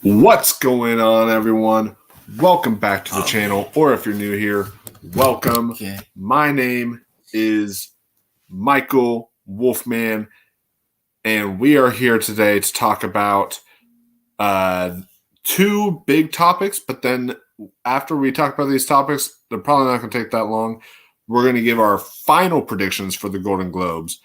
What's going on, everyone? Welcome back to the channel, or if you're new here, welcome. My name is Michael Wolfman, and we are here today to talk about two big topics, but then after we talk about these topics, they're probably not going to take that long. We're going to give our final predictions for the Golden Globes,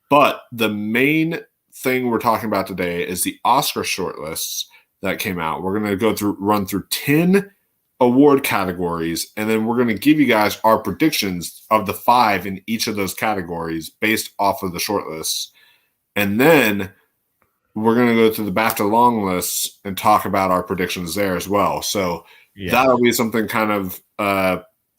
but the main thing we're talking about today is the Oscar shortlists that came out. We're going to run through 10 award categories, and then we're going to give you guys our predictions of the 5 in each of those categories based off of the shortlists. And then we're going to go through the BAFTA long lists and talk about our predictions there as well. So that'll be something kind of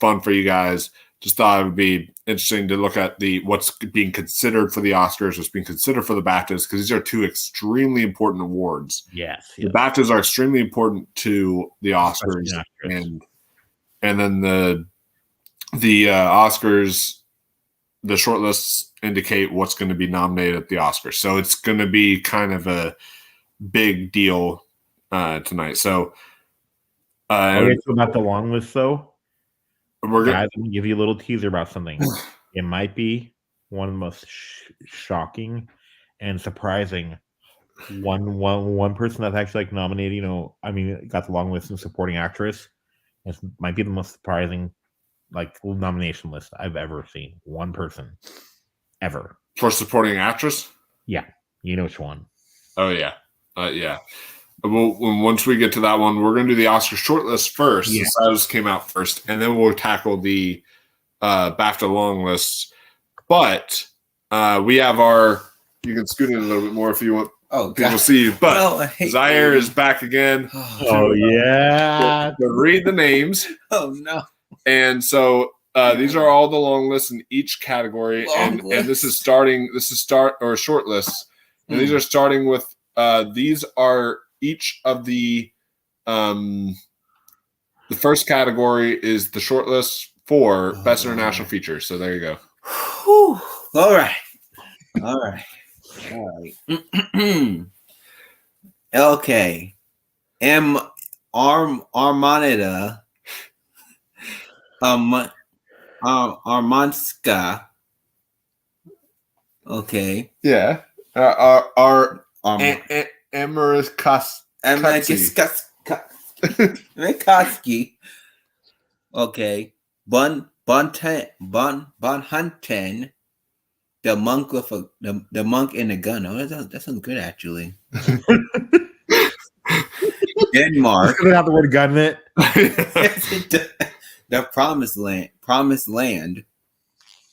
fun for you guys. Just thought it would be interesting to look at what's being considered for the Oscars, what's being considered for the BAFTAs, because these are two extremely important awards. Yes. The BAFTAs are extremely important to the Oscars, and then the Oscars, the shortlists indicate what's going to be nominated at the Oscars. So it's going to be kind of a big deal tonight. So about the long list, though. We're going to give you a little teaser about something. It might be one of the most shocking and surprising one person that's actually nominated. Got the long list in supporting actress. It might be the most surprising nomination list I've ever seen. One person ever for supporting actress. Yeah, you know which one. Oh yeah, yeah. Once we get to that one, we're going to do the Oscar shortlist first. Yeah. Since those came out first, and then we'll tackle the BAFTA long lists. But we have you can scoot in a little bit more if you want people to see you. But Zaire is back again. To read the names. Oh, no. And so these are all the long lists in each category. And this is short lists. And these are starting with, these are each of the first category is the short list for Best International Feature. So there you go. Whew. All right. Okay. Armanida Armanska. Okay. Yeah. Amerikaski. Okay. Bonhunten, the monk with the monk and the gun. Oh, that sounds good actually. Denmark. Doesn't have the word gun in it. The Promised Land.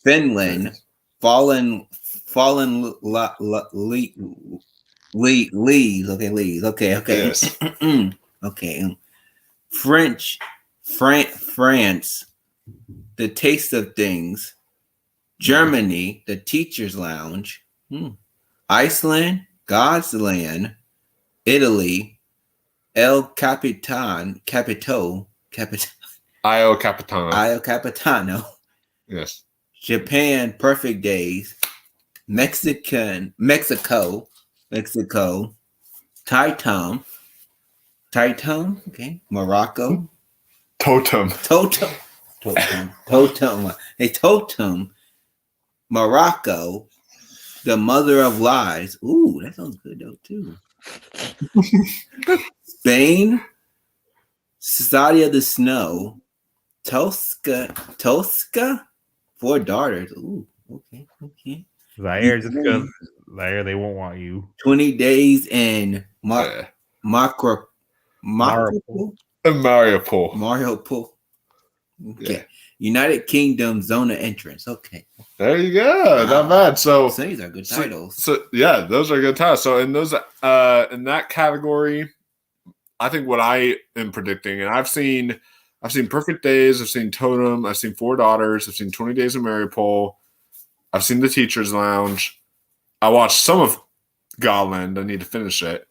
Finland. Fallen leaves. Okay, leaves. Okay. Yes. Okay. France. The Taste of Things. Germany, The Teacher's Lounge. Iceland, God's Land. Italy, El Capitano. Io Capitano. Yes. Japan, Perfect Days. Mexico. Titan. Okay. Morocco. Totem. Hey, Totem. Morocco. The Mother of Lies. Ooh, that sounds good though too. Spain. Society of the Snow. Tosca. 4 Daughters. Ooh, okay. Zaire, just because Zaire, they won't want you. 20 Days in Mariupol. Okay. Yeah. United Kingdom Zone of Entrance. Okay. There you go. Not bad. So these are good titles. So yeah, those are good titles. So in those in that category, I think what I am predicting, and I've seen Perfect Days, I've seen Totem, I've seen 4 Daughters, I've seen 20 Days in Mariupol, I've seen The Teacher's Lounge. I watched some of Godland. I need to finish it.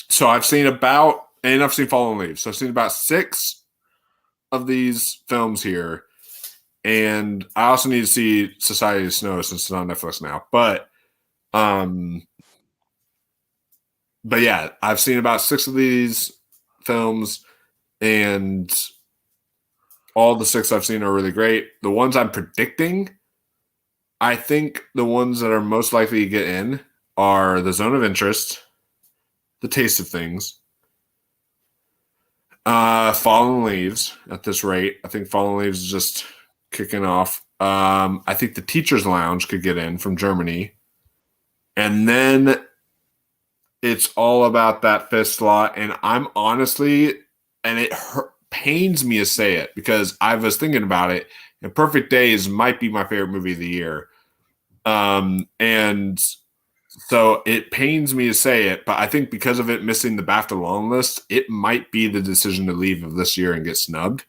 So I've seen I've seen Fallen Leaves. So I've seen about 6 of these films here. And I also need to see Society of Snow since it's on Netflix now. But but yeah, I've seen about 6 of these films, and all the 6 I've seen are really great. The ones I'm predicting, I think the ones that are most likely to get in are The Zone of Interest, The Taste of Things, Fallen Leaves. At this rate, I think Fallen Leaves is just kicking off. I think The Teacher's Lounge could get in from Germany, and then it's all about that 5th slot. And I'm honestly, and it pains me to say it because I was thinking about it, and Perfect Days might be my favorite movie of the year. And so it pains me to say it, but I think because of it missing the BAFTA long list, it might be the decision to leave of this year and get snubbed.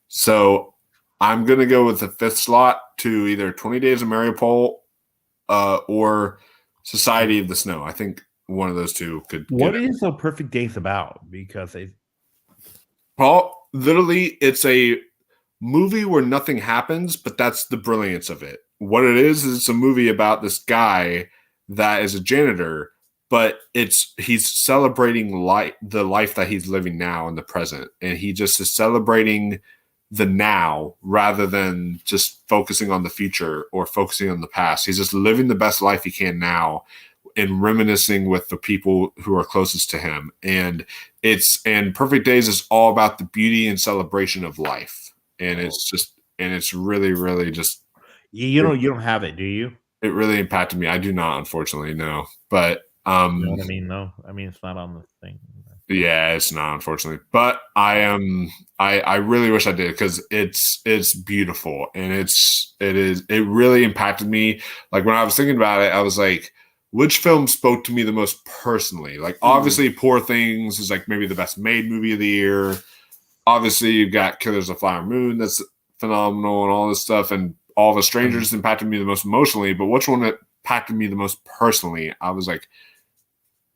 So I'm going to go with the 5th slot to either 20 Days of Mariupol or Society of the Snow. I think one of those two could. What is The Perfect Days about? Because Paul, literally, it's a movie where nothing happens, but that's the brilliance of it. What it is it's a movie about this guy that is a janitor, but he's celebrating the life that he's living now in the present, and he just is celebrating the now rather than just focusing on the future or focusing on the past. He's just living the best life he can now and reminiscing with the people who are closest to him. And Perfect Days is all about the beauty and celebration of life. And it's really, really just. You don't have it, do you? It really impacted me. I do not, unfortunately, no. But you know what I mean? No, I mean it's not on the thing. Yeah, it's not, unfortunately. But I really wish I did because it's beautiful and it really impacted me. Like when I was thinking about it, I was like, which film spoke to me the most personally? Like obviously Poor Things is like maybe the best made movie of the year. Obviously you've got Killers of the Flower Moon that's phenomenal and all this stuff, and All the Strangers impacted me the most emotionally, but which one impacted me the most personally? I was like,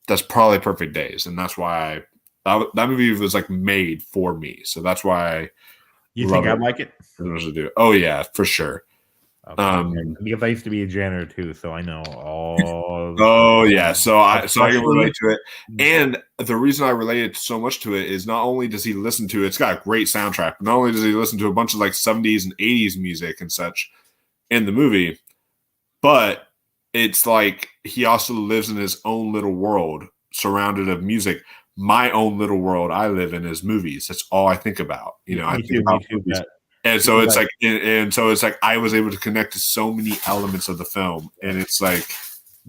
that's probably Perfect Days, and that's why that movie was like made for me. So that's why you think I like it. Oh yeah, for sure. Okay. Because I used to be a janitor too, so I know all. Oh yeah, so I can relate to it, and the reason I related so much to it is not only does he listen to it's got a great soundtrack, but not only does he listen to a bunch of like 70s and 80s music and such in the movie, but it's like he also lives in his own little world surrounded of music. My own little world I live in is movies. That's all I think about. I think about movies. And so it's like I was able to connect to so many elements of the film, and it's like.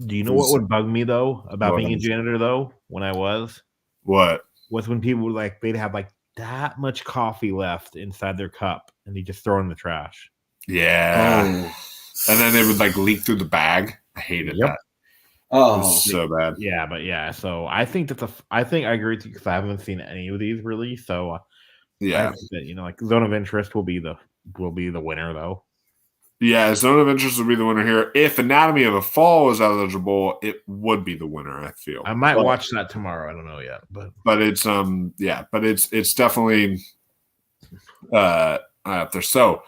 Do you know what would bug me though about being a janitor though? When I was when people would they'd have like that much coffee left inside their cup, and they just throw it in the trash. Yeah, and then they would like leak through the bag. I hated that. Oh, it was so bad. Yeah, but yeah. So I think I agree with you because I haven't seen any of these really. So yeah, I think that, like Zone of Interest will be the winner though. Yeah, Zone of Interest would be the winner here. If Anatomy of a Fall was eligible, it would be the winner. I feel I might watch that tomorrow. I don't know yet, but it's it's definitely up there. So,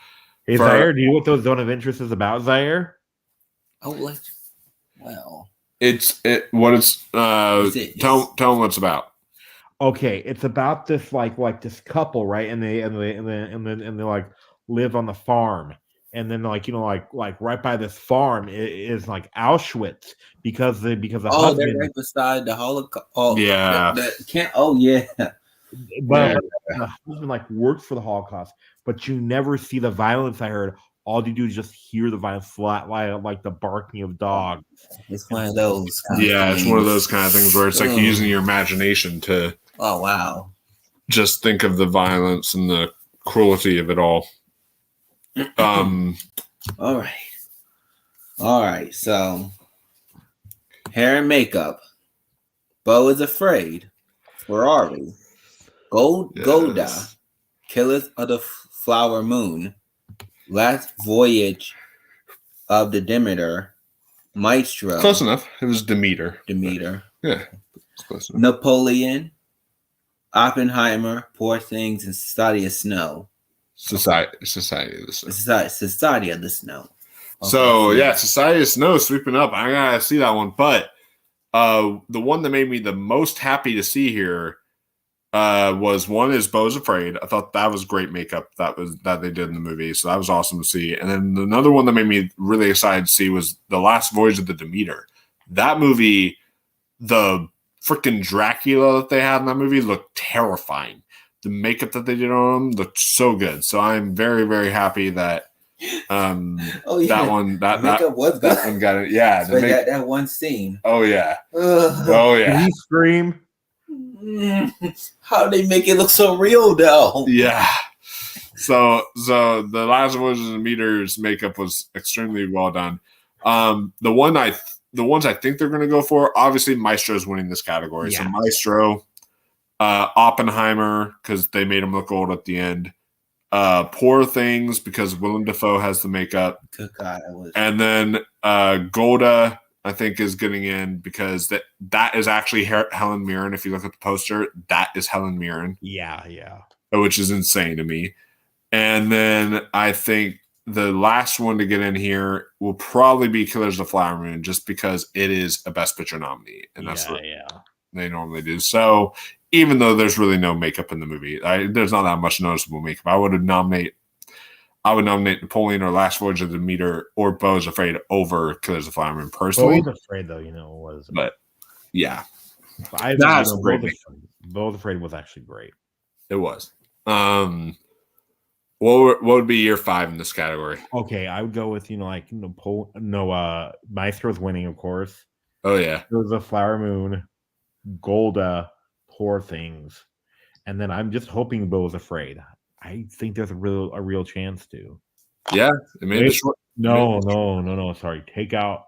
hey Zaire, do you know what those Zone of Interest is about, Zaire? Oh, well, tell them what's about. Okay, it's about this like this couple, right? And they like live on the farm. And then, like right by this farm is like Auschwitz because the husband, they're right beside the Holocaust. Oh yeah, but the husband like worked for the Holocaust, but you never see the violence. I heard all you do is just hear the violence flat like the barking of dogs. It's one of those. It's one of those kind of things where it's like using your imagination to. Oh wow! Just think of the violence and the cruelty of it all. All right. So, hair and makeup. Beau is Afraid. Ferrari. Golda. Killers of the Flower Moon. Last Voyage of the Demeter. Maestro. Close enough. It was Demeter. Yeah. Close enough. Napoleon. Oppenheimer. Poor Things, and Society of Snow. Society of the Snow. Society of the Snow. Okay. So Society of Snow sweeping up. I gotta see that one, but The one that made me the most happy to see here was one is Beau's Afraid. I thought that was great makeup that they did in the movie, so that was awesome to see. And then another one that made me really excited to see was The Last Voyage of the Demeter. That movie, the freaking Dracula that they had in that movie looked terrifying. The makeup that they did on him looked so good. So I'm very, very happy that that one was good. That one got it. Yeah, that one scene. Oh yeah. Ugh. Oh yeah. Did he scream? How they make it look so real though? Yeah. So the Last Voyage of the Demeter's makeup was extremely well done. The ones I think they're going to go for, obviously Maestro's winning this category. Yeah. So Maestro, Oppenheimer because they made him look old at the end. Poor Things because Willem Dafoe has the makeup. Good God, and then Golda, I think, is getting in because that is actually Helen Mirren. If you look at the poster, that is Helen Mirren. Yeah. Which is insane to me. And then I think the last one to get in here will probably be Killers of the Flower Moon, just because it is a Best Picture nominee, and that's what they normally do. So even though there's really no makeup in the movie, there's not that much noticeable makeup. I would nominate Napoleon or Last Voyage of the Demeter or Beau's Afraid over Killers of the Flower Moon personally. Beau's Afraid, though, was. But yeah, that's great. Beau's Afraid was actually great. It was. What would be year 5 in this category? Okay, I would go with Maestro's winning, of course. Oh yeah, There was a Flower Moon, Golda, Poor Things, and then I'm just hoping Beau's Afraid. I think there's a real chance to. Yeah, No. Sorry, take out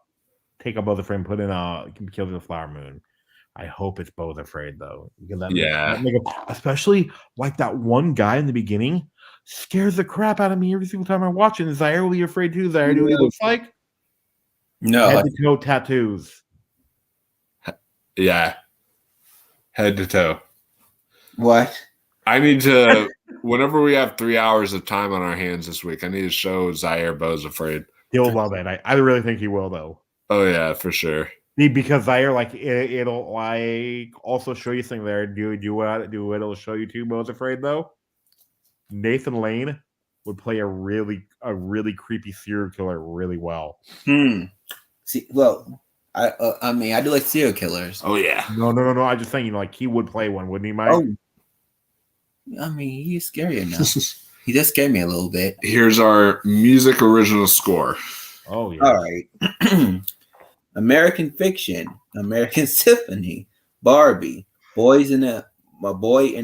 Beau's Afraid and put in Killers of the Flower Moon. I hope it's Beau's Afraid though, because especially like that one guy in the beginning scares the crap out of me every single time I watch it. Is Zaire really afraid too? Zaire, do what he looks like? No, head to toe tattoos. Yeah, head to toe. What? I need to. Whenever we have 3 hours of time on our hands this week, I need to show Zaire Beau's Afraid. He'll love it. I really think he will, though. Oh yeah, for sure. Because Zaire, it'll also show you something there. Do it. It'll show you too. Beau's Afraid, though. Nathan Lane would play a really creepy serial killer really well. See, well, I mean, I do like serial killers. Oh yeah. No. I just think he would play one, wouldn't he, Mike? Oh. I mean, he's scary enough. He does scare me a little bit. Here's our music original score. Oh yeah. All right. American Fiction, American Symphony, Barbie, Boy in a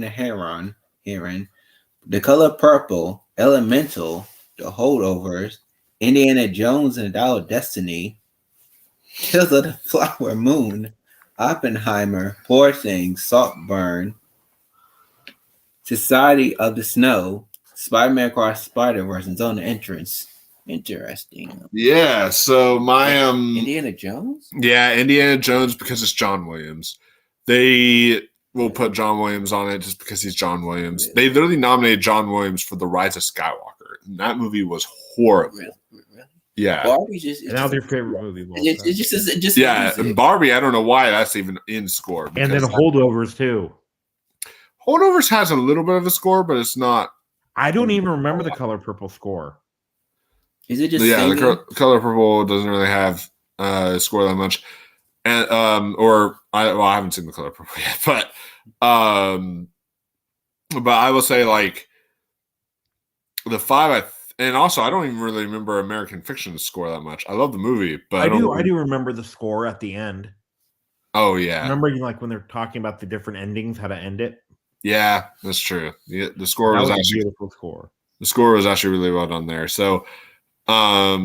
Heron, The Color Purple, Elemental, The Holdovers, Indiana Jones and the Dial of Destiny, Killers of the Flower Moon, Oppenheimer, Poor Things, Saltburn, Society of the Snow, Spider-Man Across Spider-Verse, and Zone of Entrance. Interesting. Yeah, so my Indiana Jones? Yeah, Indiana Jones because it's John Williams. They will put John Williams on it just because he's John Williams. Really? They literally nominated John Williams for The Rise of Skywalker. And that movie was horrible. Really? Yeah. Barbie's just and that was your favorite movie. It just yeah, and Barbie, I don't know why that's even in score. And then Holdovers too. Holdovers has a little bit of a score, but it's not. I don't even remember the Color Purple score. Is it just the Color Purple doesn't really have a score that much, and I haven't seen the Color Purple yet, but I will say like the 5. And also I don't even really remember American Fiction's score that much. I love the movie, but I do remember the score at the end. Oh yeah, remember when they're talking about the different endings, how to end it. Yeah, that's true. The score was actually a beautiful score. The score was actually really well done there. So, but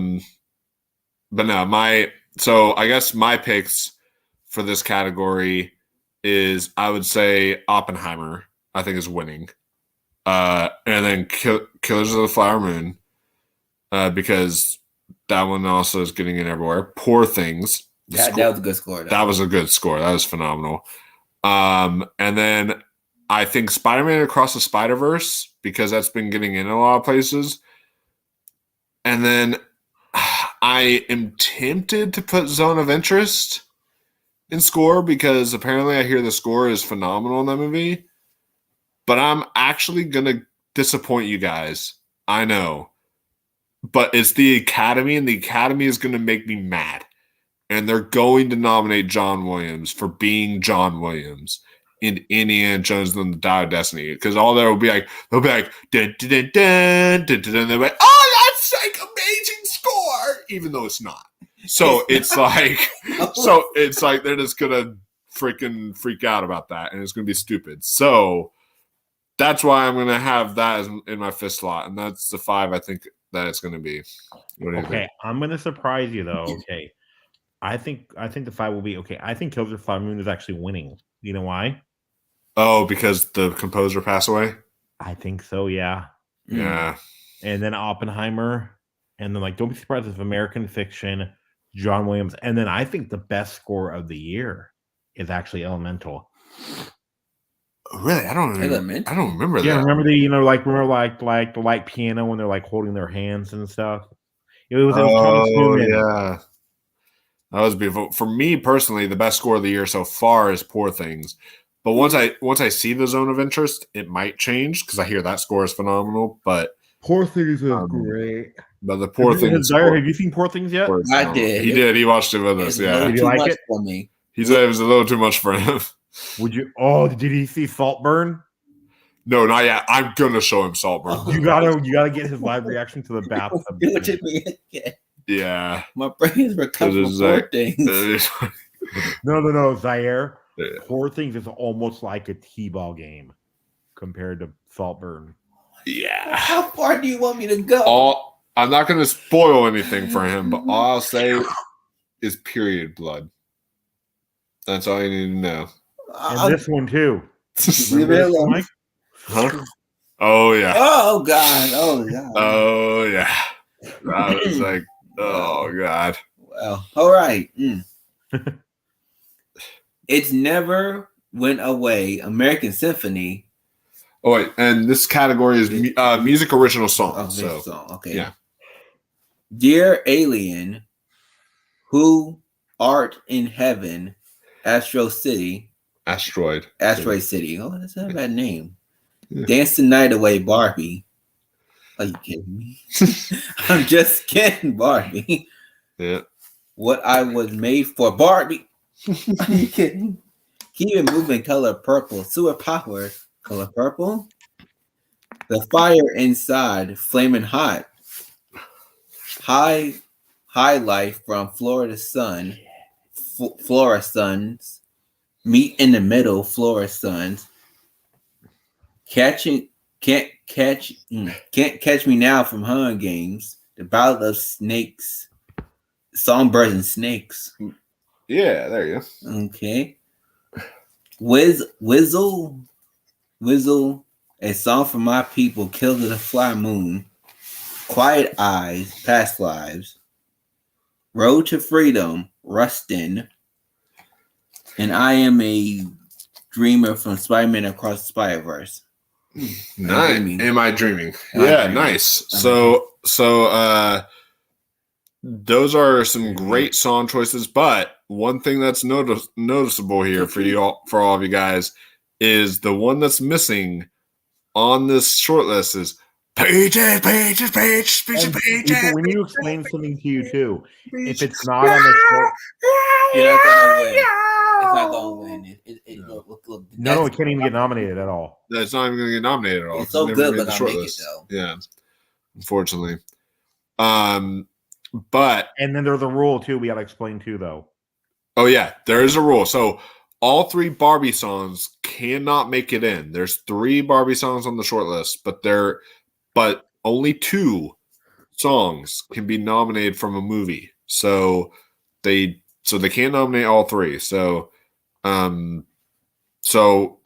no, I guess my picks for this category is I would say Oppenheimer, I think, is winning. And then Killers of the Flower Moon, because that one also is getting in everywhere. Poor Things. That was a good score. That was a good score. That was phenomenal. And then I think Spider-Man Across the Spider-Verse, because that's been getting in a lot of places. And then I am tempted to put Zone of Interest in score because apparently I hear the score is phenomenal in that movie. But I'm actually gonna disappoint you guys. I know. But it's the Academy, and the Academy is gonna make me mad. And they're going to nominate John Williams for being John Williams in Indiana Jones and the Dial of Destiny. Because all there will be like, they'll be like, dun, dun, dun, dun, dun, dun, dun, they'll be like, oh, that's like amazing score, even though it's not. So it's like, they're just gonna freaking freak out about that, and it's gonna be stupid. So that's why I'm gonna have that in my fifth slot, and that's the 5 I think that it's gonna be. What do you think? I'm gonna surprise you though. Okay. I think the 5 will be okay. I think Killers of the Flower Moon is actually winning. You know why? Oh, because the composer passed away? I think so, yeah. Yeah. And then Oppenheimer, and then like don't be surprised if American Fiction, John Williams, and then I think the best score of the year is actually Elemental. Really? I don't remember that. Yeah, remember the light piano when they're like holding their hands and stuff. It was Thomas Newman. Yeah. That was beautiful. For me personally, the best score of the year so far is Poor Things. But once I see the Zone of Interest, it might change because I hear that score is phenomenal. But Poor Things is great. But the Poor Things. Have you seen Poor Things yet? I did. He did. He watched it with us. Yeah. Did you like it? For me. He said it was a little too much for him. Would you? Oh, did he see Saltburn? No, not yet. I'm gonna show him Saltburn. Oh, you gotta get his live reaction to the bathtub. Do it to me again. Yeah, my brain is recovering from Poor Things. No, Zaire. Yeah. Poor Things is almost like a T-ball game compared to Saltburn. Yeah. How far do you want me to go? I'm not gonna spoil anything for him, but all I'll say is period blood. That's all you need to know. And this one too. Mike? Huh? Oh yeah. Oh god. Oh god. Oh yeah. I was like, oh god. Well, all right. It's Never Went Away. American Symphony. Oh wait, and this category is music original song. Oh, so song. Okay. Yeah. Dear Alien, Who Art in Heaven, Asteroid City. City. Oh, that's not a bad name. Yeah. Dance the Night Away, Barbie. Are you kidding me? I'm just kidding, Barbie. Yeah. What I Was Made For, Barbie. Are you kidding? Keep It Moving, Color Purple. Superpower, Color Purple. The Fire Inside, Flaming Hot. High Life from Florida Sun. Flora Suns. Meet in the Middle, Flora Suns. Can't Catch Me Now from Hunger Games. The Ballad of Snakes. Songbirds and Snakes. Yeah, there you go. Okay. Whizzle. A Song for My People. Killed of the Fly Moon. Quiet Eyes. Past Lives. Road to Freedom. Rustin. And I Am a Dreamer from Spider-Man Across the Spider-Verse. Nice. Am I dreaming? Yeah, nice. So those are some great song choices, but one thing that's noticeable here for all of you guys is the one that's missing on this short list is pages. When you explain something to you too, if it's not on the short, you're not gonna win. It's not gonna win. Look. No, it can't even get nominated at all. It's not even gonna get nominated at all. It's so good, but I'll make it though. Yeah, unfortunately. But and then there's a rule too. We gotta explain too, though. Oh yeah, there is a rule. So all 3 Barbie songs cannot make it in. There's 3 Barbie songs on the short list, but only 2 songs can be nominated from a movie. So they can't nominate all 3. So I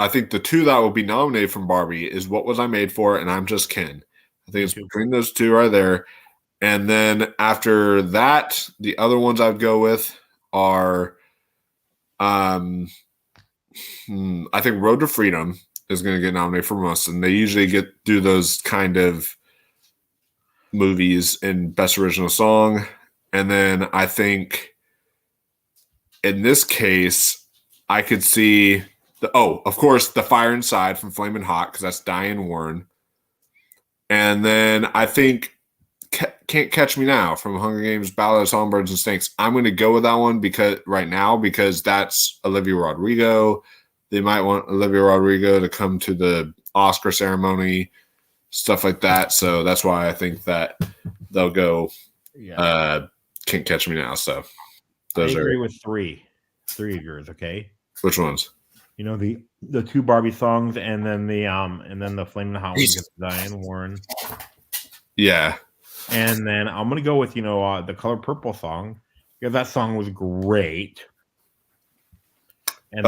think the 2 that will be nominated from Barbie is What Was I Made For and I'm Just Ken. I think it's between those 2 right there. And then after that, the other ones I'd go with are I think Road to Freedom is going to get nominated for most, and they usually do those kind of movies in Best Original Song. And then I think in this case, I could see of course, The Fire Inside from Flamin' Hot, because that's Diane Warren. And then I think Can't Catch Me Now from Hunger Games, Ballad of Songbirds and Snakes. I'm going to go with that one because that's Olivia Rodrigo. They might want Olivia Rodrigo to come to the Oscar ceremony, stuff like that. So that's why I think that they'll go Can't Catch Me Now. So those I agree with three of yours. Okay, which ones? You know, the two Barbie songs, and then the Flamin' Hot one with Diane Warren. Yeah. And then I'm gonna go with the Color Purple song, because that song was great. And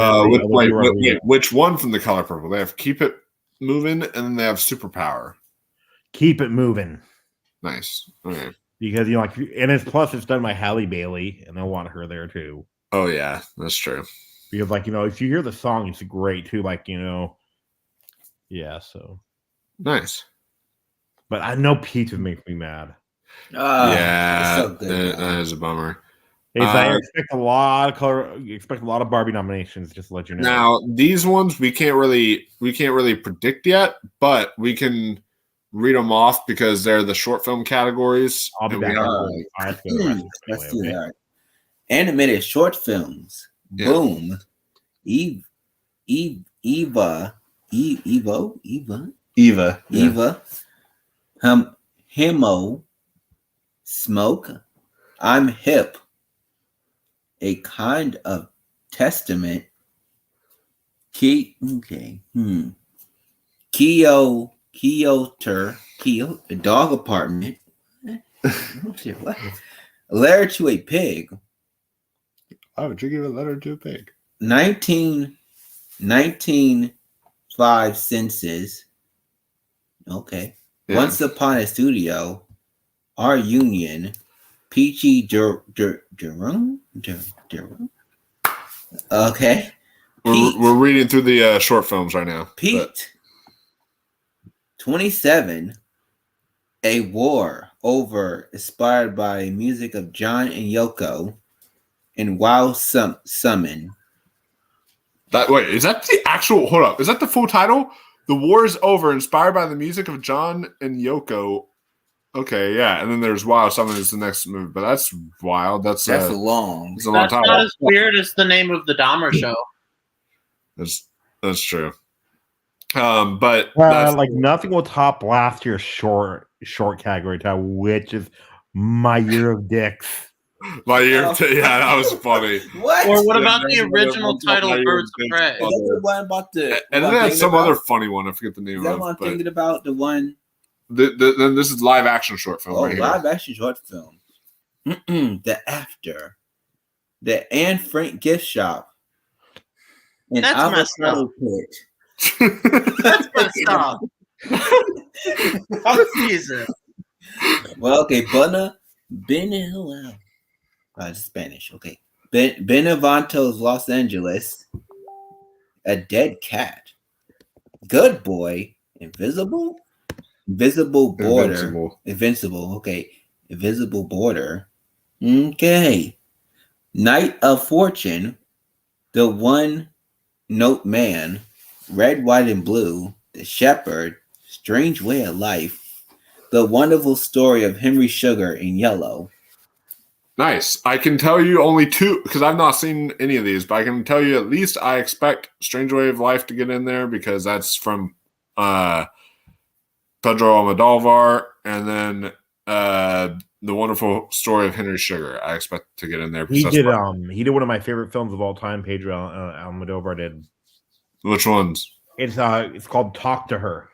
wait, which one from the Color Purple? They have Keep It Moving, and then they have Superpower. Keep It Moving. Nice. Okay. Because and it's done by Halle Bailey, and I want her there too. Oh yeah, that's true. Because if you hear the song, it's great too. Yeah. So nice. But I know Peach would make me mad. Yeah, so good, that is a bummer. I expect a lot of color. You expect a lot of Barbie nominations. Just to let you know. Now these ones we can't really predict yet, but we can read them off because they're the short film categories. I'll be back. Let's do that. Animated short films. Yeah. Boom. Eva. Himo. Smoke. I'm Hip. A Kind of Testament. Kyoter. The Dog Apartment. What? A Letter to a Pig. Why would you give a letter to a pig? 5 senses. Okay. Yeah. Once Upon a Studio. Our Union. Peachy Jerome. Okay. We're reading through the short films right now. Pete. 27. A War Over, inspired by music of John and Yoko. And Wow Summon. Is that the actual? Hold up, is that the full title? The War is Over, inspired by the music of John and Yoko. Okay, yeah, and then there's Wow Summon is the next movie, but that's wild. That's long. It's a long time. Not as weird as the name of the Dahmer show. That's true. But nothing will top last year's short category title, which is My Year of Dicks. My Year of that was funny. What? Or what about the original title, Birds of Prey? The one about and then had some other funny one. I forget the name of it. Is that one I'm thinking about? The one. Then this is live action short film. Oh, live action short film. The After. The Anne Frank Gift Shop. And that's messed up. That's messed up. Oh, Jesus. Well, okay, Spanish. Okay. Benevento's Los Angeles. A Dead Cat. Good Boy. Invisible Border. Invincible. Okay. Invisible Border. Okay. Night of Fortune. The One Note Man. Red, White, and Blue. The Shepherd. Strange Way of Life. The Wonderful Story of Henry Sugar in Yellow. Nice. I can tell you only 2 because I've not seen any of these, but I can tell you at least I expect Strange Way of Life to get in there because that's from Pedro Almodovar, and then The Wonderful Story of Henry Sugar. I expect to get in there. He did one of my favorite films of all time. Pedro Almodovar did. Which ones? It's called Talk to Her.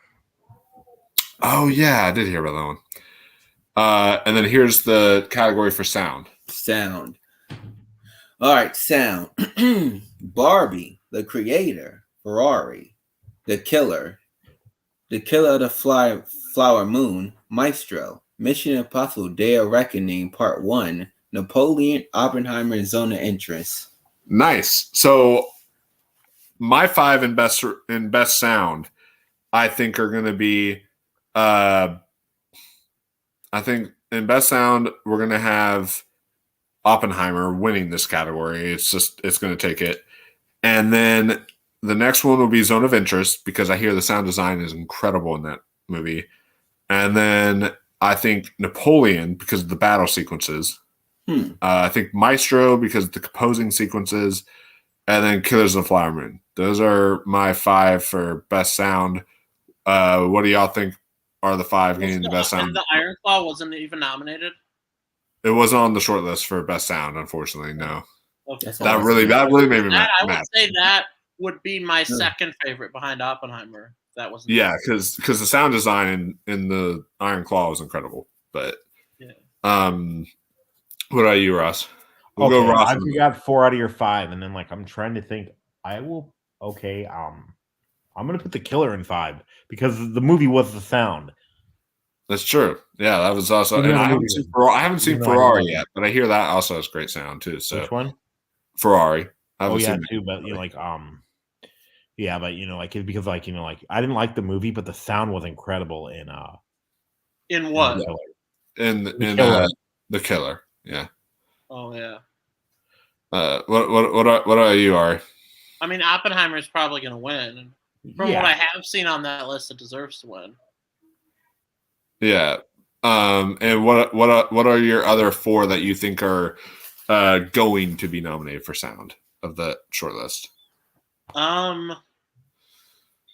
Oh yeah, I did hear about that one. And then here's the category for sound. Sound. All right, sound. Barbie, The Creator, Ferrari, The Killer of the Flower Moon, Maestro, Mission Impossible: Day of Reckoning Part 1, Napoleon, Oppenheimer, and Zone of Interest. Nice. So my 5 in best sound, I think are going to be. I think in best sound we're going to have Oppenheimer winning this category. It's going to take it. And then the next one will be Zone of Interest because I hear the sound design is incredible in that movie. And then I think Napoleon because of the battle sequences. I think Maestro because of the composing sequences. And then Killers of the Flower Moon. Those are my 5 for best sound. What do y'all think are the 5 getting the best sound? And the Iron Claw wasn't even nominated? It wasn't on the short list for best sound, unfortunately. No. Okay. That really made me mad. I would say that would be my second favorite behind Oppenheimer. That wasn't. Yeah, because the sound design in the Iron Claw was incredible. But what about you, Ross? We'll go Ross. I got 4 out of your 5, and then I'm trying to think. I will. Okay. I'm gonna put The Killer in 5 because the movie was the sound. That's true. Yeah, that was also. And I haven't seen Ferrari yet, but I hear that also has great sound too. So which one? Ferrari. Too. But yeah, but because I didn't like the movie, but the sound was incredible in what? In The Killer. Yeah. Oh yeah. What are you, Ari? I mean, Oppenheimer is probably going to win. From what I have seen on that list, it deserves to win. Yeah. And what are your other 4 that you think are going to be nominated for sound of the short list?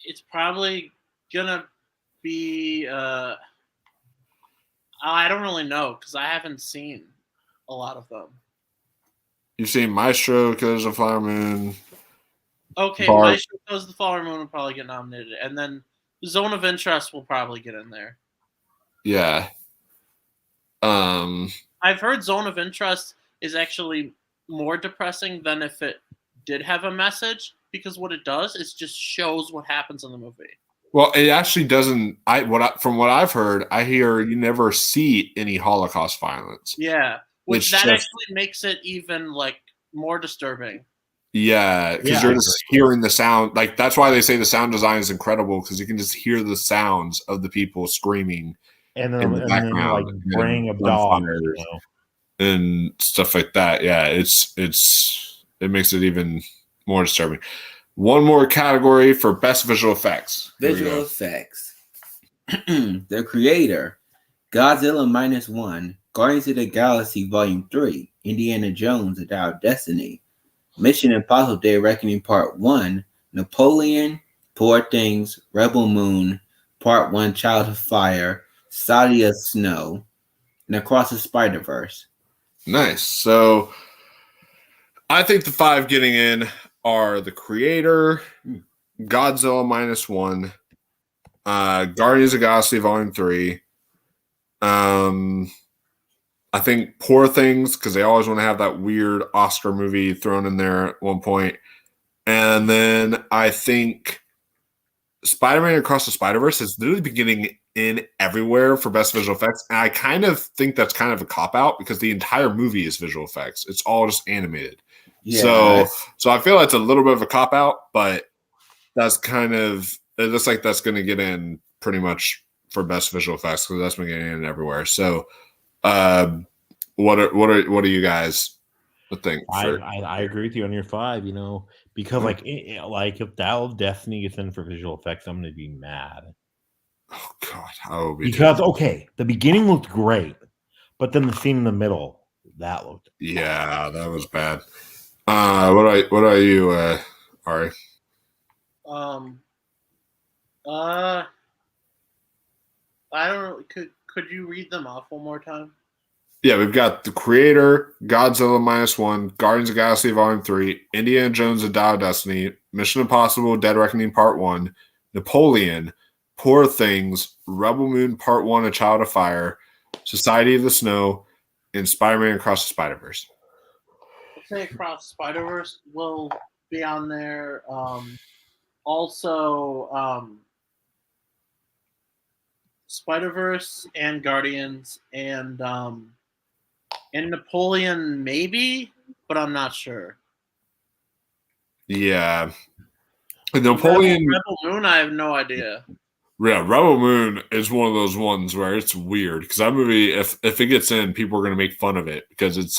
It's probably gonna be. I don't really know because I haven't seen a lot of them. You've seen Maestro, Killers of the Flower Moon. Okay, Maestro, Killers of the Flower Moon will probably get nominated, and then Zone of Interest will probably get in there. Yeah. I've heard Zone of Interest is actually more depressing than if it did have a message, because what it does is just shows what happens in the movie. Well, it actually doesn't. From what I've heard, I hear you never see any Holocaust violence. Yeah, which actually makes it even more disturbing. Yeah, because you're just hearing the sound. That's why they say the sound design is incredible, because you can just hear the sounds of the people screaming in the background, braying of dogs, and stuff like that. Yeah, it makes it even more disturbing. One more category for best visual effects. Visual effects. The Creator, Godzilla -1, Guardians of the Galaxy Volume 3, Indiana Jones: The Dial of Destiny, Mission Impossible: Dead Reckoning Part 1, Napoleon, Poor Things, Rebel Moon, Part 1, Child of Fire, Society of Snow, and Across the Spider-Verse. Nice. So I think the 5 getting in are The Creator, Godzilla -1, Guardians of the Galaxy Volume 3. I think Poor Things, because they always want to have that weird Oscar movie thrown in there at one point. And then I think Spider-Man Across the Spider-Verse is literally beginning in everywhere for best visual effects. And I kind of think that's kind of a cop-out because the entire movie is visual effects. It's all just animated. Yeah, so I feel it's a little bit of a cop-out, but that's kind of – it looks like that's going to get in pretty much for best visual effects because that's been getting in everywhere. So what do you guys think? I agree with you on your 5, because if Dial of Destiny gets in for visual effects, I'm going to be mad. Oh God, I will be because the beginning looked great, but then the scene in the middle that looked that was bad. What are you, Ari? I don't know. Could you read them off one more time? Yeah, we've got The Creator, Godzilla -1, Guardians of the Galaxy Volume 3, Indiana Jones: The Dial of Destiny, Mission Impossible: Dead Reckoning Part 1, Napoleon, Poor Things, Rebel Moon Part 1, A Child of Fire, Society of the Snow, and Spider-Man Across the Spider-Verse. I'd say Across the Spider-Verse will be on there. Also, Spider-Verse and Guardians and Napoleon maybe, but I'm not sure. Yeah. Napoleon Rebel Moon, I have no idea. Yeah, Rebel Moon is one of those ones where it's weird because that movie, if it gets in, people are going to make fun of it because it's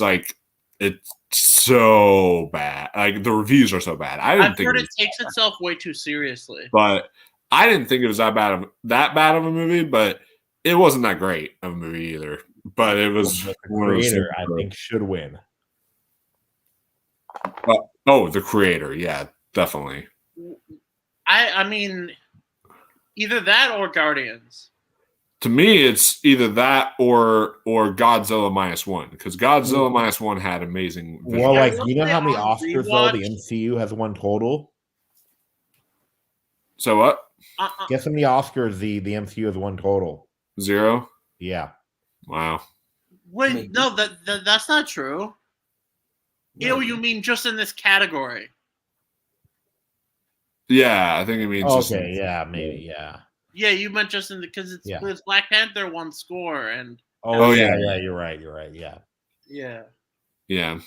it's so bad. Like the reviews are so bad. I've heard it takes itself way too seriously. But I didn't think it was that bad of a movie, but it wasn't that great of a movie either. But it was the creator, I think, should win. The creator, yeah, definitely. I mean, either that or Guardians. To me, it's either that or Godzilla -1 because Godzilla -1 had amazing. Well, like you know how many Oscars though the MCU has won total. So what? Guess how many Oscars the MCU has won total? 0. Yeah. Wow. Wait, no, that's not true. You mean just in this category? Yeah, I think it means. Okay, yeah, maybe, yeah. Yeah, you meant just in because it's Black Panther won score and. Yeah, you're right, yeah. Yeah. Yeah.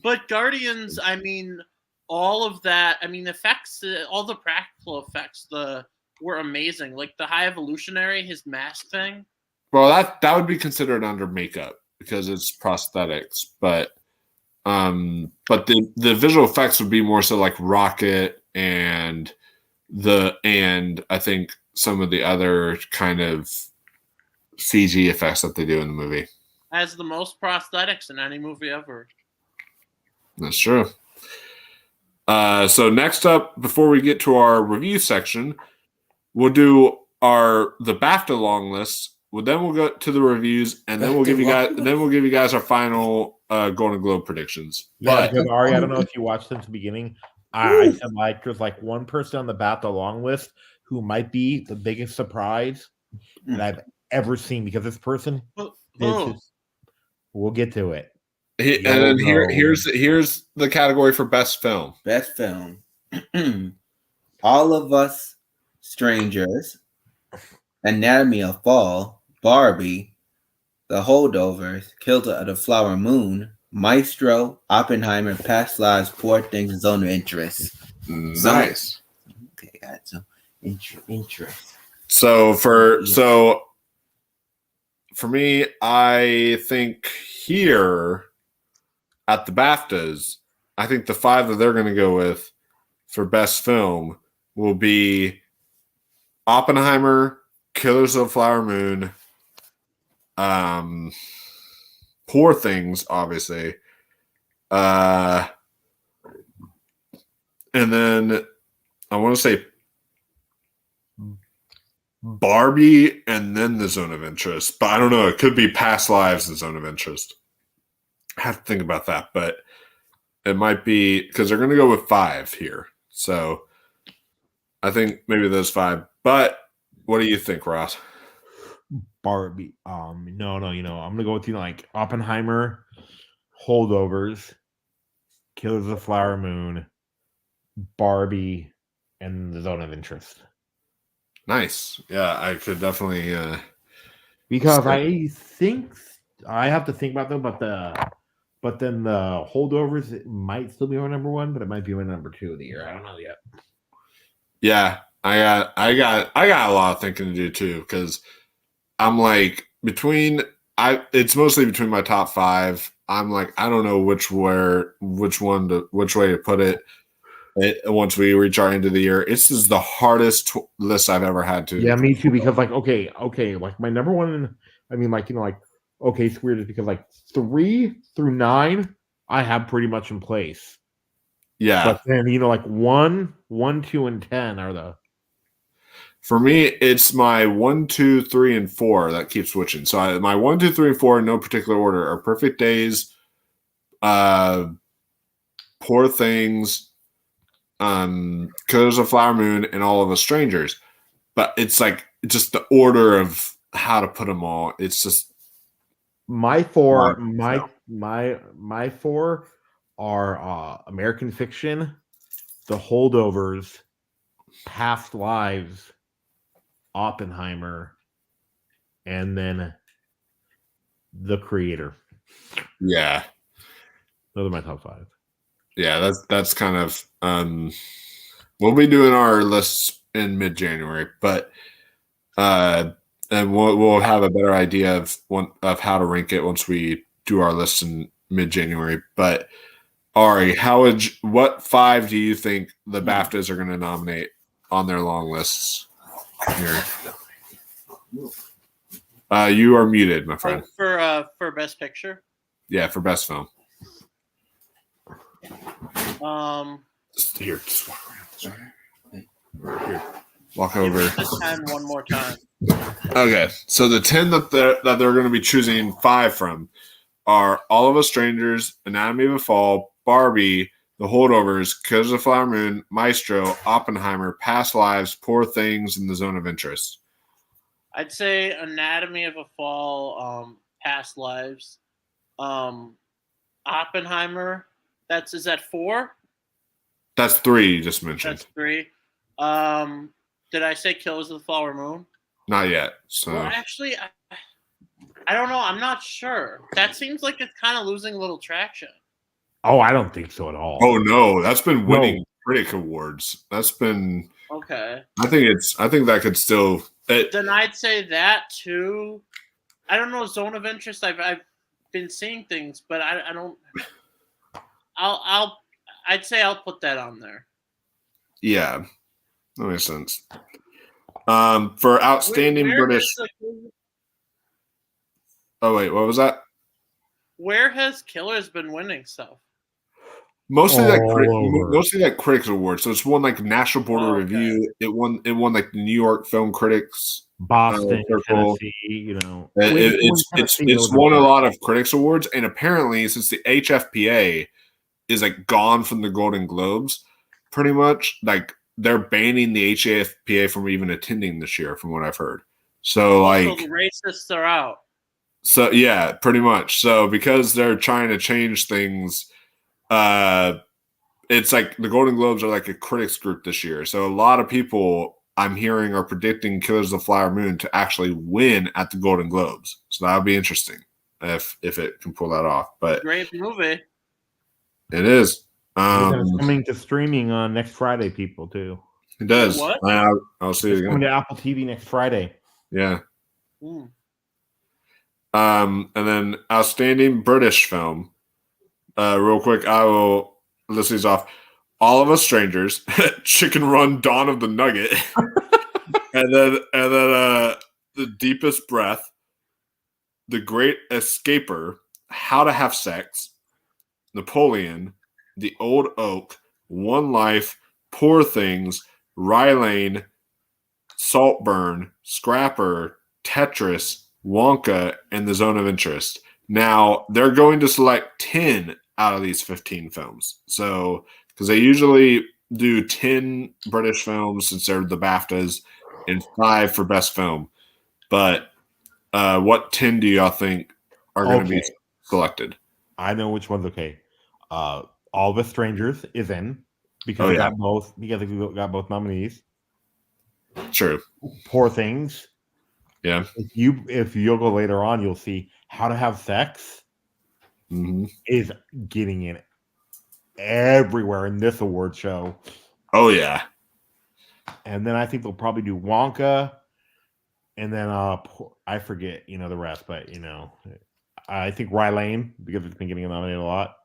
But Guardians, I mean, all of that. I mean, effects, all the practical effects, were amazing. Like the High Evolutionary, his mask thing. Well, that would be considered under makeup because it's prosthetics, but the visual effects would be more so like Rocket and I think some of the other kind of CG effects that they do in the movie. Has the most prosthetics in any movie ever. That's true. So next up, before we get to our review section, we'll do the BAFTA long list. Well, then we'll go to the reviews, and then we'll give you guys our final Golden Globe predictions. Yeah, because Ari, I don't know if you watched since the beginning. I said like there's like one person on the BAFTA long list who might be the biggest surprise that I've ever seen because this person. We'll get to it. And then here's the category for best film. Best film. All of Us Strangers, Anatomy of Fall, Barbie, The Holdovers, Killers of the Flower Moon, Maestro, Oppenheimer, Past Lives, Poor Things, and Zone of Interest. Nice. Okay, got some interest. So for me, I think here at the BAFTAs, I think the 5 that they're going to go with for best film will be Oppenheimer, Killers of the Flower Moon, Poor Things, obviously, and then I want to say Barbie and then the Zone of Interest, but I don't know. It could be Past Lives, the Zone of Interest. I have to think about that, but it might be because they're going to go with 5 here. So I think maybe those 5. But what do you think, Ross? Barbie. No, I'm gonna go with like Oppenheimer, Holdovers, Killers of the Flower Moon, Barbie, and the Zone of Interest. Nice. Yeah, I could definitely because I think I have to think about them, but then the Holdovers it might still be my number 1, but it might be my number 2 of the year. I don't know yet. Yeah, I got a lot of thinking to do too because I'm like it's mostly between my top 5. I'm like I don't know which way to put it. Once we reach our end of the year, this is the hardest list I've ever had to. Yeah, me too. Because like okay, like my number 1. I mean, like okay, it's weird because like 3 through 9, I have pretty much in place. Yeah, but then like 1, 2, and 10 are the. For me, it's my 1, 2, 3, and 4 that keeps switching. So my 1, 2, 3, and 4 in no particular order are Perfect Days, Poor Things, Killers of Flower Moon, and All of Us Strangers. But it's like just the order of how to put them all. It's just my 4. My 4 are American Fiction, The Holdovers, Past Lives, Oppenheimer, and then The Creator. Yeah, those are my top 5. Yeah, that's kind of we'll be doing our lists in mid-January, but and we'll have a better idea of how to rank it once we do our lists mid-January. But Ari, what 5 do you think the BAFTAs are going to nominate on their long lists here? You are muted, my friend. For Best Picture. Yeah, for Best Film. Here, just walk around. Here, walk over. The 10 one more time. Okay, so the 10 that they're going to be choosing 5 from are All of Us Strangers, Anatomy of a Fall, Barbie, The Holdovers, Killers of the Flower Moon, Maestro, Oppenheimer, Past Lives, Poor Things, and The Zone of Interest. I'd say Anatomy of a Fall, Past Lives, Oppenheimer. Is that 4? That's 3 you just mentioned. That's 3. Did I say Killers of the Flower Moon? Not yet. So Well, actually, I don't know. I'm not sure. That seems like it's kind of losing a little traction. Oh, I don't think so at all. Oh no, that's been winning critic awards. That's been Okay. I think that could still. Then I'd say that too. I don't know. Zone of Interest. I've been seeing things, but I don't. I'd say I'll put that on there. Yeah, that makes sense. For outstanding British. Oh wait, what was that? Where has Killers been winning stuff? Mostly like critics awards. So it's won like National Board of Review. It won like the New York Film Critics, Boston, Circle. Tennessee. You know, it's won a lot of critics awards, and apparently since the HFPA is like gone from the Golden Globes, pretty much like they're banning the HFPA from even attending this year, from what I've heard. So like, so the racists are out. So yeah, pretty much. So because they're trying to change things, it's like the Golden Globes are like a critics group this year. So a lot of people I'm hearing are predicting Killers of the Flower Moon to actually win at the Golden Globes. So that'll be interesting if it can pull that off. But great movie. It is. It's coming to streaming on next Friday, people too. It does. What? I'll see it again. Coming to Apple TV next Friday. Yeah. Mm. And then outstanding British film. Real quick, I will list these off. All of Us Strangers, Chicken Run, Dawn of the Nugget, and then The Deepest Breath, The Great Escaper, How to Have Sex, Napoleon, The Old Oak, One Life, Poor Things, Rylane, Saltburn, Scrapper, Tetris, Wonka, and The Zone of Interest. Now, they're going to select 10 out of these 15 films. So, because they usually do 10 British films since they're the BAFTAs and 5 for Best Film. But what 10 do y'all think are going to be selected? I know which one's okay. All the Strangers is in because it got both nominees. True. Poor Things. Yeah. If you'll go later on, you'll see How to Have Sex is getting in everywhere in this award show. Oh yeah. And then I think they'll probably do Wonka, and then I forget the rest, but I think Rylane because it's been getting nominated a lot.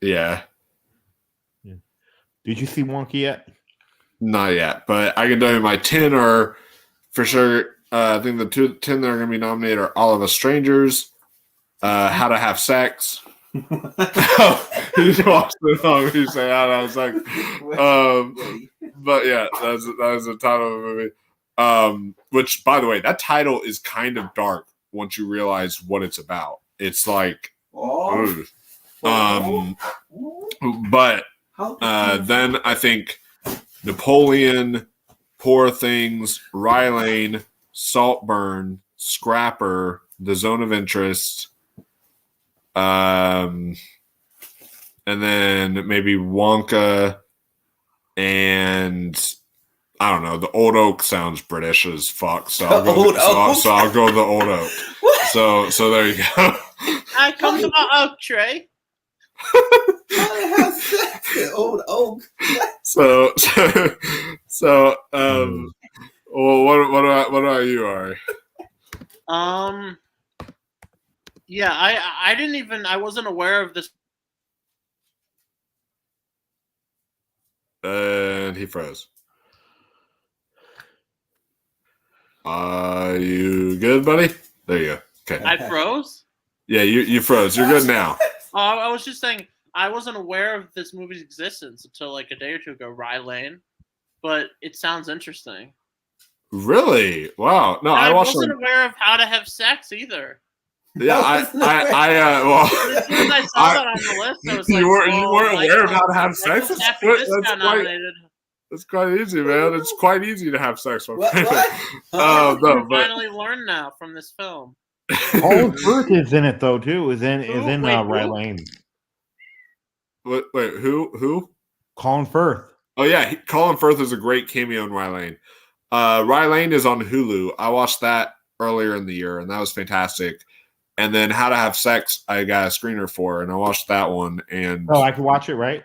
Yeah. Did you see Wonka yet? Not yet, but I can tell you my 10 are for sure. I think the 10 that are going to be nominated are All of Us Strangers, How to Have Sex. He's watched it on me say How to Have Sex. But yeah, that is the title of the movie. Which, by the way, that title is kind of dark once you realize what it's about. It's like, but then I think Napoleon, Poor Things, Rylane, Saltburn, Scrapper, The Zone of Interest, and then maybe Wonka, and I don't know. The Old Oak sounds British as fuck, so I'll go. So I'll go the Old Oak. So there you go. I come to my oak tree. Old Oak. Well, what about you, Ari? Yeah, I wasn't aware of this. And he froze. Are you good, buddy? There you go. Okay. I froze. Yeah, you froze. You're good now. Oh, I was just saying I wasn't aware of this movie's existence until like a day or two ago. Rye Lane, but it sounds interesting. Really? Wow. No, I I watched wasn't them. aware of How to Have Sex either. Yeah, well, As soon as I saw that on the list, I was like, you weren't "Whoa, aware of how to have sex? Michael after this got That's nominated. quite easy, man. It's quite easy to have sex. My What? friend. What? No, You but finally learned now from this film. Colin Firth is in it though too. Is in Wait, Rye who? Lane. wait, who? Colin Firth. Oh yeah, Colin Firth is a great cameo in Rye Lane. Rye Lane is on Hulu. I watched that earlier in the year, and that was fantastic. And then How to Have Sex, I got a screener for, and I watched that one. And Oh, I can watch it, right?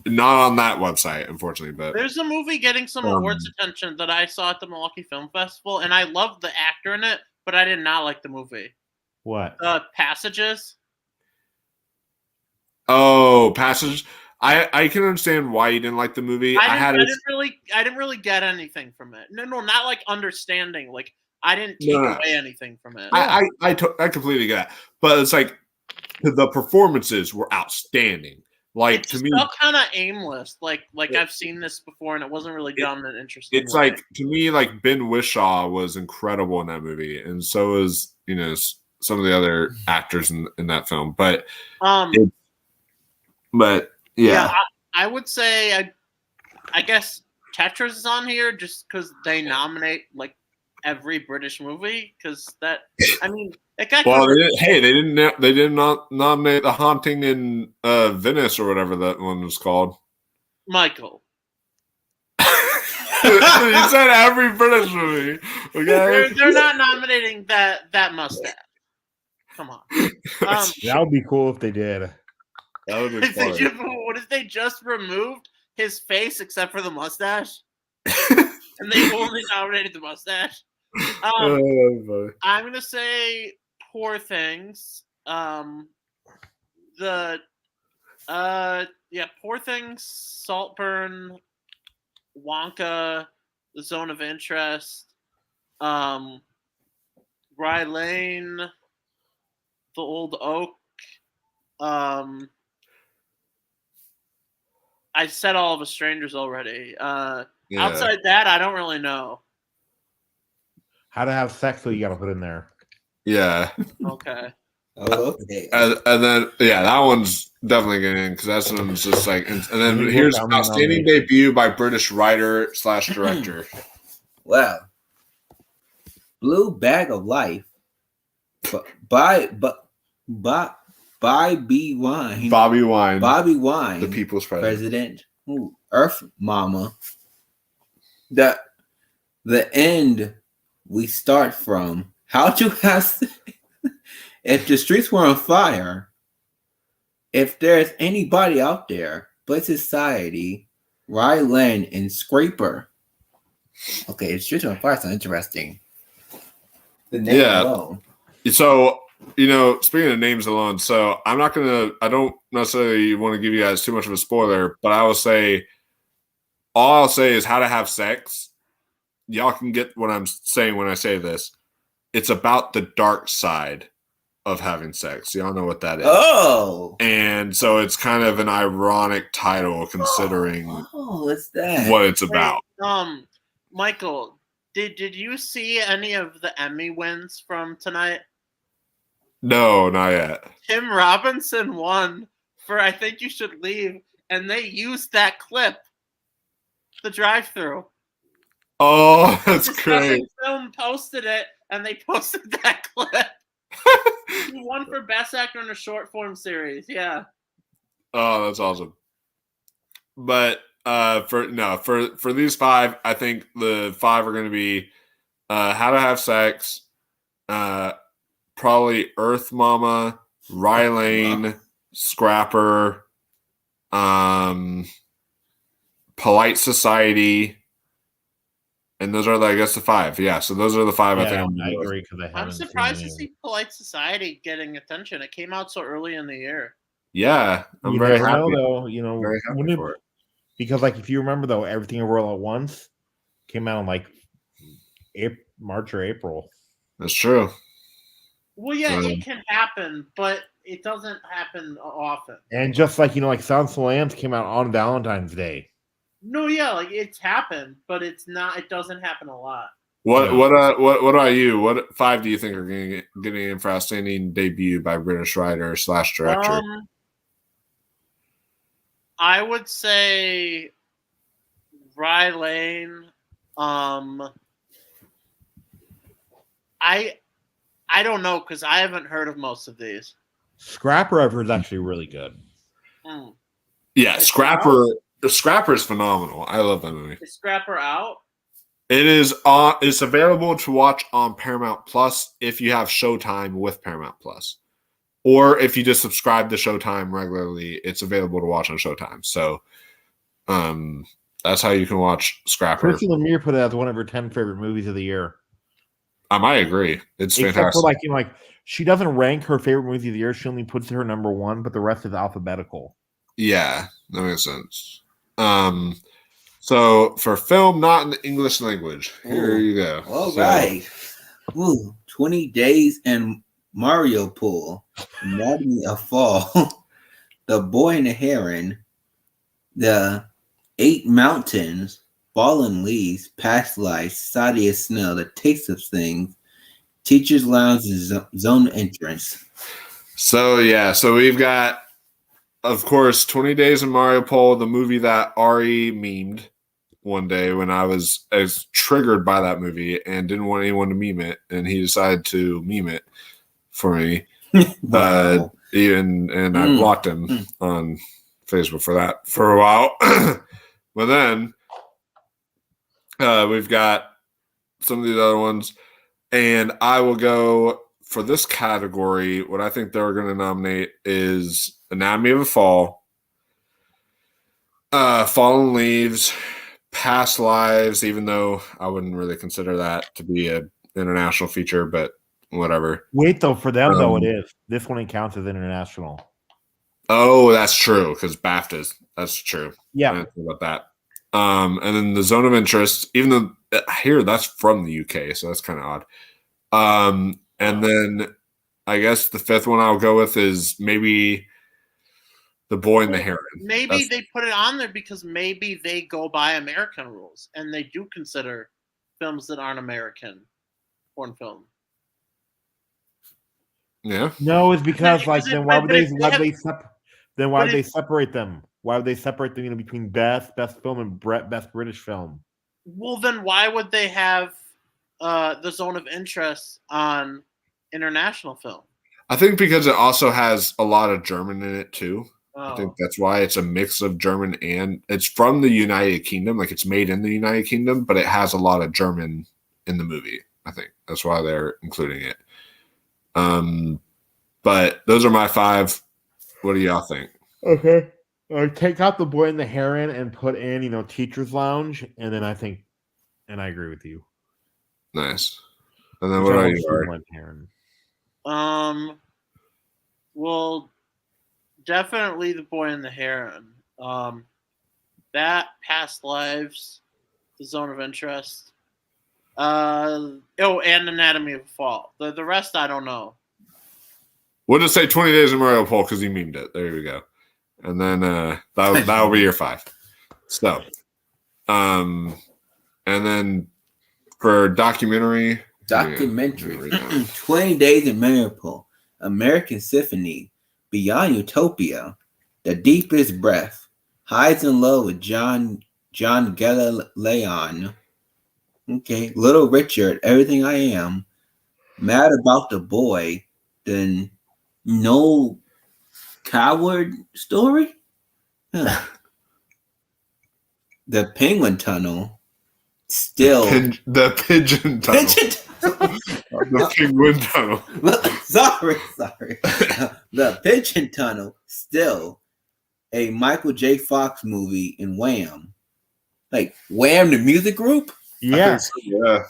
not on that website, unfortunately. But There's a movie getting some awards attention that I saw at the Milwaukee Film Festival, and I loved the actor in it, but I did not like the movie. What? Passages. oh, Passage. I can understand why you didn't like the movie. I didn't really get anything from it. No, not like understanding. Like I didn't take away anything from it. I completely get that, but it's like the performances were outstanding. Like it to me, felt kind of aimless. Like I've seen this before, and it wasn't really done in an interesting. It's way. like to me, like Ben Whishaw was incredible in that movie, and so is some of the other actors in that film. But yeah. I would say I guess Tetris is on here just because they nominate like every British movie because that it got Well, they did not nominate The Haunting in Venice or whatever that one was called. Michael. You said every British movie. Okay, they're not nominating that mustache. Come on. That would be cool if they did. That would be funny. What if they just removed his face except for the mustache? And they only nominated the mustache? I'm gonna say Poor Things. Poor Things, Saltburn, Wonka, The Zone of Interest, Rye Lane, The Old Oak. I said All of Us Strangers already. Outside that, I don't really know. How to Have Sex, so you got to put in there. Yeah. Okay. Okay. And then that one's definitely getting in because that one's just like, and then here's outstanding debut by British writer / director. Well, Blue Bag of Life, by Bobby Wine, the People's President, Earth Mama. The end we start from. How to have if the streets were on fire, if there's anybody out there but society, Rye Lane and Scraper. Okay, the streets are on fire sounds interesting. The name alone. So, speaking of names alone, so I don't necessarily want to give you guys too much of a spoiler, but all I'll say is How to Have Sex. Y'all can get what I'm saying when I say this. It's about the dark side of having sex. Y'all know what that is. Oh. And so it's kind of an ironic title considering what's that? What it's about. Michael, did you see any of the Emmy wins from tonight? No, not yet. Tim Robinson won for I Think You Should Leave, and they used that clip. The drive-through. Oh, that's great. Film posted it, and they posted that clip. He won for Best Actor in a Short Form Series. Yeah. Oh, that's awesome. But for these five, I think the five are going to be How to Have Sex, probably Earth Mama, Rye Lane, Scrapper, Polite Society, And those are, I guess, the 5. Yeah, so those are the 5 I think Yeah, I'm I going with. agree because I haven't I'm seen surprised to any. see Polite Society getting attention. It came out so early in the year. Yeah, I'm You very never happy. know, though. Very happy wouldn't it- for it. Because, if you remember, though, Everything Everywhere All at Once came out in March or April. That's true. Well, yeah, So- it can happen, but it doesn't happen often. And just like Silence of the Lambs came out on Valentine's Day. No, yeah, it's happened, but it's not. It doesn't happen a lot. What No. what about you? What 5 do you think are getting in for outstanding debut by British writer / director? I would say Rye Lane. I don't know because I haven't heard of most of these. Scrapper I've heard is actually really good. Yeah, It's Scrapper. The Scrapper is phenomenal. I love that movie. Is Scrapper out? It is on. It's available to watch on Paramount Plus if you have Showtime with Paramount Plus, or if you just subscribe to Showtime regularly, it's available to watch on Showtime. So, that's how you can watch Scrapper. Chrissy Lemire put it as one of her 10 favorite movies of the year. I might agree. It's Except fantastic. for she doesn't rank her favorite movie of the year. She only puts her number 1, but the rest is alphabetical. Yeah, that makes sense. So for film not in the English language, here you go. All right. 20 Days in Mario Pool, Anatomy of Fall, The Boy and the Heron, The 8 Mountains, Fallen Leaves, Past Life, Society of Snow, The Taste of Things, Teacher's Lounge, Zone Entrance. So we've got, of course, 20 Days in Mario Pool, the movie that Ari memed one day when I was triggered by that movie and didn't want anyone to meme it, and he decided to meme it for me. Wow. And I blocked him on Facebook for that for a while. But then we've got some of these other ones, and I will go for this category. What I think they're going to nominate is Anatomy of a Fall, Fallen Leaves, Past Lives, even though I wouldn't really consider that to be an international feature, but whatever. Wait, though, for them, though, it is. This one counts as international. Oh, that's true, because BAFTAs. That's true. Yeah. I didn't think about that. And then the Zone of Interest, even though here that's from the UK, so that's kind of odd. And then I guess the 5th one I'll go with is maybe The Boy and the Heron. Maybe they put it on there because maybe they go by American rules and they do consider films that aren't American foreign film. Yeah. No, it's because then why would they separate them? Why would they separate them between best film and best British film? Well, then why would they have the Zone of Interest on international film? I think because it also has a lot of German in it too. Oh. I think that's why it's a mix of German and it's from the United Kingdom. Like it's made in the United Kingdom, but it has a lot of German in the movie. I think that's why they're including it. But those are my 5. What do y'all think? Okay. Take out The Boy and the Heron and put in, Teacher's Lounge, and then I think, and I agree with you. Nice. And then what are you? Heron? Well, definitely The Boy and the Heron. That, Past Lives, The Zone of Interest. And Anatomy of a Fall. The rest I don't know. We'll just say 20 Days in Mario Pool because he memed it. There we go. And then that'll be your 5. So, and then for documentary. 20 Days in Mario Pool, American Symphony, Beyond Utopia, The Deepest Breath, Hides in Love with John Gallileon. Okay, Little Richard, Everything I Am, Mad About the Boy, then No Coward Story? Huh. The Penguin Tunnel, still. The Pigeon Tunnel. The Penguin Tunnel. Sorry. The Pigeon Tunnel, still a Michael J. Fox movie in Wham. Like Wham, the music group? Yeah. So, yeah.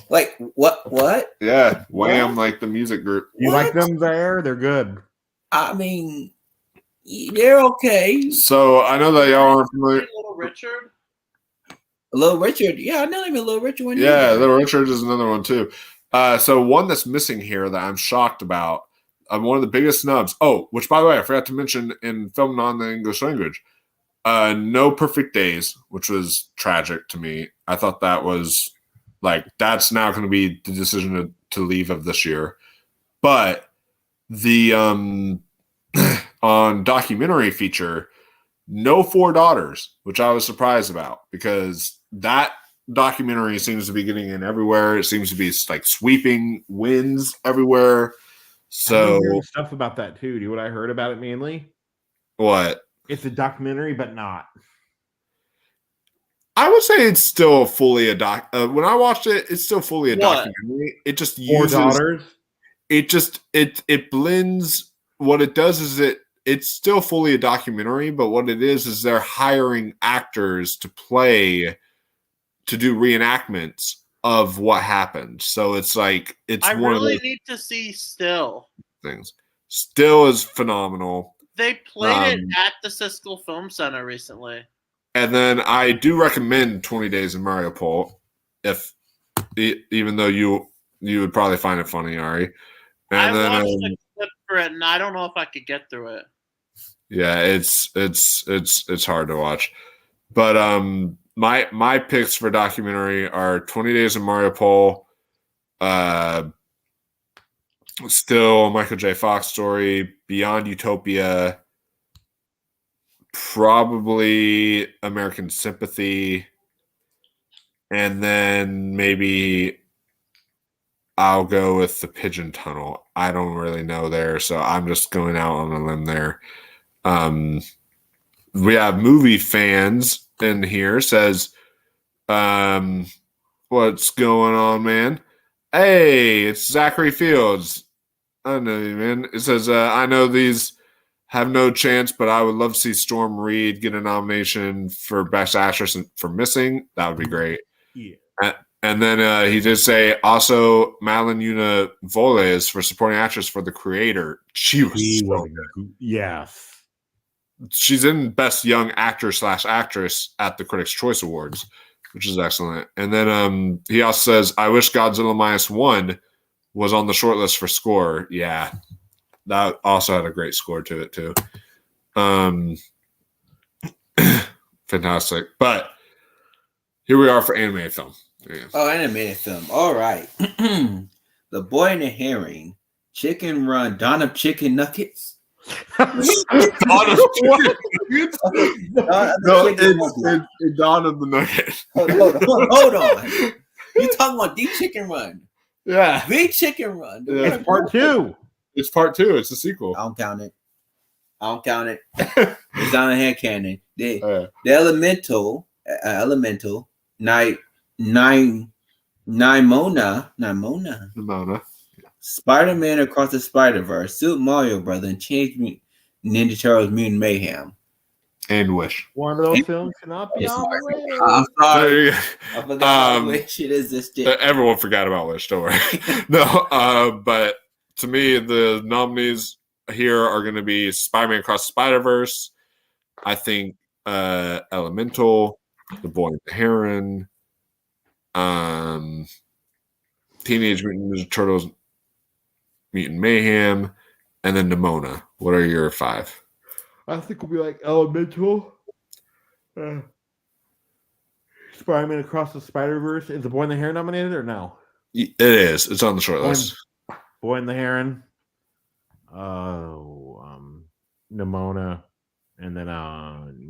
Like what? Yeah. Wham, like the music group. You like them there? They're good. I mean, they're okay. So I know that y'all aren't familiar. Little Richard. Little Richard, yeah, I know him. Little Richard one. Yeah, Little Richard is another one too. So one that's missing here that I'm shocked about. One of the biggest snubs. Oh, which by the way, I forgot to mention in film non the English language. No Perfect Days, which was tragic to me. I thought that was like that's now going to be the decision to leave of this year. But the on documentary feature, No Four Daughters, which I was surprised about because that documentary seems to be getting in everywhere. It seems to be like sweeping wins everywhere. So stuff about that too. Do you know what I heard about it mainly? What? It's a documentary, but not. I would say it's still fully a doc. When I watched it, it's still fully a documentary. It just uses Four Daughters. It blends. What it does is it's still fully a documentary, but what it is they're hiring actors to do reenactments of what happened. So it's like I one really of those need to see Still. things. Still is phenomenal. They played it at the Siskel Film Center recently. And then I do recommend 20 Days in Mariupol, even though you would probably find it funny, Ari. And I then, watched a clip for it, and I don't know if I could get through it. Yeah, it's hard to watch. But my picks for documentary are 20 Days in Mariupol, Still a Michael J. Fox story, Beyond Utopia, probably American Sympathy, and then maybe I'll go with The Pigeon Tunnel. I don't really know there, so I'm just going out on a limb there. We have movie fans in here. Says, what's going on, man? Hey, it's Zachary Fields. I know you, man. It says, I know these have no chance, but I would love to see Storm Reed get a nomination for Best Actress for Missing. That would be great. Yeah. And then he did say also Madeline Yuna Voles for supporting actress for The Creator. She was so good. Yes. She's in Best Young Actor / Actress at the Critics' Choice Awards, which is excellent. And then he also says, I wish Godzilla -1 was on the shortlist for score. Yeah. That also had a great score to it too. Fantastic. But here we are for animated film. Yeah. Oh, animated film. All right. The Boy and the Herring, Chicken Run, Dawn of Chicken Nuggets. Dawn of Chicken Nuggets? No, it's Dawn of the Nugget. Hold on. You talking about The Chicken Run? Yeah. The Chicken Run. Yeah. It's part 2. It's part 2. It's a sequel. I don't count it. It's on a hand cannon. The Elemental, Nimona. Spider-Man Across the Spider-Verse, Super Mario Brother, and Ninja Turtles Mutant Mayhem. And Wish. One of those films cannot be on the radar. I'm sorry. I forgot which it is this day. Everyone forgot about Wish, don't worry. No, but to me, the nominees here are going to be Spider-Man Across the Spider-Verse. I think Elemental, The Boy and the Heron, Teenage Mutant Ninja Turtles, Mutant Mayhem, and then Nimona. What are your 5? I think we'll be like Elemental, Spider-Man Across the Spider-Verse. Is The Boy and the Heron nominated or no? It is. It's on the short list. Boy and the Heron, Nimona, and then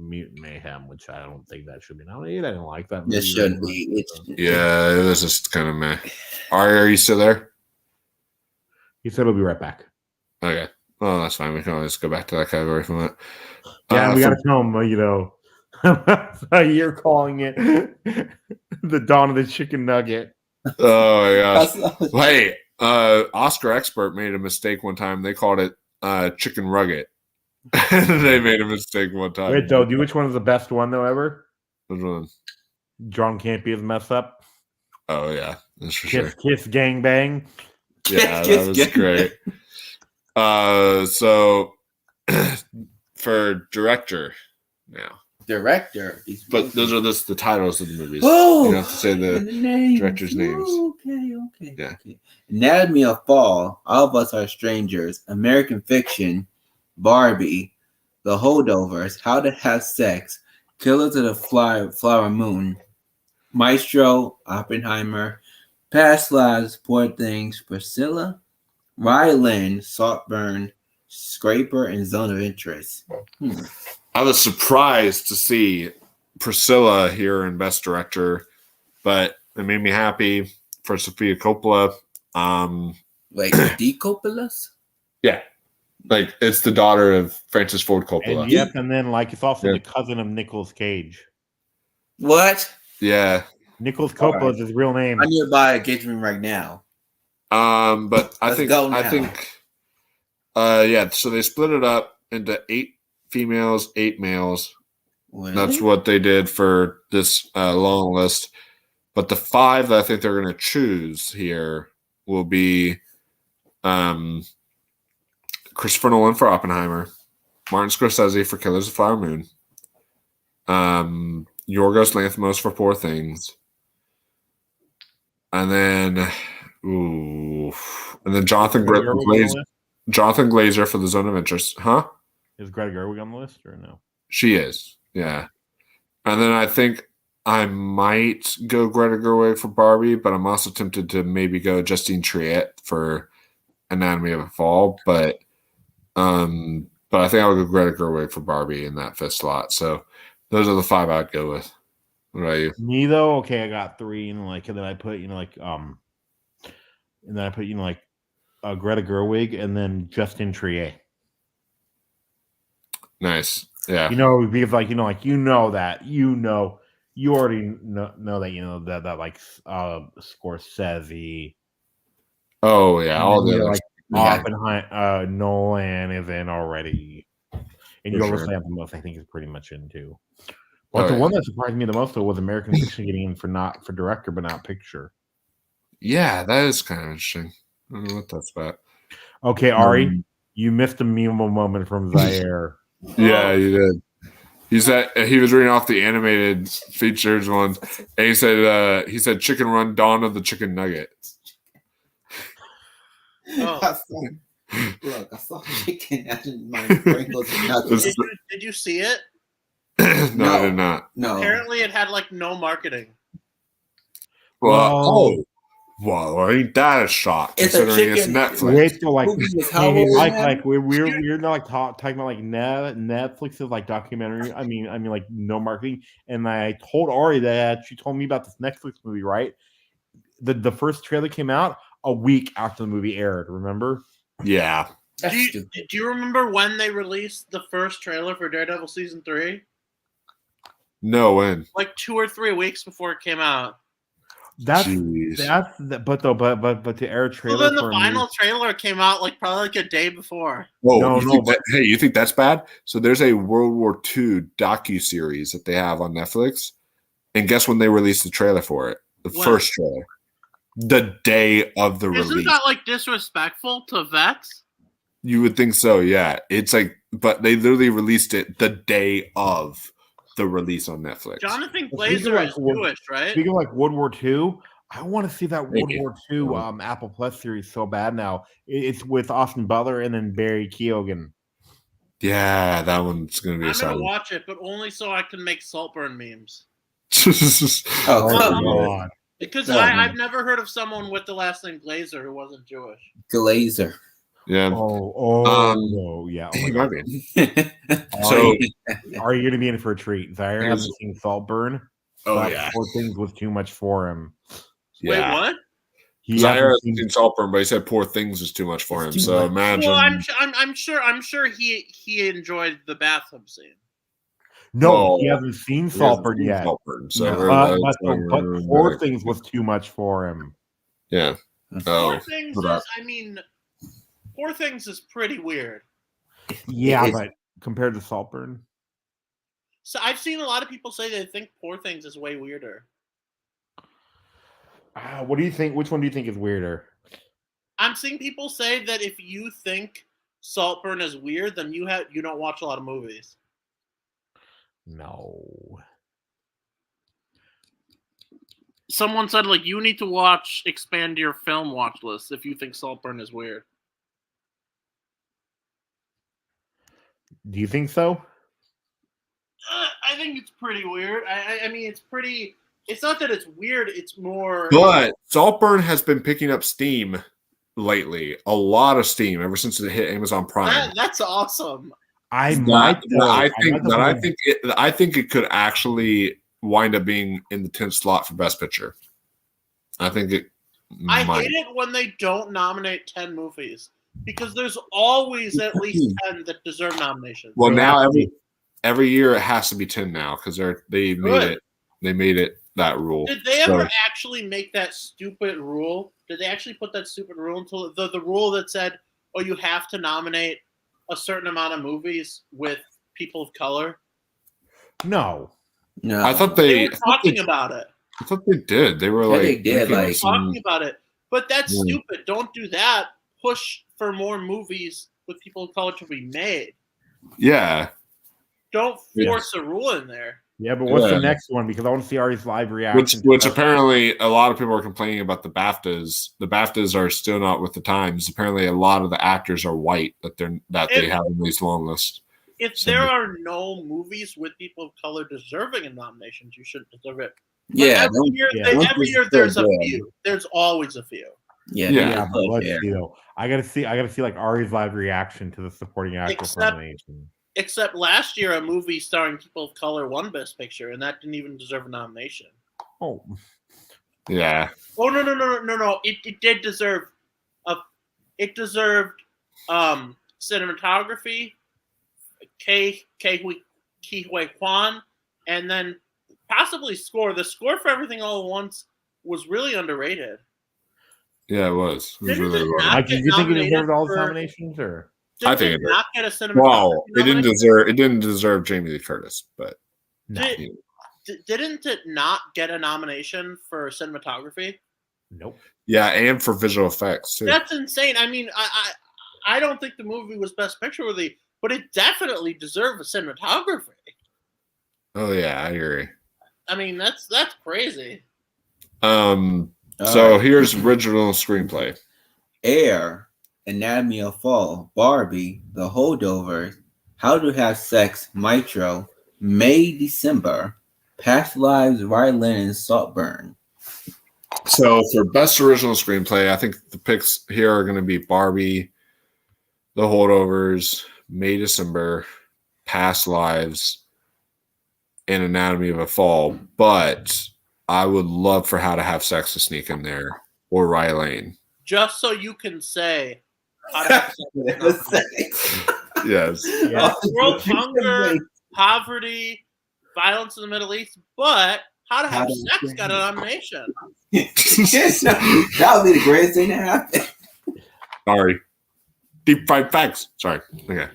Mutant Mayhem, which I don't think that should be nominated. I didn't like that movie. It shouldn't be. Yeah, this is kind of meh. Are you still there? He said he'll be right back. Okay. Well, that's fine. We can always go back to that category from it. Yeah, we got to tell him, you're calling it the Dawn of the Chicken Nugget. Oh, my gosh. Hey, Oscar Expert made a mistake one time. They called it Chicken Rugget. They made a mistake one time. Wait, though, which one is the best one, though, ever? Which one? John Campea is messed up. Oh yeah, that's for Kiss, sure. kiss, gang, bang. Yeah, Kiss, that was kiss, great. So for director now, Director. but those are the titles of the movies. Oh, You don't have to say the director's names. Okay. Yeah. Okay. Anatomy of Fall. All of Us Are Strangers. American Fiction. Barbie. The Holdovers. How to Have Sex. Killers of the Flower Moon. Maestro. Oppenheimer. Past Lives. Poor Things. Priscilla. Ryland. Saltburn. Scraper and Zone of Interest. I was surprised to see Priscilla here in Best Director, but it made me happy for Sofia Coppola. Like the Coppolas? Yeah, like it's the daughter of Francis Ford Coppola. And yep, and then like it's also Yeah. the cousin of Nicolas Cage. What? Yeah, Nicolas Coppola is his real name. I need to buy a engagement right now. but I Let's think go now. I think, yeah. So they split it up into 8 females, 8 males. Really? That's what they did for this long list. But the 5 that I think they're going to choose here will be Christopher Nolan for Oppenheimer, Martin Scorsese for Killers of the Flower Moon, Yorgos Lanthimos for Poor Things, and then Jonathan Glazer for The Zone of Interest. Huh? Is Greta Gerwig on the list or no? She is, yeah. And then I think I might go Greta Gerwig for Barbie, but I'm also tempted to maybe go Justine Triet for Anatomy of a Fall. But I think I'll go Greta Gerwig for Barbie in that 5th slot. So those are the 5 I'd go with. What about you? Me though, okay, I got 3, and then I put Greta Gerwig and then Justin Triet. Nice. Yeah. Because you already know that Scorsese. Oh yeah, all the like Oppenheimer, Nolan is in already, and Yorgos Lanthimos I think is pretty much in too. But the one that surprised me the most though was American Fiction getting in for director but not picture. Yeah, that is kind of interesting. I don't know what that's about. Okay, Ari, you missed a meme moment from Zaire. Yeah, you did. He said he was reading off the animated features one, and he said Chicken Run, Dawn of the Chicken Nugget. Oh. Look, I saw chicken and my sprinkles and nuggets. Did you see it? No, I did not. No. Apparently, it had like no marketing. Well, ain't that a shock? It's a considering it's chicken. Netflix. Wait till we're talking about Netflix's like documentary. I mean like no marketing. And I told Ari that she told me about this Netflix movie, right? The first trailer came out a week after the movie aired. Remember? Yeah. Do you remember when they released the first trailer for Daredevil season 3? No, when? Like 2 or 3 weeks before it came out. But the air trailer. Well, then the final trailer came out like probably like a day before. Oh, you think that's bad? So there's a World War II docu-series that they have on Netflix, and guess when they released the trailer for it? The first trailer, the day of the release. Isn't that like disrespectful to vets? You would think so, yeah. It's like, but they literally released it the day of the release on Netflix. Jonathan Glazer is Jewish, right? Speaking of like World War II, I want to see that World War II Apple Plus series so bad now. It's with Austin Butler and then Barry Keoghan. Yeah, that one's going to be I'm going to watch it, but only so I can make Saltburn memes. God. Because I've never heard of someone with the last name Glazer who wasn't Jewish. Glazer. Yeah. Yeah. Oh my God. So, are you going to be in for a treat? Zaire hasn't seen Saltburn. Oh yeah, Poor Things was too much for him. Wait, what? Zaire hasn't seen Saltburn, but he said Poor Things was too much for him. So imagine. Well, I'm sure he enjoyed the bathtub scene. No, he hasn't seen Saltburn yet. But Poor Things was too much for him. Yeah. Poor Things is, Poor Things is pretty weird. Yeah, but compared to Saltburn. So I've seen a lot of people say they think Poor Things is way weirder. What do you think? Which one do you think is weirder? I'm seeing people say that if you think Saltburn is weird, then you don't watch a lot of movies. No. Someone said like you need to expand your film watch list if you think Saltburn is weird. Do you think so? I think it's pretty weird. I mean, it's pretty. It's not that it's weird. It's more. But Saltburn has been picking up steam lately. A lot of steam ever since it hit Amazon Prime. That's awesome. I think it could actually wind up being in the 10th slot for Best Picture. I think it. I hate it when they don't nominate 10 movies because there's always at least 10 that deserve nominations. Well, now every year it has to be 10 now because they made it that rule. Did they ever actually make that stupid rule? Did they actually put that stupid rule until the rule that said, "Oh, you have to nominate a certain amount of movies with people of color"? No. I thought they were talking about it. I thought they did. They were they did talking about it, but that's stupid. Don't do that. Push for more movies with people of color to be made. Yeah. Don't force a rule in there. Yeah, but what's the next one? Because I want to see Ari's live reaction. Which apparently a lot of people are complaining about the BAFTAs. The BAFTAs are still not with the times. Apparently, a lot of the actors are white they have in these long lists. If there are no movies with people of color deserving of nominations, you shouldn't deserve it. But Yeah, every year there's a few. There's always a few. Yeah. But let's see though. I gotta see like Ari's live reaction to the supporting actor nomination. Except last year, a movie starring people of color won Best Picture, and that didn't even deserve a nomination. Oh, yeah. Oh no! It did deserve It deserved cinematography, Ke Huy Quan, and then possibly score. The score for Everything All at Once was really underrated. Yeah, it was. It was really good. Like, did you think it deserved all the nominations, or? I think it not get a cinematography. Well, it didn't deserve Jamie Lee Curtis, but no. Didn't it not get a nomination for cinematography? Nope. Yeah, and for visual effects too. That's insane. I mean, I don't think the movie was Best Picture worthy, but it definitely deserved a cinematography. Oh yeah, I agree. I mean, that's crazy. So here's original screenplay. Air, Anatomy of Fall, Barbie, The Holdovers, How to Have Sex, Maestro, May, December, Past Lives, Ryland, and Saltburn. So for best original screenplay, I think the picks here are going to be Barbie, The Holdovers, May, December, Past Lives, and Anatomy of a Fall. But I would love for How to Have Sex to sneak in there, or Ryland. Just so you can say How to Have Sex. Yes. World hunger, poverty, violence in the Middle East, but How to Have Sex got a nomination. That would be the greatest thing to happen. Sorry. Deep fried facts. Sorry. Okay.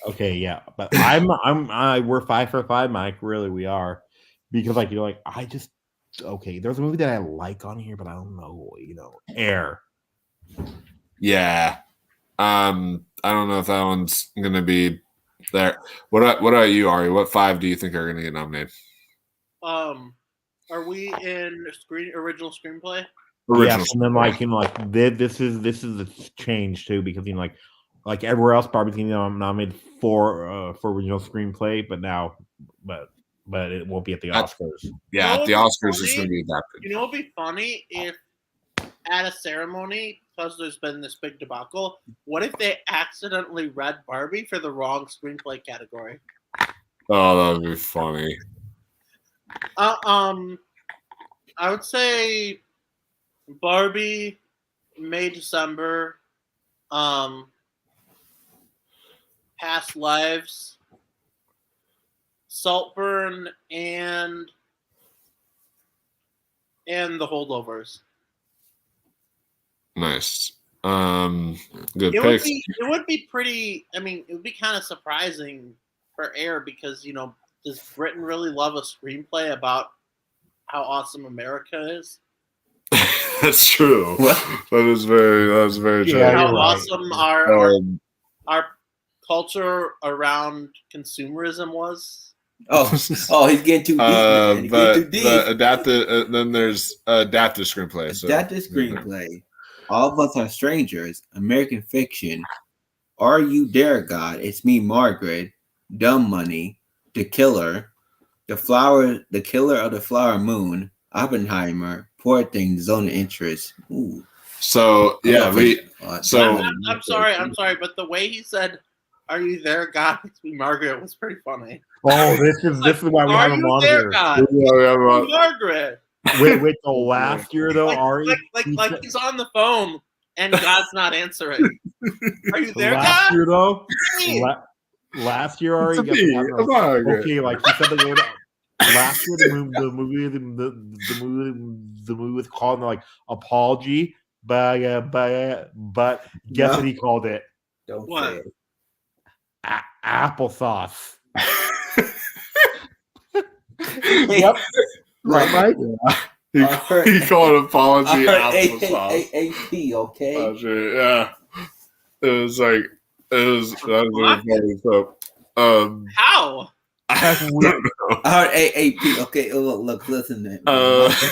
Okay, yeah. But we're 5 for 5, Mike. Really, we are. Because there's a movie that I like on here, but I don't know, Air. Yeah. I don't know if that one's gonna be there. What about you, Ari? What 5 do you think are gonna get nominated? Are we in original screenplay? Yes, and then this is the change too, because like everywhere else, Barbie's getting nominated for original screenplay, but it won't be at the Oscars. Yeah, at the Oscars it's going to be adapted. You know what would be funny if at a ceremony, because there's been this big debacle, what if they accidentally read Barbie for the wrong screenplay category? Oh, that would be funny. I would say Barbie, May, December, Past Lives, Saltburn, and The Holdovers. Nice. Good picks. It would be pretty. I mean, it would be kind of surprising for Air because does Britain really love a screenplay about how awesome America is? That's true. What? That is very true. Yeah, How you're right. awesome Um, our culture around consumerism was. Oh, he's getting too deep, man. He's getting too deep. the adaptive, then there's adaptive screenplay. So Adaptive screenplay. All of Us Are Strangers. American Fiction. Are You There, God? It's Me, Margaret. Dumb Money. The Killer. The Killer of the Flower Moon. Oppenheimer. Poor Things. Zone of Interest. Ooh. So yeah, I'm sorry, but the way he said, "Are you there, God?" It's Me, Margaret was pretty funny. Oh, this is why we Are have him you on there, here. God? Yeah, Margaret. Wait, the last year though, Ari. Like he's on the phone and God's not answering. Are you there, Last God? year though, Hey. last year Ari. It's me, Margaret. Okay, like he said that last year the movie was called like Apology, but guess what he called it? Don't What? say it. Applesauce. Yep. Right. He called it apology applesauce. AAP, okay? Oh, shit, yeah. That was really funny. So, How? That's weird. I heard AAP. Okay, look, listen.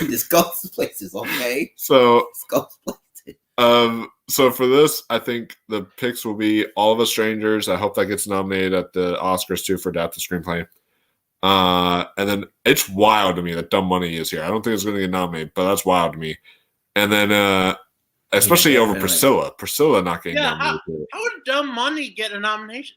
This goes places, okay? So, This goes places. so for this, I think the picks will be All of Us Strangers. I hope that gets nominated at the Oscars too for adapted screenplay. And then it's wild to me that Dumb Money is here. I don't think it's going to get nominated, but that's wild to me. And then, especially over Priscilla. Priscilla not getting nominated. How would Dumb Money get a nomination?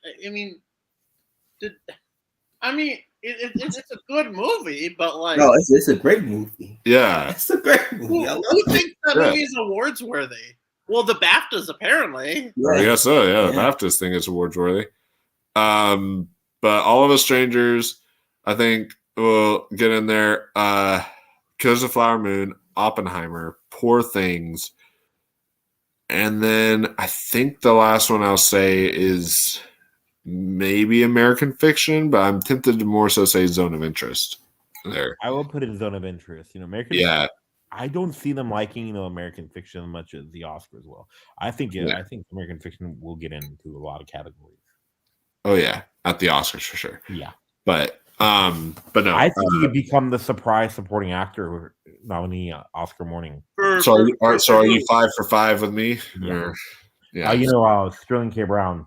I mean, it's a good movie, but like, No, it's a great movie. Yeah, It's a great movie. who thinks that movie is awards worthy? Well, the BAFTAs apparently. I guess so. Yeah, the BAFTAs think it's awards worthy. But All of Us Strangers, I think will get in there. Killers of the Flower Moon, Oppenheimer, Poor Things, and then I think the last one I'll say is maybe American Fiction, but I'm tempted to more so say Zone of Interest there. I will put it in Zone of Interest. American. Yeah. I don't see them liking American Fiction as much as the Oscars will. I think American Fiction will get into a lot of categories. Oh yeah, at the Oscars for sure. Yeah, but no, I think he could become the surprise supporting actor nominee Oscar morning. So are you 5 for 5 with me? Yeah, yeah. Sterling K. Brown.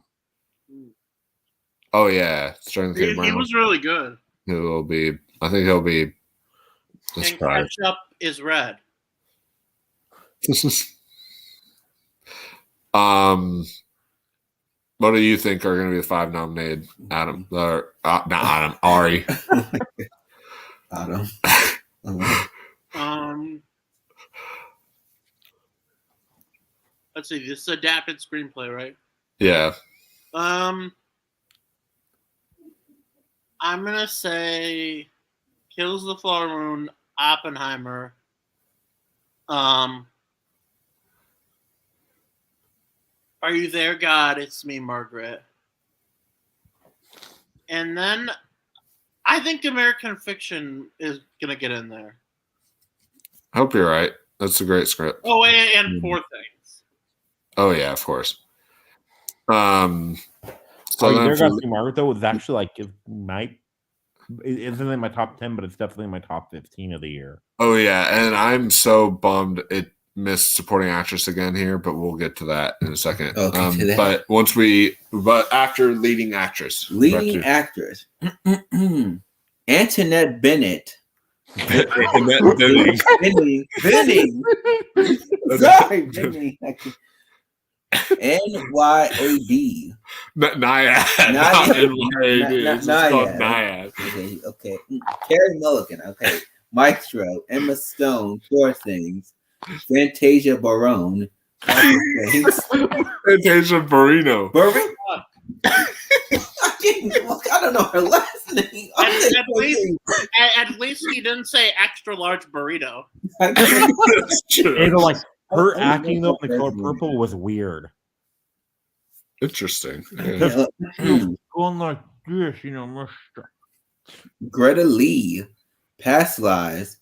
Oh yeah, Sterling K. Brown. He was really good. He will be. I think he'll be. And ketchup is red. What do you think are going to be the 5 nominated? Adam, not Adam, Ari. Adam. Let's see. This is adapted screenplay, right? Yeah. I'm gonna say Kills the Flower Moon, Oppenheimer. Are You There, God? It's Me, Margaret. And then I think American Fiction is gonna get in there. I hope you're right. That's a great script. Oh, and Poor Things. Oh yeah, of course. So There Got Me, Margaret though is actually like it isn't in my top 10, but it's definitely in my top 15 of the year. Oh yeah, and I'm so bummed it missed supporting actress again here, but we'll get to that in a second. But after leading actress. Leading actress. Antoinette Bennett. Benning. Sorry, Benning. NYAD. Naiad. Not NYAD. It's called Naiad. Okay. Carrie Mulligan. Okay. Maestro. Emma Stone. Poor Things. Fantasia Barone. Fantasia Barrino. I don't know her last name. At least he didn't say extra large burrito. That's true. Like her acting though in The Color Purple was weird. Interesting. Yeah. Going like this, Greta Lee, Past Lives,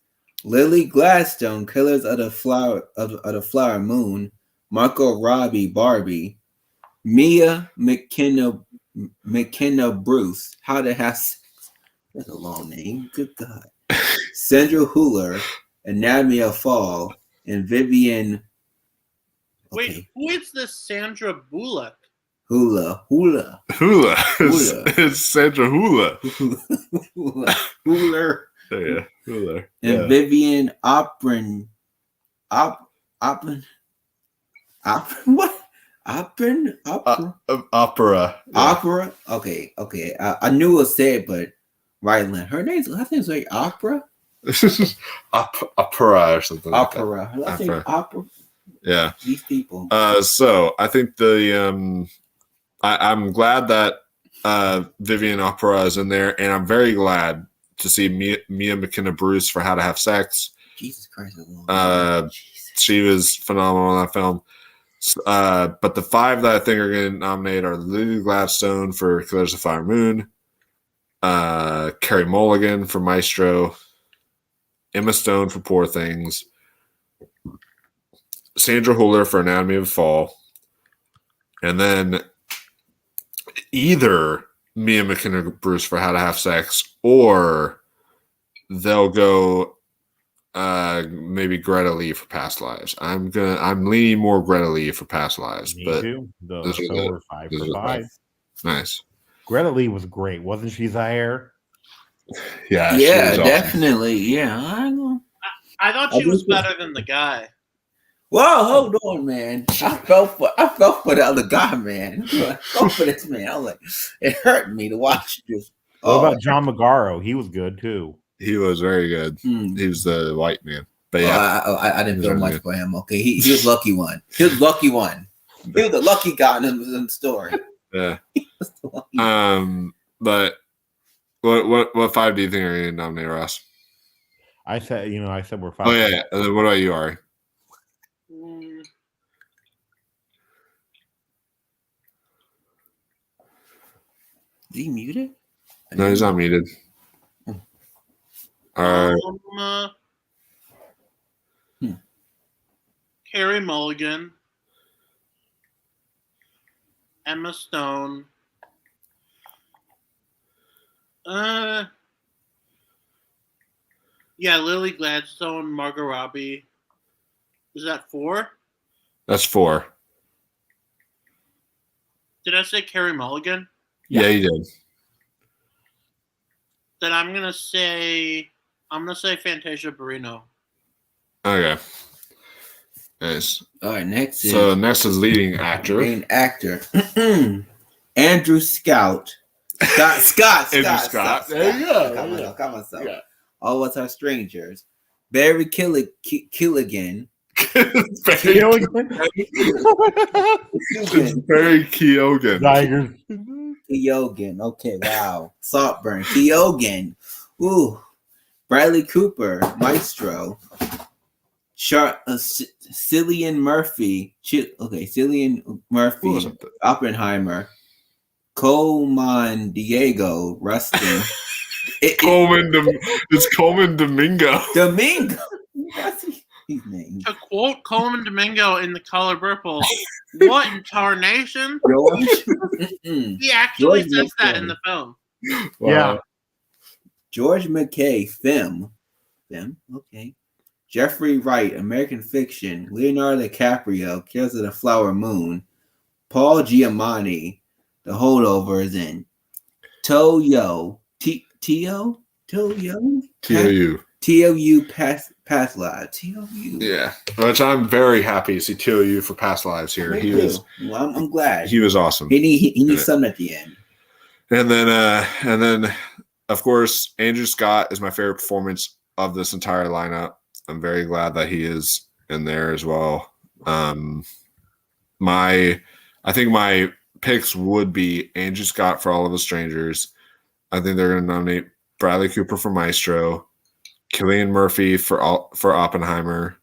Lily Gladstone, Killers of the Flower Moon, Margot Robbie, Barbie, Mia McKenna Bruce, How to Have Sex. That's a long name. Good God. Sandra Hüller, Anatomy of Fall, and Vivian. Wait, Okay. who is this Sandra Bullock? Hula. It's Sandra Hula. Hüller. Yeah, Hula. And Yeah. Vivian Opren. What? Opera? Opera. Yeah. Opera? Okay. I knew it was said, but Ryland. Her name's, I think it's like Opera. Opera or something. Opera. Like I think Opera. Yeah. These people. So I think I'm glad that Vivian Opera is in there, and I'm very glad to see Mia McKenna Bruce for How to Have Sex. Jesus Christ. She was phenomenal in that film. But the 5 that I think are going to nominate are Lily Gladstone for Killers of the Flower Moon, Carey Mulligan for Maestro, Emma Stone for Poor Things, Sandra Hüller for Anatomy of a Fall, and then either Mia McKenna Bruce for How to Have Sex, or they'll go maybe Greta Lee for Past Lives. I'm leaning more Greta Lee for Past Lives. Me but too. those are So the- we're 5 those for are the 5. Nice. Greta Lee was great, wasn't she, Zaire? Yeah, she Yeah, was awesome. definitely. Yeah, I know. I thought she was better than the guy. Whoa, hold on, man. I felt for the other guy, man. I felt for this man. I was like, it hurt me to watch this. What about John Magaro? He was good too. He was very good. Hmm. He was the white man. But yeah, I didn't feel Very much good. for him. Okay, he was lucky one. He was lucky one. He was the lucky guy in the story. yeah. He was the lucky one. But what 5 do you think are going to nominate, Ross? I said we're 5. Oh yeah. And then what about you, Ari? Mm, Is he muted? No, he's not muted. All right. Carey Mulligan, Emma Stone. Yeah, Lily Gladstone, Margot Robbie. Is that 4? That's 4. Did I say Carey Mulligan? Yeah, you did. Then I'm gonna say Fantasia Barrino. Okay. Nice. All right, next is So next is leading actor. main actor. Andrew Scott. Scott. Andrew Scott. There you go. Got myself. Yeah. All of us are strangers. Barry Killigan. It's very Keoghan. Tigers. Keoghan. Okay, wow. Saltburn. Keoghan. Ooh. Bradley Cooper. Maestro. Cillian Murphy. Cillian Murphy. What was it? Oppenheimer. Coleman Diego. Rustin. It's Coleman Domingo. Domingo. That's his name. To quote Coleman Domingo in The Color Purple, what in tarnation? George. He actually George says that McClane. in the film. Yeah. George McKay, Film. Okay. Jeffrey Wright, American Fiction. Leonardo DiCaprio, Killers of the Flower Moon. Paul Giamatti, The Holdovers, and Toyo. TOU. Past Lives. TOU. Yeah. Which I'm very happy to see TOU for Past Lives here. Me He too. was Well, I'm glad. he was awesome. He needs something at the end. And then of course, Andrew Scott is my favorite performance of this entire lineup. I'm very glad that he is in there as well. I think my picks would be Andrew Scott for All of Us Strangers. I think they're going to nominate Bradley Cooper for Maestro, Cillian Murphy for Oppenheimer,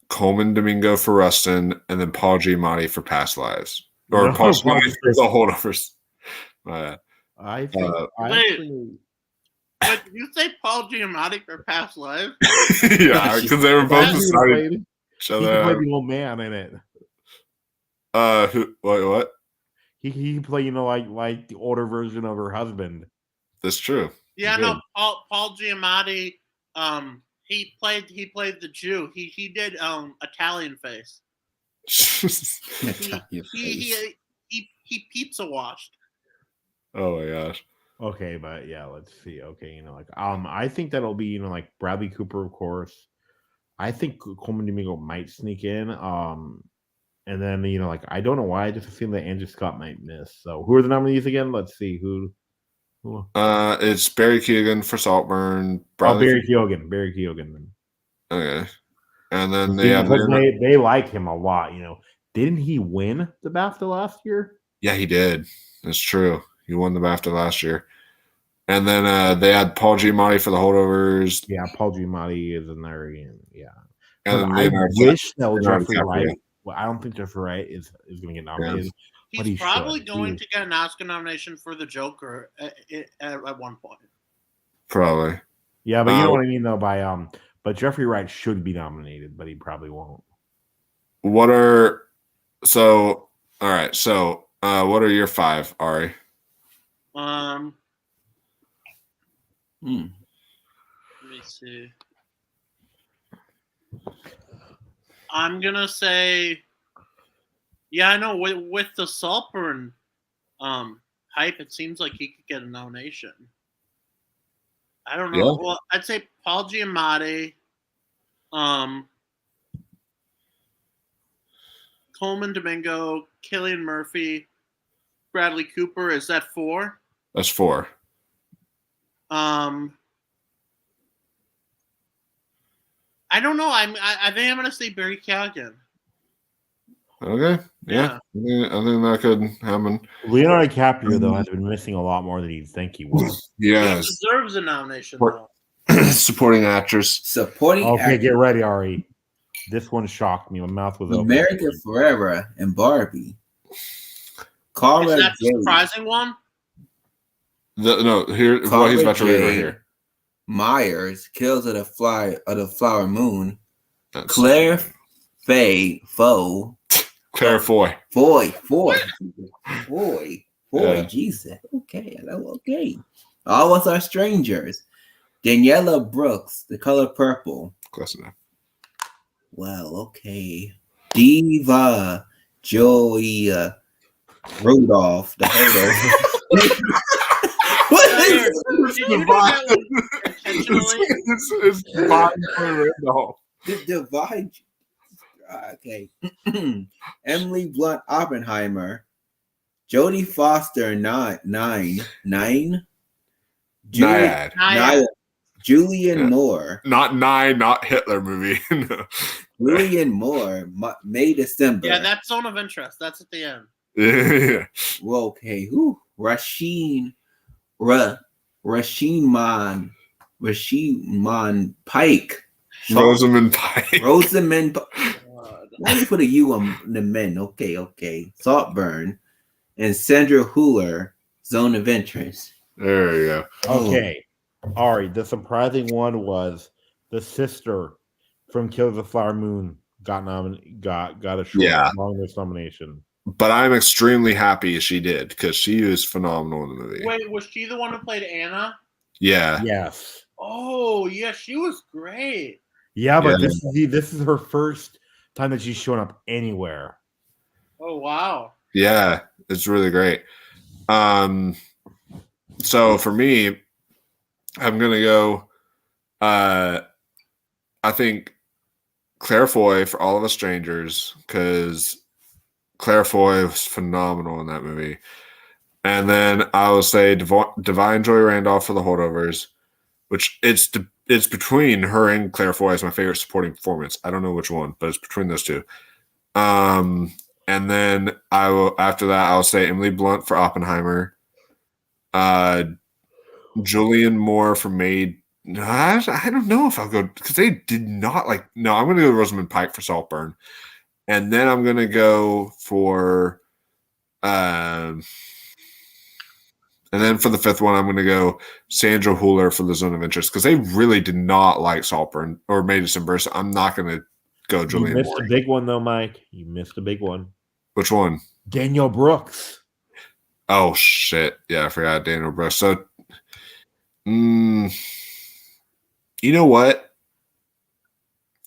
Coleman Domingo for Rustin, and then Paul Giamatti for Past Lives. Or No, Paul Giamatti for The Holdovers. I think Wait. But did you say Paul Giamatti for Past Lives? Yeah, because they were both That's deciding each He other. played the old man in it. What? He can play, like the older version of her husband. That's true. Yeah, He no, Paul Giamatti. He played the Jew. He did Italian face. He pizza washed. Oh my gosh. Okay, but yeah, let's see. Okay, I think that'll be, like Bradley Cooper, of course. I think Coleman Domingo might sneak in. And then, I don't know why. I just assume that Andrew Scott might miss. So who are the nominees again? Let's see. Who? It's Barry Keoghan for Saltburn. Barry Keoghan. Barry Keoghan. Okay. And then they like him a lot, Didn't he win the BAFTA last year? Yeah, he did. That's true. He won the BAFTA last year. And then they had Paul Giamatti for the holdovers. Yeah, Paul Giamatti is in there again. Yeah. And I wish that Jeffrey Wright. Well, I don't think Jeffrey Wright is going to get nominated. Yeah. He's probably going to get an Oscar nomination for the Joker at one point. Probably. Yeah, but you know what I mean, though. But Jeffrey Wright should be nominated, but he probably won't. All right. So, what are your 5, Ari? Let me see. I'm gonna say, yeah, I know. With the Saltburn hype, it seems like he could get a nomination. I don't know. Yeah. Well, I'd say Paul Giamatti, Coleman Domingo, Cillian Murphy, Bradley Cooper. Is that 4? That's 4. I don't know. I think I'm gonna say Barry Keoghan. Okay. Yeah. I think that could happen. Leonardo DiCaprio, though, has been missing a lot more than you'd think he would. Yes. He deserves a nomination. Supporting actress. Okay, get ready, Ari. This one shocked me. My mouth was open. American Forever and Barbie. Is that the surprising one? Here's what he's about to read right here. Myers, Kills of the Flower Moon. Claire Foy. Claire Foy. Foy. Yeah. Jesus. Okay. All of Us Are Strangers. Daniela Brooks, The Color Purple. Close enough. Well, okay. Diva Joey Rudolph, the Hurdle. What is It's Bobby Randolph. the divide? Okay. Emily Blunt Oppenheimer. Jodie Foster, Nine. Julian Moore. Not 9, not Hitler movie. No. Julian Moore, May December. Yeah, that's Zone of Interest. That's at the end. Yeah. Well, okay. Rasheen Pike. Rosamund Pike. Why do you put a U on the men? Okay. Saltburn and Sandra Hüller, Zone of Interest. There you go. Okay. Ari, the surprising one was the sister from Kill the Flower Moon got a short Longlists nomination. But I'm extremely happy she did because she was phenomenal in the movie. Wait, was she the one who played Anna? Yeah. Yes. Oh, yeah, she was great. Yeah, but this is her first time that she's shown up anywhere. Oh, wow. Yeah, it's really great. So for me, I'm gonna go. I think Claire Foy for All of Us Strangers because Claire Foy was phenomenal in that movie, and then I will say Divine Joy Randolph for The Holdovers, which it's between her and Claire Foy as my favorite supporting performance. I don't know which one, but it's between those two. And then after that I'll say Emily Blunt for Oppenheimer. Julian Moore for Maid. I don't know if I'll go because they did not like. No, I'm going to go Rosamund Pike for Saltburn, and then I'm going to go for. And then for the fifth one, I'm going to go Sandra Hüller for the Zone of Interest because they really did not like Saltburn or May December. So I'm not going to go You Julianne missed Moore. a big one though, Mike. You missed a big one. Which one? Danielle Brooks. Oh shit! Yeah, I forgot Daniel Brooks. So, you know what?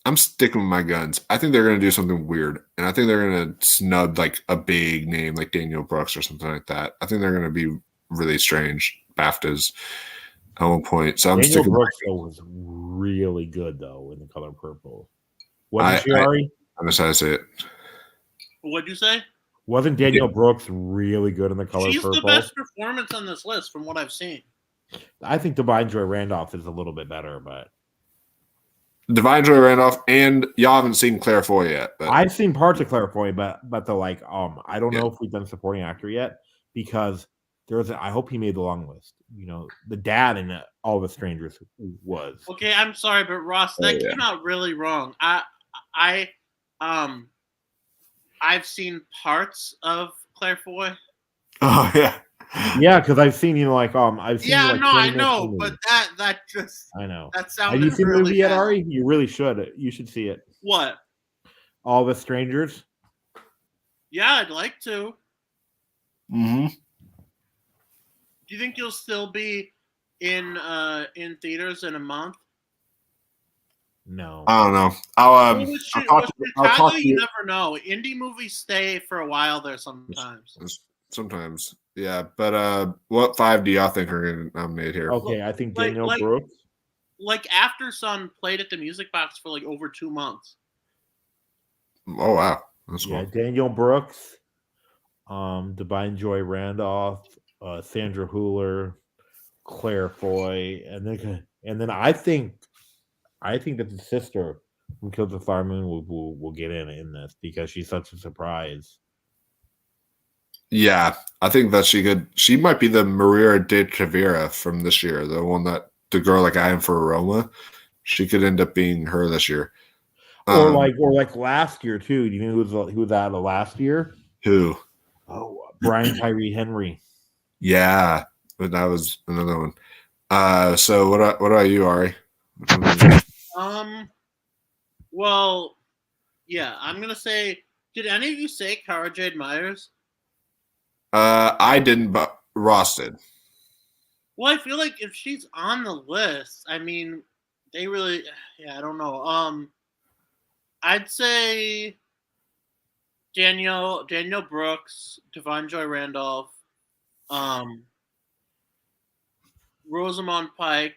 I'm sticking with my guns. I think they're going to do something weird, and I think they're going to snub like a big name like Daniel Brooks or something like that. I think they're going to be really strange BAFTAs at one point. So I'm Danielle sticking. Brooks though was really good though in The Color Purple. Wasn't she, Ari? I'm excited to say it. What'd you say? Wasn't Danielle Brooks really good in The Color She's Purple? the best performance on this list from what I've seen. I think Divine Joy Randolph is a little bit better, but Divine Joy Randolph, and y'all haven't seen Claire Foy yet. But I've seen parts of Claire Foy, but the like I don't know if we've done supporting actor yet because I hope he made the long list. You know, the dad in All the Strangers was. Okay, I'm sorry, but Ross, that came out really wrong. I've seen parts of Claire Foy. Oh yeah. Yeah, because I've seen I've seen Yeah, like no, I 20 know, minutes but that just I know. that sounded. Have you seen really the movie yet, bad. Ari? You really should. You should see it. What? All the Strangers. Yeah, I'd like to. Mm-hmm. Do you think you'll still be in theaters in a month? No. I don't know. Well, I'll talk to Chicago, you you. never know. Indie movies stay for a while there sometimes. Sometimes, yeah. But what 5 do y'all think are going to nominate here? Okay, I think Like- Danielle like- Brooks. Like After Sun played at the Music Box for like over 2 months. Oh wow, that's Yeah, cool. Danielle Brooks, Divine Joy Randolph, Sandra Hüller, Claire Foy, and then I think that the sister from Kills the Flower Moon will get in this because she's such a surprise. Yeah, I think that she might be the Maria de Tavera from this year, the one that the girl like I Am for Aroma. She could end up being her this year. Or like last year too. Do you know who was out of last year? Who? Oh, Brian Tyree Henry. Yeah, but that was another one. So what about you, Ari? Well, yeah, I'm gonna say. Did any of you say Cara Jade Myers? I didn't, but Ross did. Well, I feel like if she's on the list, I mean, they really. Yeah, I don't know. I'd say Danielle Brooks, Divine Joy Randolph, Rosamund Pike,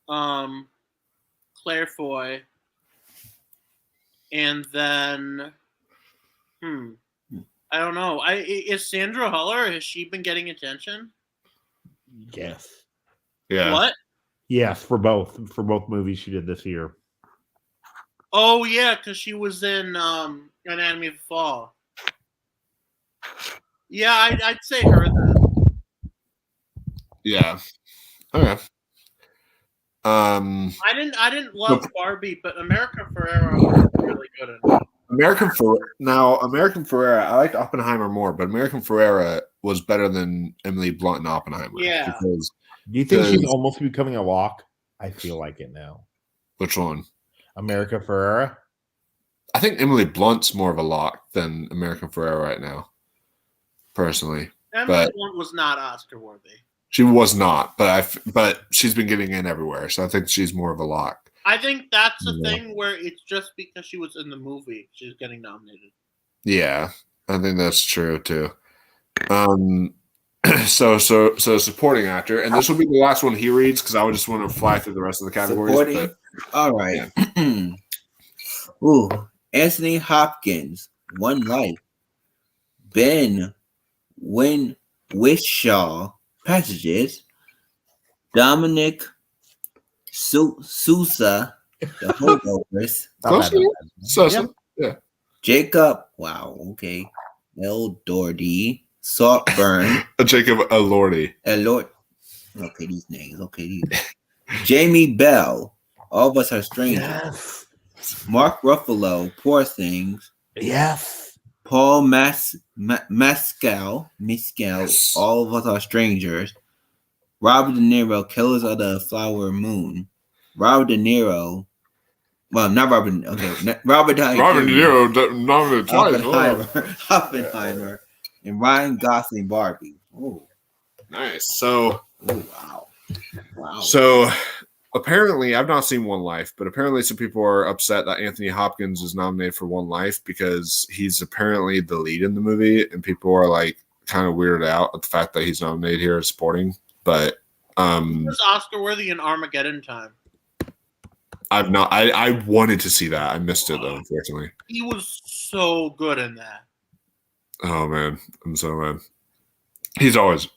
Claire Foy, and then I don't know. Is Sandra Hüller, has she been getting attention? Yes. Yeah. What? Yes, for both movies she did this year. Oh yeah, because she was in Anatomy of the Fall. Yeah, I'd say her then. Yeah. Okay. I didn't love Barbie, but America Ferrera was really good in it. American Ferrera, I liked Oppenheimer more, but American Ferrera was better than Emily Blunt in Oppenheimer. Yeah. Because, Do you think she's almost becoming a lock? I feel like it now. which one? America Ferrera? I think Emily Blunt's more of a lock than American Ferrera right now, personally. Emily Blunt was not Oscar worthy. She was not, but she's been getting in everywhere, so I think she's more of a lock. I think that's the thing where it's just because she was in the movie she's getting nominated. Yeah, I think that's true too. So supporting actor, and this will be the last one he reads because I would just want to fly through the rest of the categories. Supporting? All right. Yeah. Ooh, Anthony Hopkins, One Life. Ben Whishaw, Passages. Dominic Sousa, The Holdovers. Yeah. Jacob, wow, okay. L. Doherty, Saltburn. Jacob Elordi. Lord. Okay, these names. Okay, Jamie Bell, All of Us Are Strangers. Yes. Mark Ruffalo, Poor Things. Yes. Paul Mescal, Yes. All of Us Are Strangers. Robert De Niro, Killers of the Flower Moon. Robert De Niro, well, not Robert. Okay, Robert Downey Robert De Jr. Niro nominated twice. Oppenheimer, and Ryan Gosling, Barbie. Oh, Nice. So wow. So apparently, I've not seen One Life, but apparently some people are upset that Anthony Hopkins is nominated for One Life because he's apparently the lead in the movie, and people are like kind of weirded out at the fact that he's nominated here as supporting. But he was Oscar worthy in Armageddon Time. I've not. I wanted to see that. I missed it though, unfortunately. He was so good in that. Oh man, I'm so mad. He's always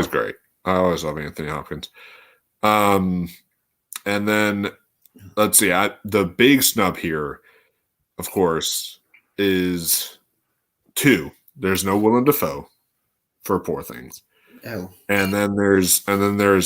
great. I always love Anthony Hopkins. And then let's see. The big snub here, of course, is 2. There's no Willem Dafoe for Poor Things. Oh. And then there's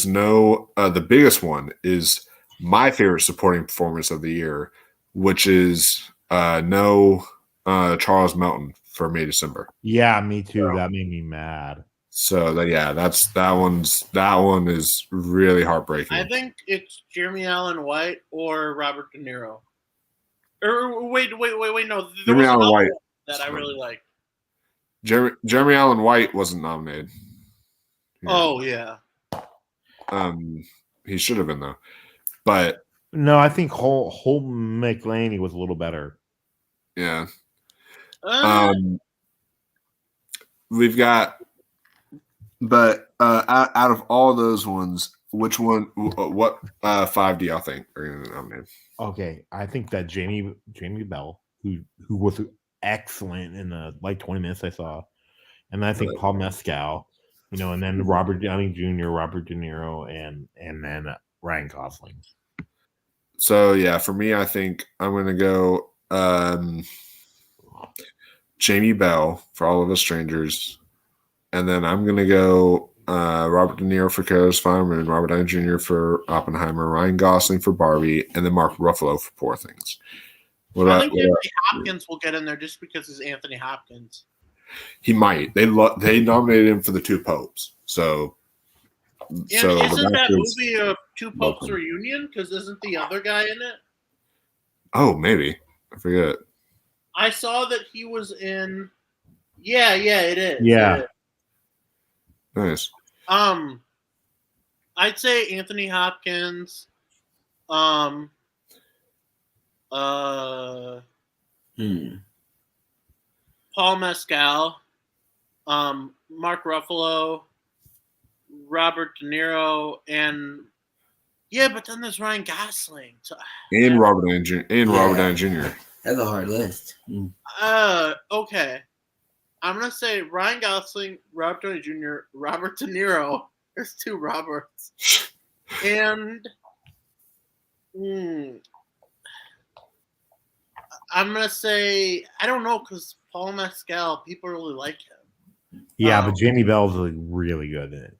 no. The biggest one is my favorite supporting performance of the year, which is no Charles Melton for May December. Yeah, me too. That made me mad. So that one is really heartbreaking. I think it's Jeremy Allen White or Robert De Niro. Or wait, no. There was another one that I really like. Jeremy Allen White wasn't nominated. Oh yeah. He should have been though. But no, I think Holt McClaney was a little better. Yeah. We've got, but out of all those ones, which one? What 5 do y'all think are going to nominate? Okay, I think that Jamie Bell, who was excellent in the 20 minutes I saw, and I think Paul Mescal, and then Robert Downey Jr., Robert De Niro, and then Ryan Gosling. So yeah, for me, I think I'm going to go Jamie Bell for All of Us Strangers, and then I'm going to go Robert De Niro for Careless Fireman, Robert Downey Jr. for Oppenheimer, Ryan Gosling for Barbie, and then Mark Ruffalo for Poor Things. I think Anthony Hopkins will get in there just because it's Anthony Hopkins. He might. They nominated him for the 2 Popes. So isn't that movie a 2 Popes reunion? Because isn't the other guy in it? Oh, maybe. I forget. I saw that he was in. Yeah, it is. Yeah. It is. Nice. I'd say Anthony Hopkins. Paul Mescal, Mark Ruffalo, Robert De Niro, and but then there's Ryan Gosling and Robert Downey Jr. Robert Downey Jr. That's a hard list. Okay. I'm gonna say Ryan Gosling, Robert Downey Jr., Robert De Niro. There's 2 Roberts, and I'm gonna say I don't know because Paul Mescal, people really like him. Yeah, but Jamie Bell's really good in it.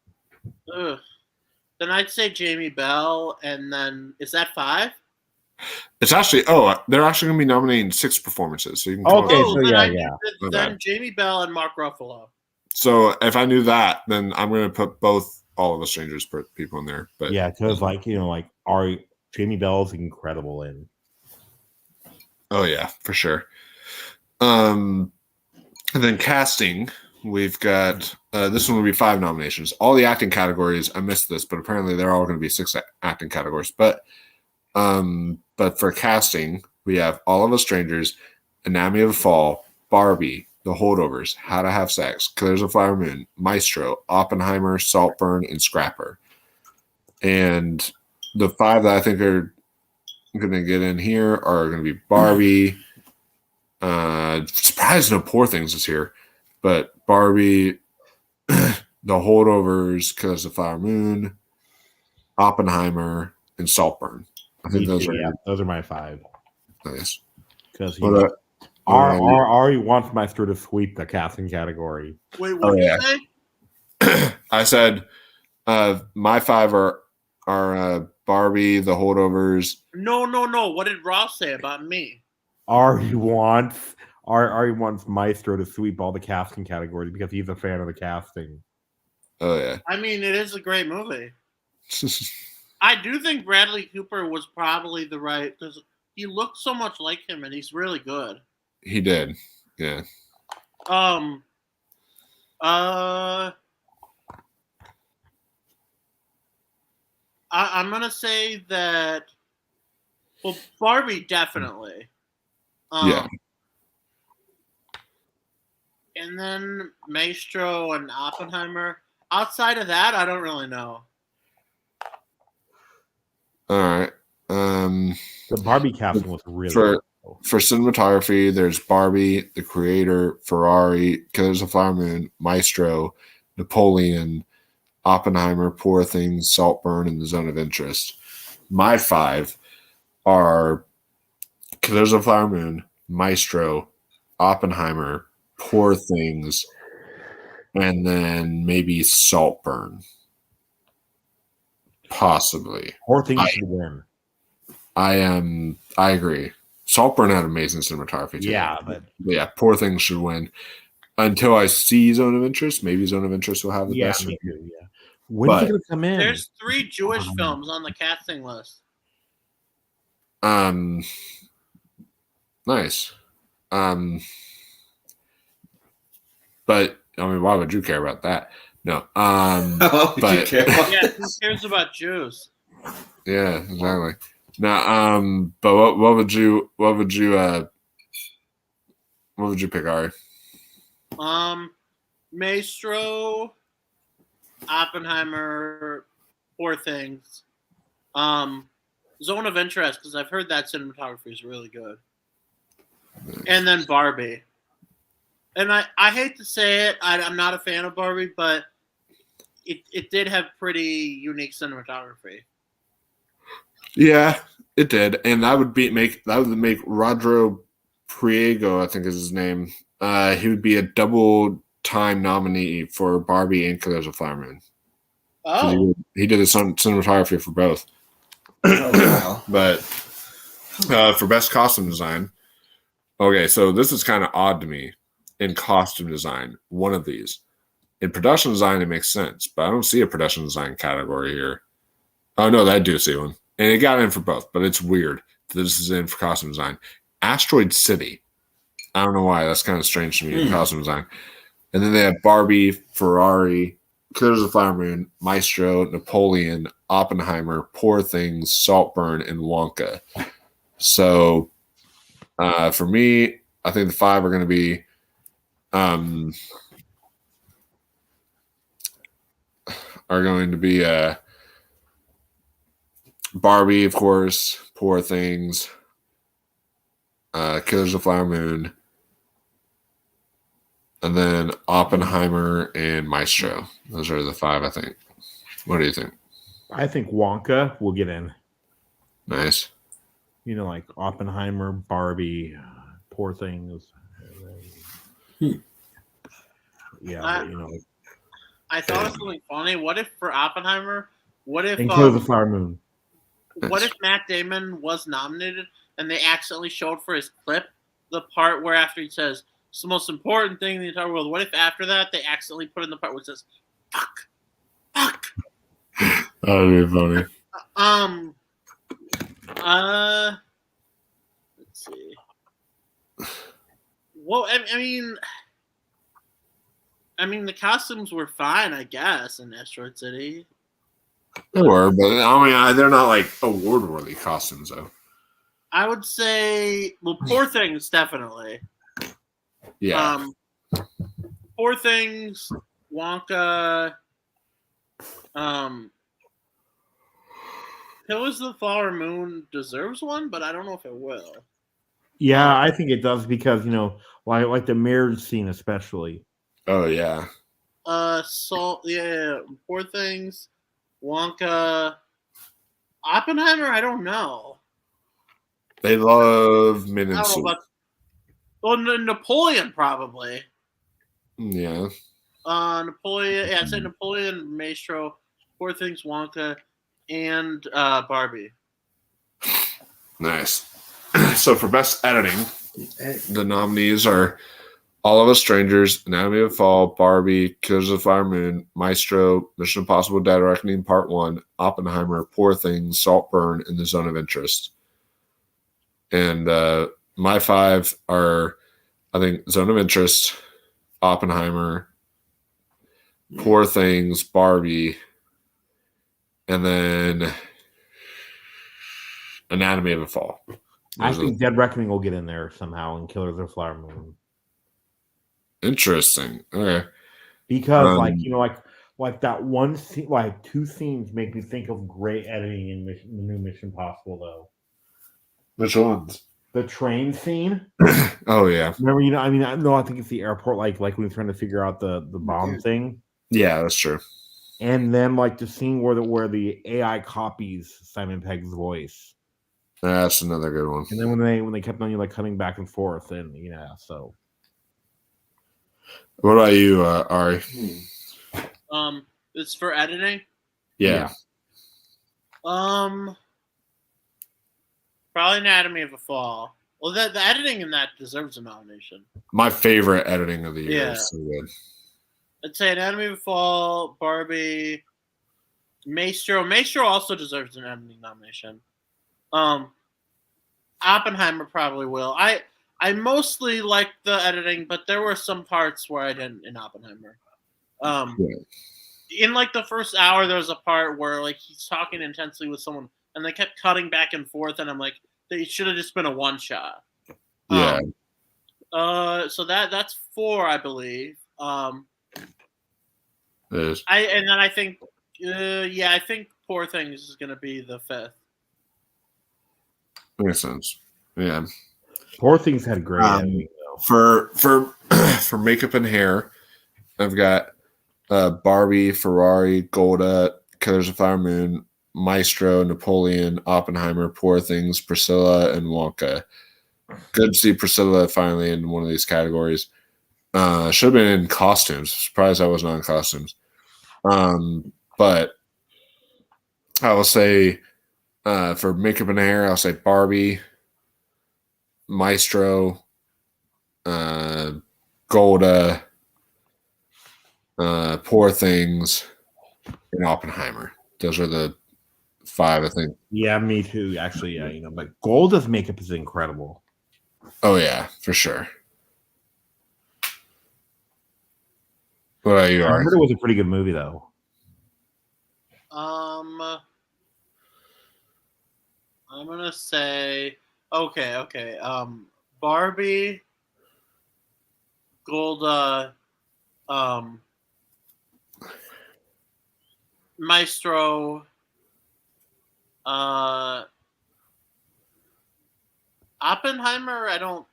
Then I'd say Jamie Bell, and then is that 5? It's actually they're actually going to be nominating 6 performances. So you can Then Jamie Bell and Mark Ruffalo. So if I knew that, then I'm going to put both All of Us Strangers people in there. But yeah, because Jamie Bell's incredible in. Oh yeah, for sure. And then casting, we've got this one will be 5 nominations. All the acting categories, I missed this, but apparently they're all going to be 6 acting categories. But for casting, we have All of Us Strangers, Anatomy of a Fall, Barbie, The Holdovers, How to Have Sex, Killers of the Flower Moon, Maestro, Oppenheimer, Saltburn, and Scrapper. And the 5 that I think are going to get in here are going to be Barbie. Surprised no Poor Things is here, but Barbie, The Holdovers, Killers of the Flower Moon, Oppenheimer, and Saltburn. I think those are my 5. Nice. Because Ari wants Maestro to sweep the casting category. Wait, what did you say? I said my 5 are Barbie, The Holdovers. No. What did Ross say about me? Ari wants Ari wants Maestro to sweep all the casting categories because he's a fan of the casting. Oh yeah. I mean, it is a great movie. I do think Bradley Cooper was probably the right because he looked so much like him, and he's really good. He did. Yeah. I'm gonna say that. Well, Barbie definitely. Yeah. And then Maestro and Oppenheimer. Outside of that, I don't really know. All right. The Barbie casting was really for cool. for cinematography, there's Barbie, The Creator, Ferrari, Killers of the Flower Moon, Maestro, Napoleon, Oppenheimer, Poor Things, Saltburn, and The Zone of Interest. My 5 are Killers of the Flower Moon, Maestro, Oppenheimer, Poor Things, and then maybe Saltburn. Possibly. Poor Things should win. I agree. Saltburn had amazing cinematography too. Yeah, but yeah, Poor Things should win. Until I see Zone of Interest, maybe Zone of Interest will have the best. Me too, yeah. When's it gonna come in? There's 3 Jewish films on the casting list. Nice. But I mean, why would you care about that? No. But you care? Yeah, who cares about Jews? yeah, exactly. Now, but what would you pick, Ari? Maestro, Oppenheimer, Poor Things, Zone of Interest, because I've heard that cinematography is really good. And then Barbie. And I hate to say it, I'm not a fan of Barbie, but it did have pretty unique cinematography. Yeah, it did, and that would make Rodrigo Priego, I think is his name. He would be a double-time nominee for Barbie and Killers of the Flower Moon. Oh, he did the cinematography for both. But for best costume design, okay, so this is kind of odd to me. In costume design, one of these. In production design, it makes sense, but I don't see a production design category here. Oh no, I do see one, and it got in for both, but it's weird that this is in for costume design. Asteroid City. I don't know why. That's kind of strange to me in costume design. And then they have Barbie, Ferrari, Killers of the Flower Moon, Maestro, Napoleon, Oppenheimer, Poor Things, Saltburn, and Wonka. So for me, I think the 5 are going to be Barbie, of course, Poor Things, Killers of the Flower Moon, and then Oppenheimer and Maestro. Those are the 5, I think. What do you think? I think Wonka will get in. Nice. You know, like Oppenheimer, Barbie, Poor Things. Yeah, you know. I thought of something funny. What if for Oppenheimer? What if And Killers of the Flower Moon. What if Matt Damon was nominated and they accidentally showed for his clip the part where after he says it's the most important thing in the entire world? What if after that they accidentally put in the part where it says fuck? That would be funny. Let's see. Well, I mean, the costumes were fine, I guess, in Asteroid City. They were, but I mean, they're not like award-worthy costumes, though. I would say, well, Poor Things, definitely. Yeah. Poor Things, Wonka, Killers of the Flower Moon deserves one, but I don't know if it will. Yeah, I think it does because, you know, like the marriage scene especially. Oh, yeah. Poor Things, Wonka, Oppenheimer, I don't know. They love mint and I don't soup. know about Napoleon, probably. Yeah. Napoleon, yeah, I'd say Napoleon, Maestro, Poor Things, Wonka, and Barbie. Nice. So for best editing, The nominees are All of Us Strangers, Anatomy of a Fall, Barbie, Killers of the Flower Moon, Maestro, Mission Impossible Dead Reckoning Part 1, Oppenheimer, Poor Things, Saltburn, and The Zone of Interest. And my 5 are, I think, Zone of Interest, Oppenheimer, Poor Things, Barbie, and then Anatomy of a Fall. I think Dead Reckoning will get in there somehow, and Killers of the Flower Moon. Interesting. Okay. Because like that one scene, like 2 scenes make me think of great editing in the new Mission Impossible though. Which ones? The train scene. Oh yeah. Remember, I think it's the airport, like when we're trying to figure out the bomb thing. Yeah, that's true. And then like the scene where the AI copies Simon Pegg's voice. That's another good one. And then when they kept on like cutting back and forth, and so. What about you, Ari? It's for editing. Yeah. Probably Anatomy of a Fall. Well, the editing in that deserves a nomination. My favorite editing of the year. Yeah. Is so good. I'd say Anatomy of a Fall, Barbie, Maestro. Maestro also deserves an editing nomination. Oppenheimer probably will. I mostly liked the editing, but there were some parts where I didn't in Oppenheimer. In like the first hour, there was a part where like he's talking intensely with someone, and they kept cutting back and forth, and I'm like, they should have just been a one shot. Yeah. So that's 4, I believe. It is. I think I think Poor Things is gonna be the 5th. Makes sense. Yeah. Poor Things had great editing though. For makeup and hair, I've got Barbie, Ferrari, Golda, Killers of the Flower Moon, Maestro, Napoleon, Oppenheimer, Poor Things, Priscilla, and Wonka. Good to see Priscilla finally in one of these categories. Should have been in costumes. Surprised I was not in costumes. But I will say for makeup and hair, I'll say Barbie, Maestro, Golda, Poor Things, and Oppenheimer. Those are the 5, I think. Yeah, me too. Actually, yeah, but Golda's makeup is incredible. Oh yeah, for sure. What about you, I Ari? heard it was a pretty good movie though. I'm gonna say okay. Barbie, Golda, Maestro, Oppenheimer.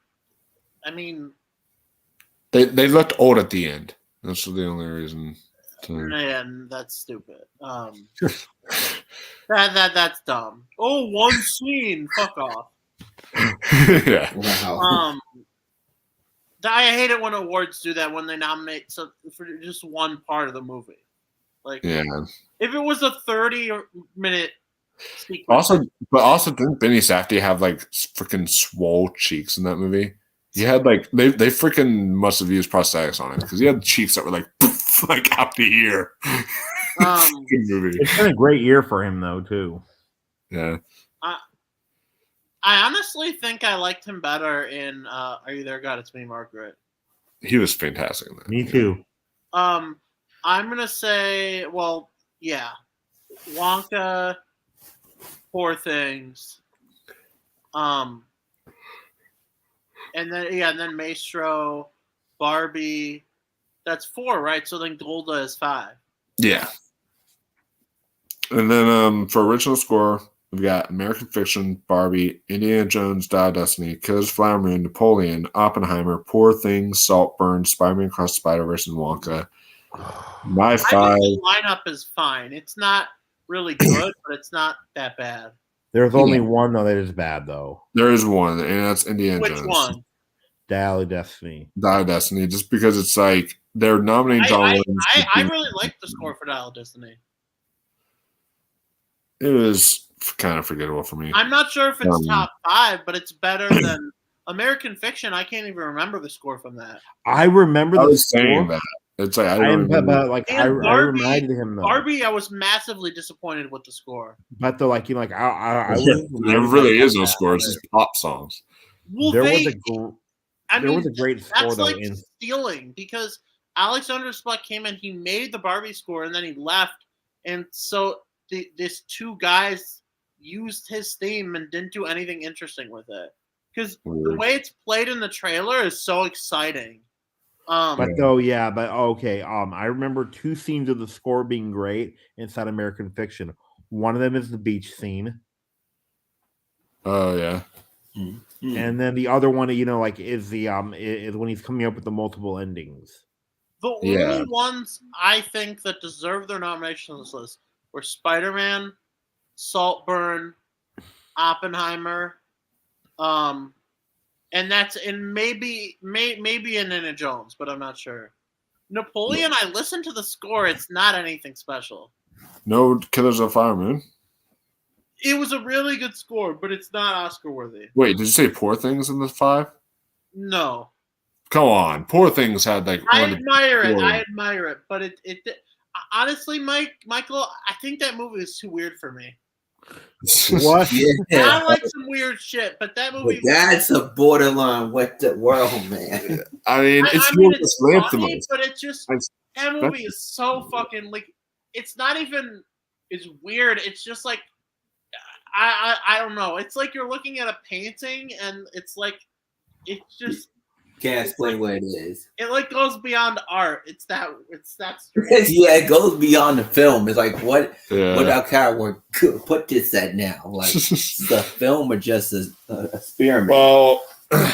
They looked old at the end. That's the only reason. Man, that's stupid. That's dumb. Oh, one scene. Fuck off. Yeah. Wow. I hate it when awards do that when they nominate for just one part of the movie. Like, Yeah. if it was a 30-minute sequence. Also, didn't Benny Safdie have like freaking swole cheeks in that movie? He had like they freaking must have used prosthetics on him because he had cheeks that were like like out the ear. Good movie. It's been a great year for him though too. Yeah. I honestly think I liked him better in Are You There, God? It's Me, Margaret. He was fantastic in that. Me too. I'm gonna say, well, yeah, Wonka, Poor Things, and then Maestro, Barbie. That's 4, right? So then Golda is 5. Yeah. And then for original score, we've got American Fiction, Barbie, Indiana Jones, Dial of Destiny, Killers of the Flower Moon, Napoleon, Oppenheimer, Poor Things, Saltburn, Spider-Man Across the Spider-Verse, and Wonka. My 5. I think the lineup is fine. It's not really good, but it's not that bad. There's only one though that is bad though. There is one, and that's Indiana Jones. Which one? Dial of Destiny. Dial of Destiny, just because it's like they're nominating John Williams. I really like the score for Dial of Destiny. It was kind of forgettable for me. I'm not sure if it's top 5, but it's better than American Fiction, I can't even remember the score from that. I remember I the was score. saying that. It's like I don't but remember. like And I Barbie- reminded him though. Barbie, I was massively disappointed with the score. But though, like I was There reminded really him is no that score. It's just pop songs. Well, there they, was a great score that's though. like stealing because Alexander Sput came in, he made the Barbie score, and then he left, and so this two guys used his theme and didn't do anything interesting with it because the way it's played in the trailer is so exciting. But okay. I remember two scenes of the score being great inside American Fiction. One of them is the beach scene. Oh yeah. And then the other one, is the is when he's coming up with the multiple endings. The only ones I think that deserve their nomination on this list were Spider-Man, Saltburn, Oppenheimer, and that's in maybe Indiana Jones, but I'm not sure. Napoleon, I listened to the score. It's not anything special. No Killers of the Flower Moon. It was a really good score, but it's not Oscar worthy. Wait, did you say Poor Things in the 5? No. Come on, Poor Things had like. I admire it, but it honestly, Michael, I think that movie is too weird for me. What? Yeah. I like some weird shit, but that movie. But that's a borderline what the world, man. I mean, it's funny, but it's just that movie is so fucking like. It's not even. It's weird. It's just like. I don't know. It's like you're looking at a painting, and it's like, it's just. Can't explain what it is. It like goes beyond art. It's that strange. Yeah, it goes beyond the film. It's like what our character could put this at now. Like the film or just an experiment. Well,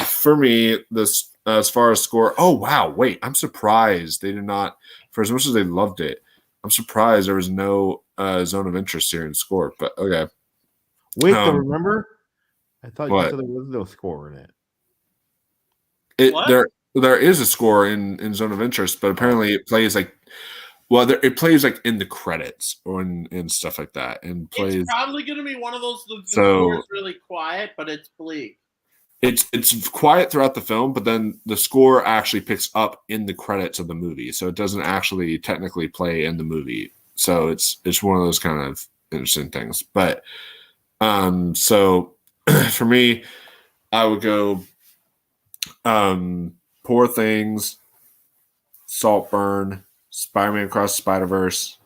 for me, this as far as score. Oh wow, wait! I'm surprised they did not. For as much as they loved it, I'm surprised there was no zone of interest here in score. But okay. Wait, remember? I thought what? You said there was no score in it. There is a score in Zone of Interest, but apparently it plays like it plays like in the credits or in stuff like that, and plays. It's probably going to be one of those. The score is really quiet, but it's bleak. It's quiet throughout the film, but then the score actually picks up in the credits of the movie, so it doesn't actually technically play in the movie. So it's one of those kind of interesting things. But so for me, I would go. Poor Things, Saltburn, Spider-Man Across the Spider-Verse,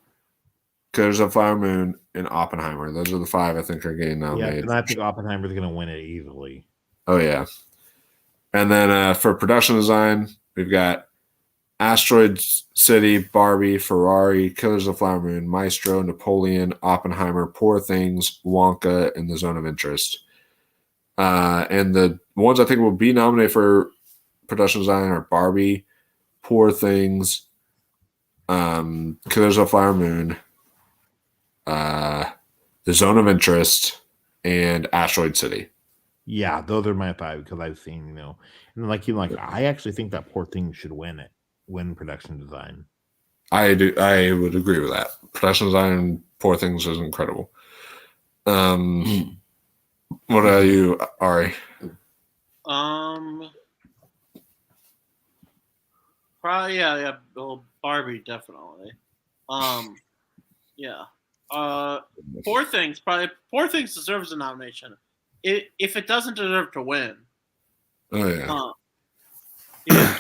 Killers of the Flower Moon, and Oppenheimer. Those are the 5 I think are getting nominated. Yeah, and I think Oppenheimer's going to win it easily. Oh yeah, and then for production design, we've got Asteroid City, Barbie, Ferrari, Killers of the Flower Moon, Maestro, Napoleon, Oppenheimer, Poor Things, Wonka, and The Zone of Interest. And the ones I think will be nominated for production design are Barbie, Poor Things, Killers of the Flower Moon, The Zone of Interest, and Asteroid City. Yeah, those are my 5 because I've seen, and I actually think that Poor Things should win production design. I would agree with that. Production design and Poor Things is incredible. What are you, Ari? Probably yeah. Well, Barbie definitely. Yeah. Poor Things deserves a nomination. If it doesn't deserve to win. Oh yeah. Yeah.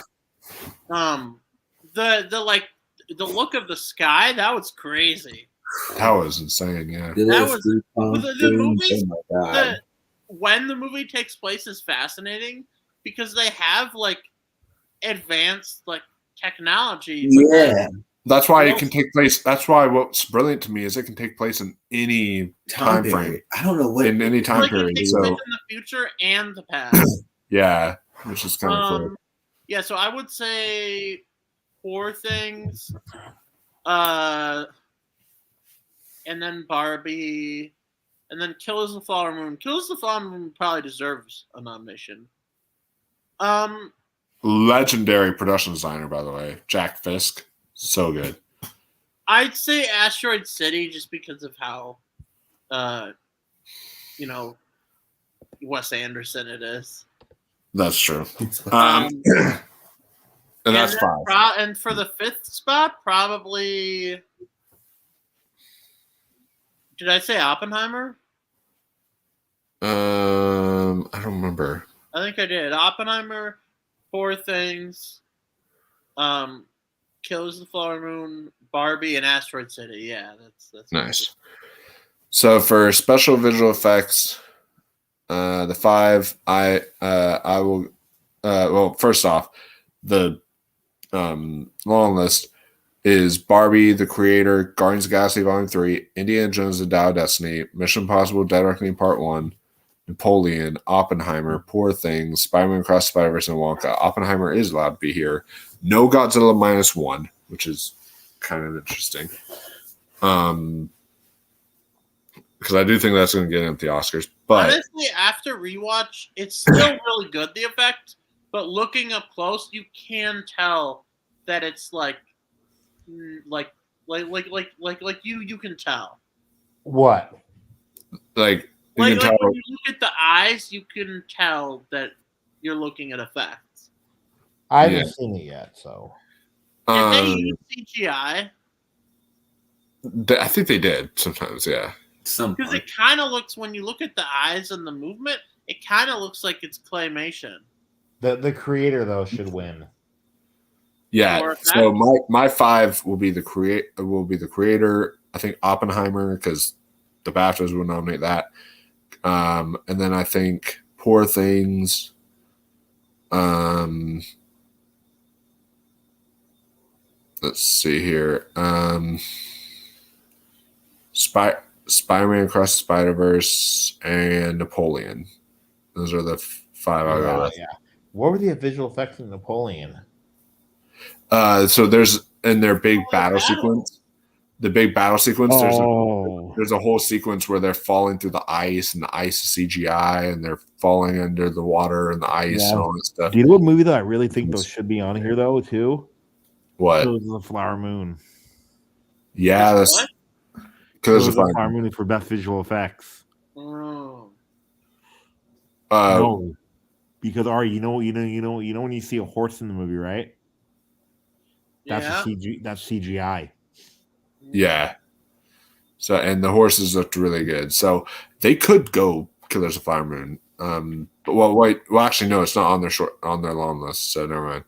The look of the sky, that was crazy. That was insane, yeah. That was the movie. Oh my God. When the movie takes place is fascinating because they have like advanced like technology. Yeah. That's why it can take place. That's why what's brilliant to me is it can take place in any time frame. I don't know what in any time period. It takes place in the future and the past. Yeah, which is kind of cool. Yeah, so I would say Poor Things, and then Barbie, and then Killers of the Flower Moon. Killers of the Flower Moon probably deserves a nomination. Legendary production designer, by the way, Jack Fisk. So good. I'd say Asteroid City just because of how, Wes Anderson it is. That's true. Um, And that's then 5. And for the 5th spot, probably. Did I say Oppenheimer? I don't remember. I think I did. Oppenheimer, Poor Things, Kills the Flower Moon, Barbie, and Asteroid City. Yeah, that's Nice. So for special visual effects, the 5, I will. Well, first off, the long list is Barbie, The Creator, Guardians of the Galaxy Volume 3, Indiana Jones and the Dial of Destiny, Mission Impossible: Dead Reckoning Part 1, Napoleon, Oppenheimer, Poor Things, Spider-Man Across the Spider-Verse, and Wonka. Oppenheimer is allowed to be here. No Godzilla -1, which is kind of interesting. Because I do think that's going to get him at the Oscars. But honestly, after rewatch, it's still really good, the effect. But looking up close, you can tell that it's like you can tell. What? like you can tell. When you look at the eyes, you can tell that you're looking at effects. I haven't seen it yet, so. Did they use CGI? I think they did sometimes, yeah. Because it kind of looks, when you look at the eyes and the movement, it kind of looks like it's claymation. The creator though should win. Yeah. So my 5 will be the creator. I think Oppenheimer, because the BAFTAs will nominate that. And then I think Poor Things. Let's see here. Spider-Man Across the Spider-Verse and Napoleon. Those are the 5 I'll go with. Yeah. What were the visual effects in Napoleon? So there's in their big battle sequence. The big battle sequence. There's a whole sequence where they're falling through the ice, and the ice is CGI, and they're falling under the water and the ice and all that stuff. Do you know what movie that I really think those should be on here though too? What? Kills the Flower Moon. Yeah, that's Kills the Flower Moon for best visual effects. Oh. No, because Ari, you know when you see a horse in the movie, right? That's That's CGI. Yeah. So, and the horses looked really good. So they could go Killers of Flower Moon. Well, actually, no, it's not on their long list. So never mind.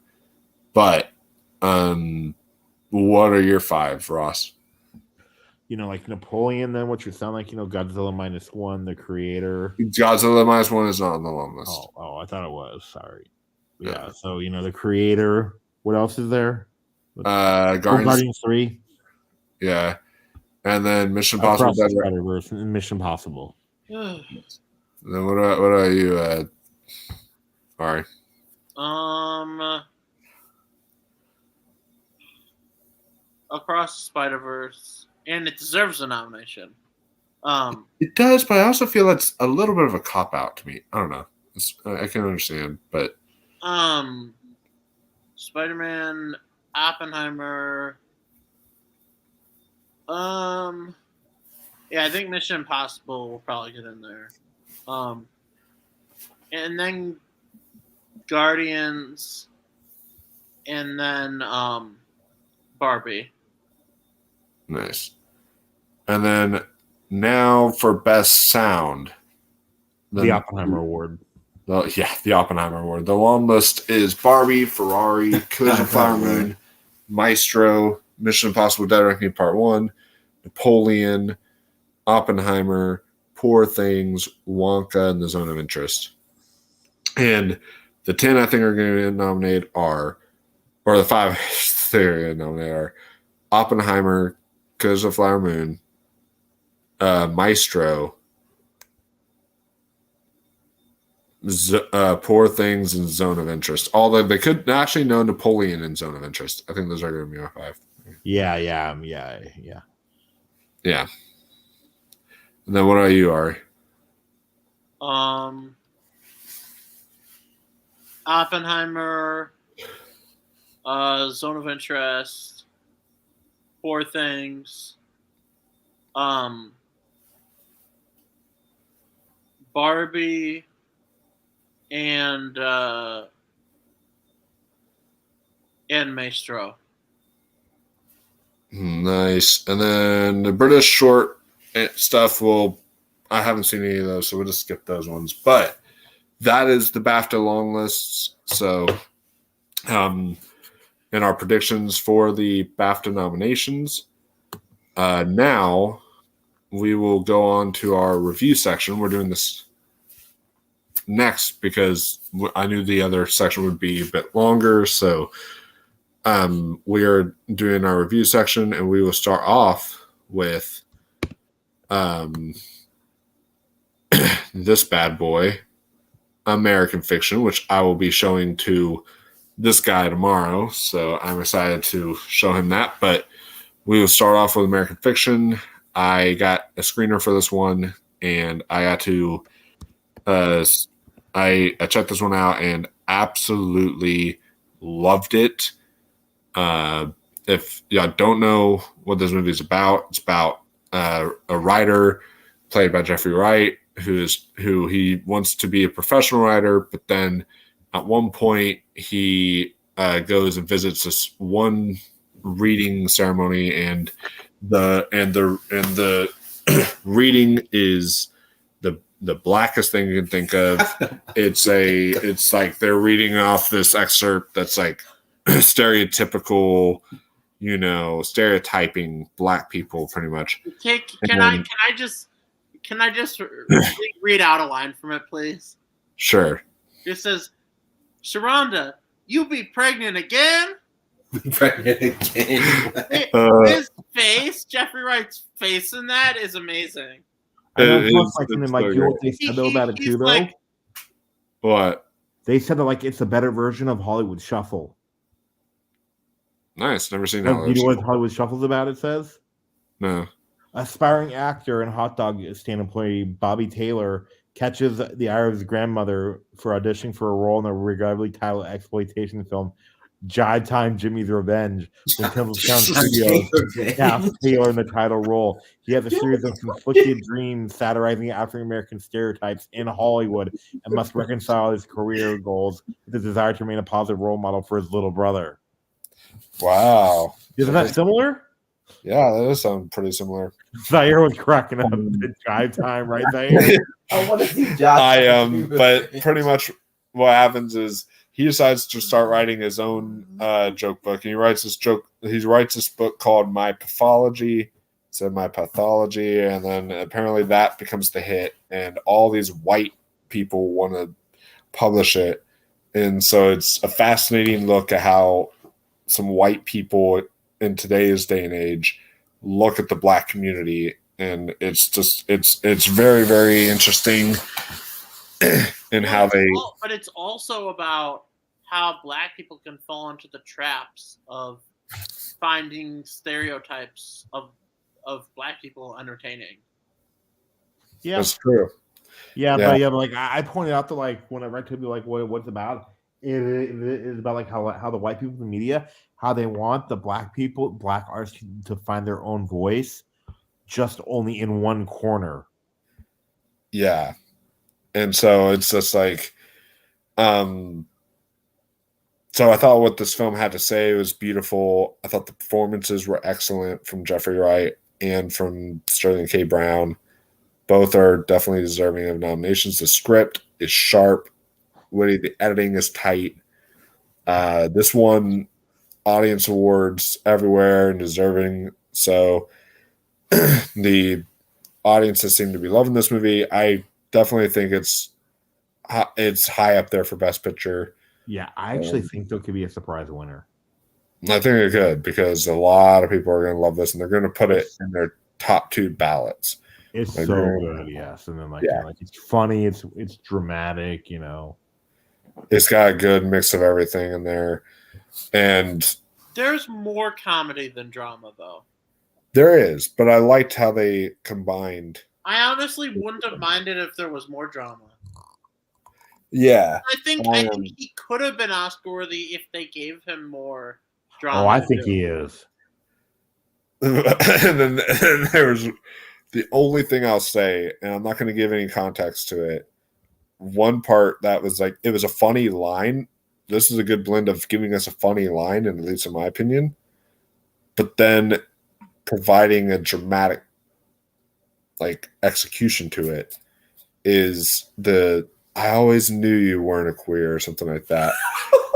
But, what are your 5, Ross? Like Napoleon. Then what you sound like? Godzilla -1, The Creator. Godzilla -1 is not on the long list. Oh, I thought it was. Sorry. Yeah. So The Creator. What else is there? Guardians 3. Yeah. And then Mission Impossible: Dead Spider-Verse and Mission Impossible. Then what are you? Ari. Across the Spider-Verse, and it deserves a nomination. It does, but I also feel it's a little bit of a cop out to me. I don't know. I can understand, but Spider-Man, Oppenheimer. Yeah, I think Mission Impossible will probably get in there. And then Guardians, and then Barbie. Nice. And then now for best sound, the Oppenheimer Award. The Oppenheimer Award. The long list is Barbie, Ferrari, Killers of the Flower Moon, Maestro, Mission Impossible: Dead Reckoning Part 1, Napoleon, Oppenheimer, Poor Things, Wonka, and The Zone of Interest. And the 10 I think are going to nominate are, or the 5 they're going to nominate are Oppenheimer, Killers of the Flower Moon, Maestro, Poor Things, and Zone of Interest. Although they could actually know Napoleon and Zone of Interest. I think those are going to be our 5. Yeah. And then what are you, Ari? Oppenheimer, Zone of Interest, Poor Things, Barbie, and Maestro. Nice. And then the British short stuff I haven't seen any of those, so we'll just skip those ones. But that is the BAFTA long lists. So, in our predictions for the BAFTA nominations, now we will go on to our review section. We're doing this next because I knew the other section would be a bit longer. So, we are doing our review section, and we will start off with this bad boy, American Fiction, which I will be showing to this guy tomorrow. So I'm excited to show him that. But we will start off with American Fiction. I got a screener for this one, and I got to I checked this one out and absolutely loved it. If y'all don't know what this movie is about, it's about a writer played by Jeffrey Wright, who he wants to be a professional writer, but then at one point he goes and visits this one reading ceremony, and the reading is the blackest thing you can think of. It's like they're reading off this excerpt that's like stereotypical, stereotyping black people pretty much. Can I just read out a line from it, please? Sure. It says, "Sharonda, you be pregnant again?" Pregnant again. His face, Jeffrey Wright's face in that is amazing. I know it's like you know what they said though about it too, though. Like, What? They said that like it's a better version of Hollywood Shuffle. Nice. Never seen You Hollywood know what Shuffle. Hollywood Shuffle's about? It says No. aspiring actor and hot dog stand employee Bobby Taylor catches the eye of his grandmother for auditioning for a role in the regrettably titled exploitation film Jive Time Jimmy's Revenge when Tinseltown Studios cast Taylor in the title role. He has a series of conflicted dreams satirizing African American stereotypes in Hollywood and must reconcile his career goals with his desire to remain a positive role model for his little brother. Wow. Isn't that similar? Yeah, that does sound pretty similar. Zaire was cracking up at Jive Time, right, Zaire? I want to see Josh. But pretty much what happens is he decides to start writing his own joke book, and he writes this book called My Pathology. So My Pathology, and then apparently that becomes the hit, and all these white people want to publish it, and so it's a fascinating look at how some white people in today's day and age look at the black community, and it's very, very interesting in how they. But it's also about how black people can fall into the traps of finding stereotypes of black people entertaining. Yeah, That's true. Yeah, but like I pointed out that like when I read to be like what's about, it is about like how the white people in the media, how they want the black artists to find their own voice, just only in one corner. Yeah, and so it's just like, so I thought what this film had to say was beautiful. I thought the performances were excellent from Jeffrey Wright and from Sterling K. Brown. Both are definitely deserving of nominations. The script is sharp, witty. The editing is tight. This won audience awards everywhere and deserving. So the audiences seem to be loving this movie. I definitely think it's high up there for Best Picture. Yeah, I actually think there could be a surprise winner. I think it could, because a lot of people are going to love this, and they're going to put it in their top 2 ballots. It's like, so good, yes. And then like it's funny, it's dramatic, It's got a good mix of everything in there. And there's more comedy than drama, though. There is, but I liked how they combined. I honestly wouldn't have minded if there was more drama. Yeah. I think he could have been Oscar worthy if they gave him more drama. Oh, I think he is. and then there was the only thing I'll say, and I'm not going to give any context to it. one part that was like it was a funny line. This is a good blend of giving us a funny line, and at least in my opinion, but then providing a dramatic like execution to it is the I always knew you weren't a queer or something like that.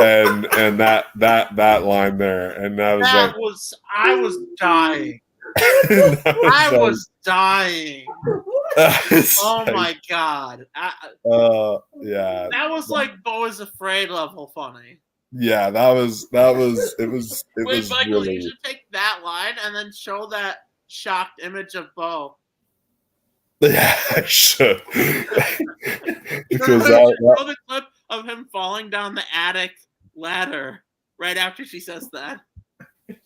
and that line there, and I was I was dying. I was dying. Oh my god! Yeah. That was like Beau is Afraid level funny. Yeah, it was. Wait, Michael, really... you should take that line and then show that shocked image of Beau. Yeah, I should. Because show the clip of him falling down the attic ladder right after she says that.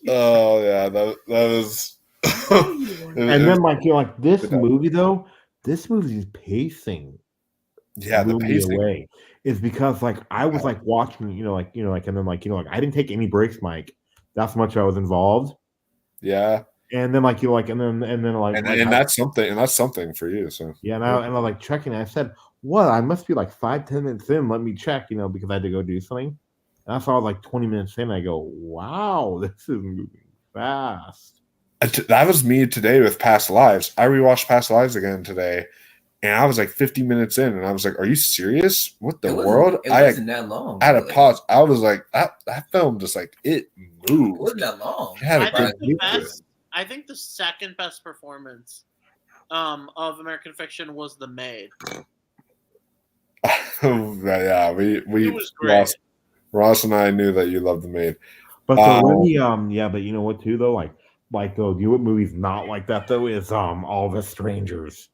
Oh yeah, that was. And then like this movie though, this movie's pacing. Yeah, the pacing away is because like I was like watching, and then I didn't take any breaks, Mike. That's how much I was involved. Yeah. And then and that's something for you. So yeah, and I like checking. I said, "What? I must be like 5-10 minutes in. Let me check." Because I had to go do something. And I saw like 20 minutes in. I go, "Wow, this is moving fast." That was me today with Past Lives. I rewatched Past Lives again today, and I was like 50 minutes in, and I was like, "Are you serious? What the world?" It wasn't that long. I had a pause. I was like, "That film just like it moved." It wasn't that long. I think the second best performance of American Fiction was The Maid. Yeah, we it was great. Ross and I knew that you loved The Maid. But but you know what too though, you know what movie's not like that though is All the Strangers,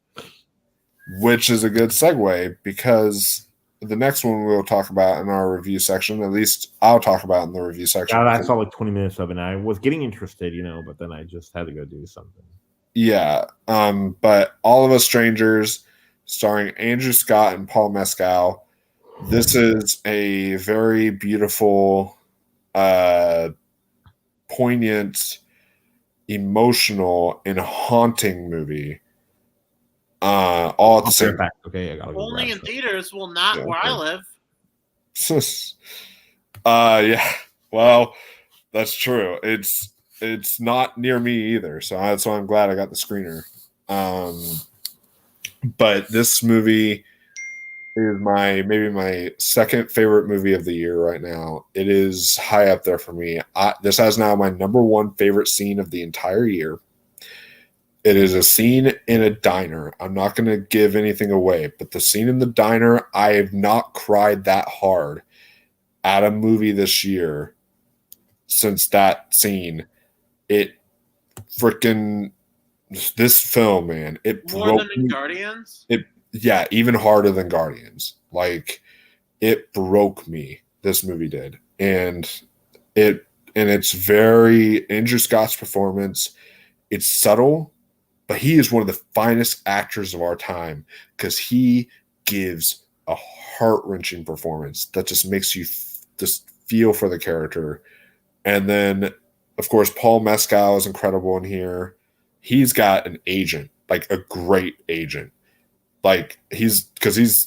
which is a good segue because the next one we'll talk about in our review section. At least I'll talk about in the review section. I saw like 20 minutes of it, and I was getting interested, but then I just had to go do something. Yeah, but All of Us Strangers, starring Andrew Scott and Paul Mescal. This is a very beautiful, poignant, emotional, and haunting movie. All at the same time. Okay, I gotta go. Only in theaters will not where I live. Yeah. Well, that's true. It's not near me either, so that's why I'm glad I got the screener. But this movie is maybe my second favorite movie of the year right now. It is high up there for me. This has now my number one favorite scene of the entire year. It is a scene in a diner. I'm not going to give anything away, but the scene in the diner, I have not cried that hard at a movie this year since that scene. It freaking this film, man, it more broke than in me. Guardians. Yeah, even harder than Guardians. Like it broke me. This movie did, and it's very Andrew Scott's performance. It's subtle, but he is one of the finest actors of our time because he gives a heart-wrenching performance that just makes you just feel for the character. And then, of course, Paul Mescal is incredible in here. He's got an agent, like a great agent. Like he's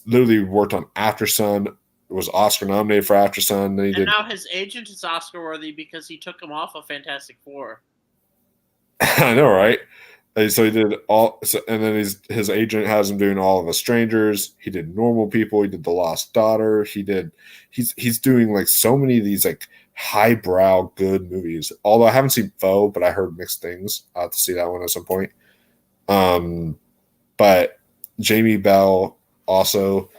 literally worked on After Sun, was Oscar nominated for After Sun. Now his agent is Oscar worthy because he took him off of Fantastic Four. I know, right? So he did and then his agent has him doing All of Us Strangers. He did Normal People. He did The Lost Daughter. He's doing like so many of these like highbrow good movies. Although I haven't seen Foe, but I heard mixed things. I'll have to see that one at some point. But Jamie Bell also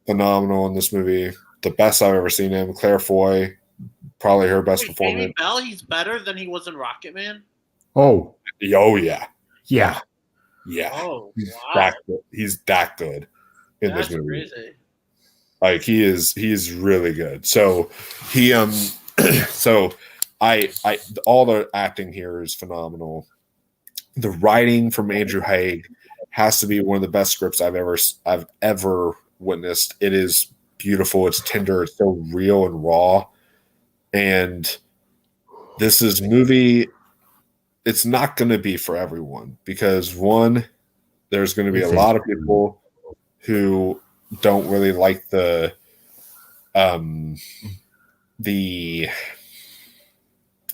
phenomenal in this movie. The best I've ever seen him. Claire Foy, probably her best performance. Jamie Bell, he's better than he was in Rocketman. Oh yeah. Yeah. Oh, wow. He's that good in this movie. Crazy. Like he is really good. So he so I all the acting here is phenomenal. The writing from Andrew Haig has to be one of the best scripts I've ever witnessed. It is beautiful. It's tender. It's so real and raw. And this is movie. It's not going to be for everyone because one, there's going to be a lot of people who don't really like the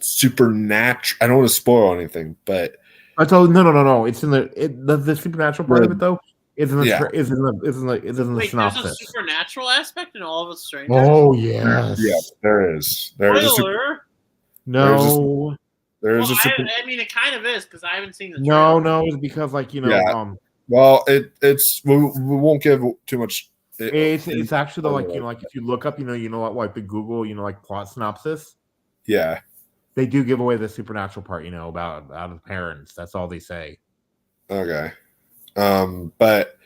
supernatural. I don't want to spoil anything, but I told no. It's in the supernatural part of it though. Is in the Yeah. is in the Wait, there's a synopsis. supernatural aspect in All of Us Strangers? Oh yes. yeah, there is. There's a Spoiler? No. there Well, is a super. I mean, it kind of is because I haven't seen the No, trailer. it's because like Yeah. Well, it's we won't give too much. it's actually though, like like if you look up what like the Google like plot synopsis, Yeah. they do give away the supernatural part about the parents. That's all they say. Okay. But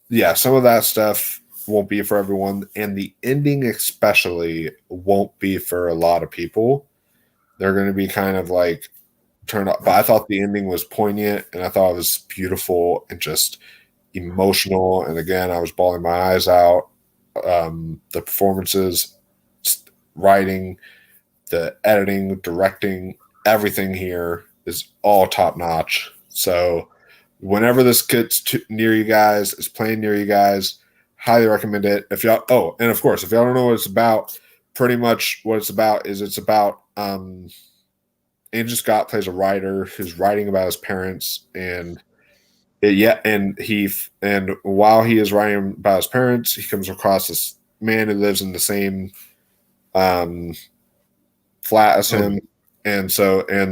yeah, some of that stuff won't be for everyone, and the ending especially won't be for a lot of people. They're going to be kind of like turned up. But I thought the ending was poignant, and I thought it was beautiful and just emotional. And again, I was bawling my eyes out. The performances, writing, the editing, directing, everything here is all top notch. So whenever this gets near you guys, is playing near you guys, highly recommend it. If y'all, and of course, if y'all don't know what it's about, pretty much what it's about is Andrew Scott plays a writer who's writing about his parents, and while he is writing about his parents, he comes across this man who lives in the same flat as him, and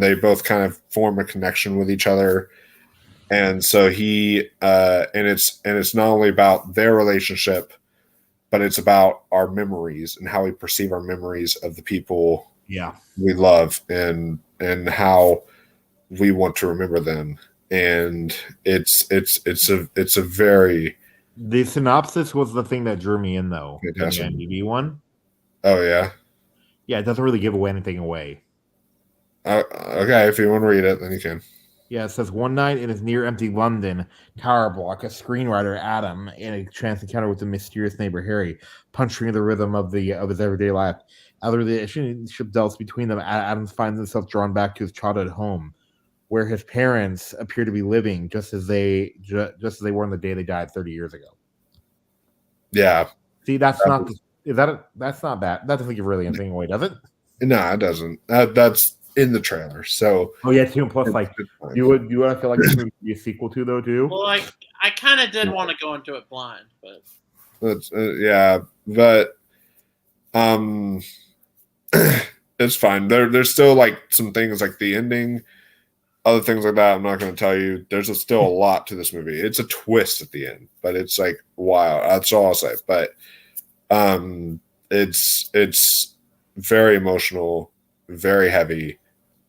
they both kind of form a connection with each other. And so it's not only about their relationship, but it's about our memories and how we perceive our memories of the people we love and how we want to remember them. And it's a very The synopsis was the thing that drew me in though. Fantastic. The IMDb one. Oh yeah. Yeah, it doesn't really give anything away. Okay, if you want to read it, then you can. Yeah, it says one night in his near empty London tower block, a screenwriter, Adam, in a chance encounter with the mysterious neighbor Harry, puncturing the rhythm of his everyday life. As the relationship delves between them, Adams finds himself drawn back to his childhood home, where his parents appear to be living just as they were on the day they died 30 years ago. Yeah. See, that's not bad. That doesn't give really anything away, does it? No, it doesn't. That's in the trailer. So too. And plus, like, you would feel like this movie could be a sequel to though too. Well, like I kind of did want to go into it blind, but it's fine. There's still like some things like the ending, other things like that. I'm not going to tell you. There's still a lot to this movie. It's a twist at the end, but it's like wow. That's all I'll say. But it's very emotional, very heavy.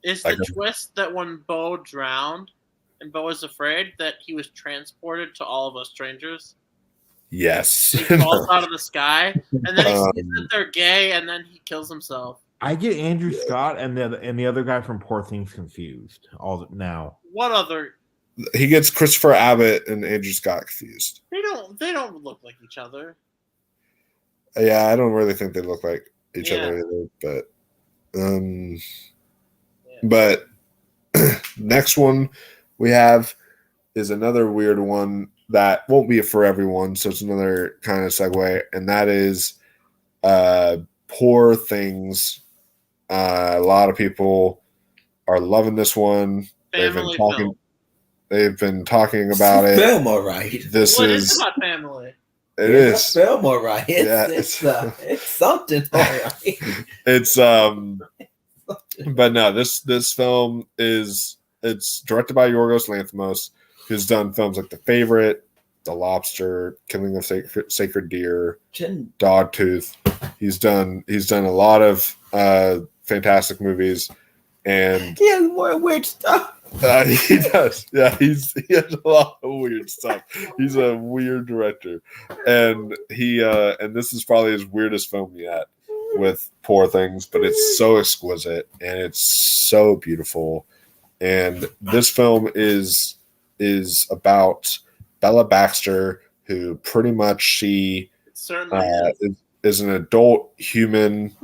Is the twist that when Bo drowned and Bo was afraid that he was transported to All of Us Strangers? Yes. He falls out of the sky, and then he sees that they're gay, and then he kills himself. I get Andrew Scott and the other guy from Poor Things confused now. What other? He gets Christopher Abbott and Andrew Scott confused. They don't look like each other. Yeah, I don't really think they look like each other either, but next one we have is another weird one that won't be for everyone, so it's another kind of segue, and that is Poor Things. A lot of people are loving this one. Family They've been talking about it. Film, all right. This is about family. It's film, all right. It's something, all right. It's but no, this film it's directed by Yorgos Lanthimos, who's done films like The Favorite, The Lobster, Killing of Sacred Deer, Dogtooth. He's done a lot of fantastic movies, and more weird stuff. He does. Yeah, he has a lot of weird stuff. He's a weird director, and and this is probably his weirdest film yet with Poor Things, but it's so exquisite and it's so beautiful. And this film is about Bella Baxter, who pretty much she is an adult human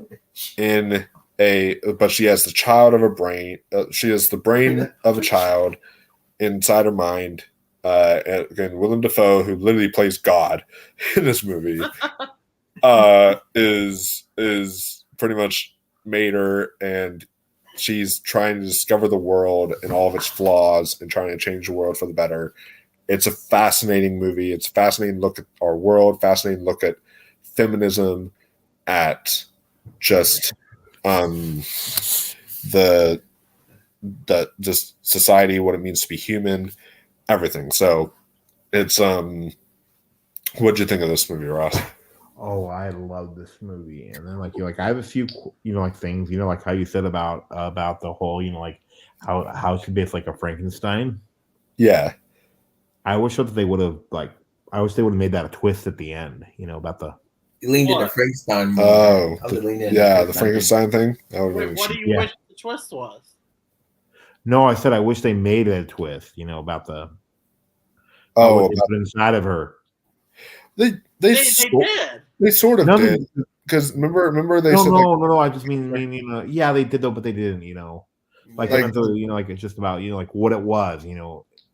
but she has the child of a brain. She has the brain of a child inside her mind, again, Willem Dafoe, who literally plays God in this movie, is pretty much made her, and she's trying to discover the world and all of its flaws and trying to change the world for the better. It's a fascinating movie. It's a fascinating look at our world, fascinating look at feminism, at just the just society, what it means to be human, everything. So it's what'd you think of this movie, Ross? Oh, I love this movie. And then like I have a few like things, like how you said about the whole, like how she based like a Frankenstein. Yeah. I wish that they would have made that a twist at the end, about the You leaned into Frankenstein. Oh, the Frankenstein thing. Wait, what do you wish the twist was? No, I said I wish they made it a twist, about the what they put inside of her. They did. They sort of did, because remember they said no. I just mean yeah, they did though, but they didn't. Like it's just about like what it was.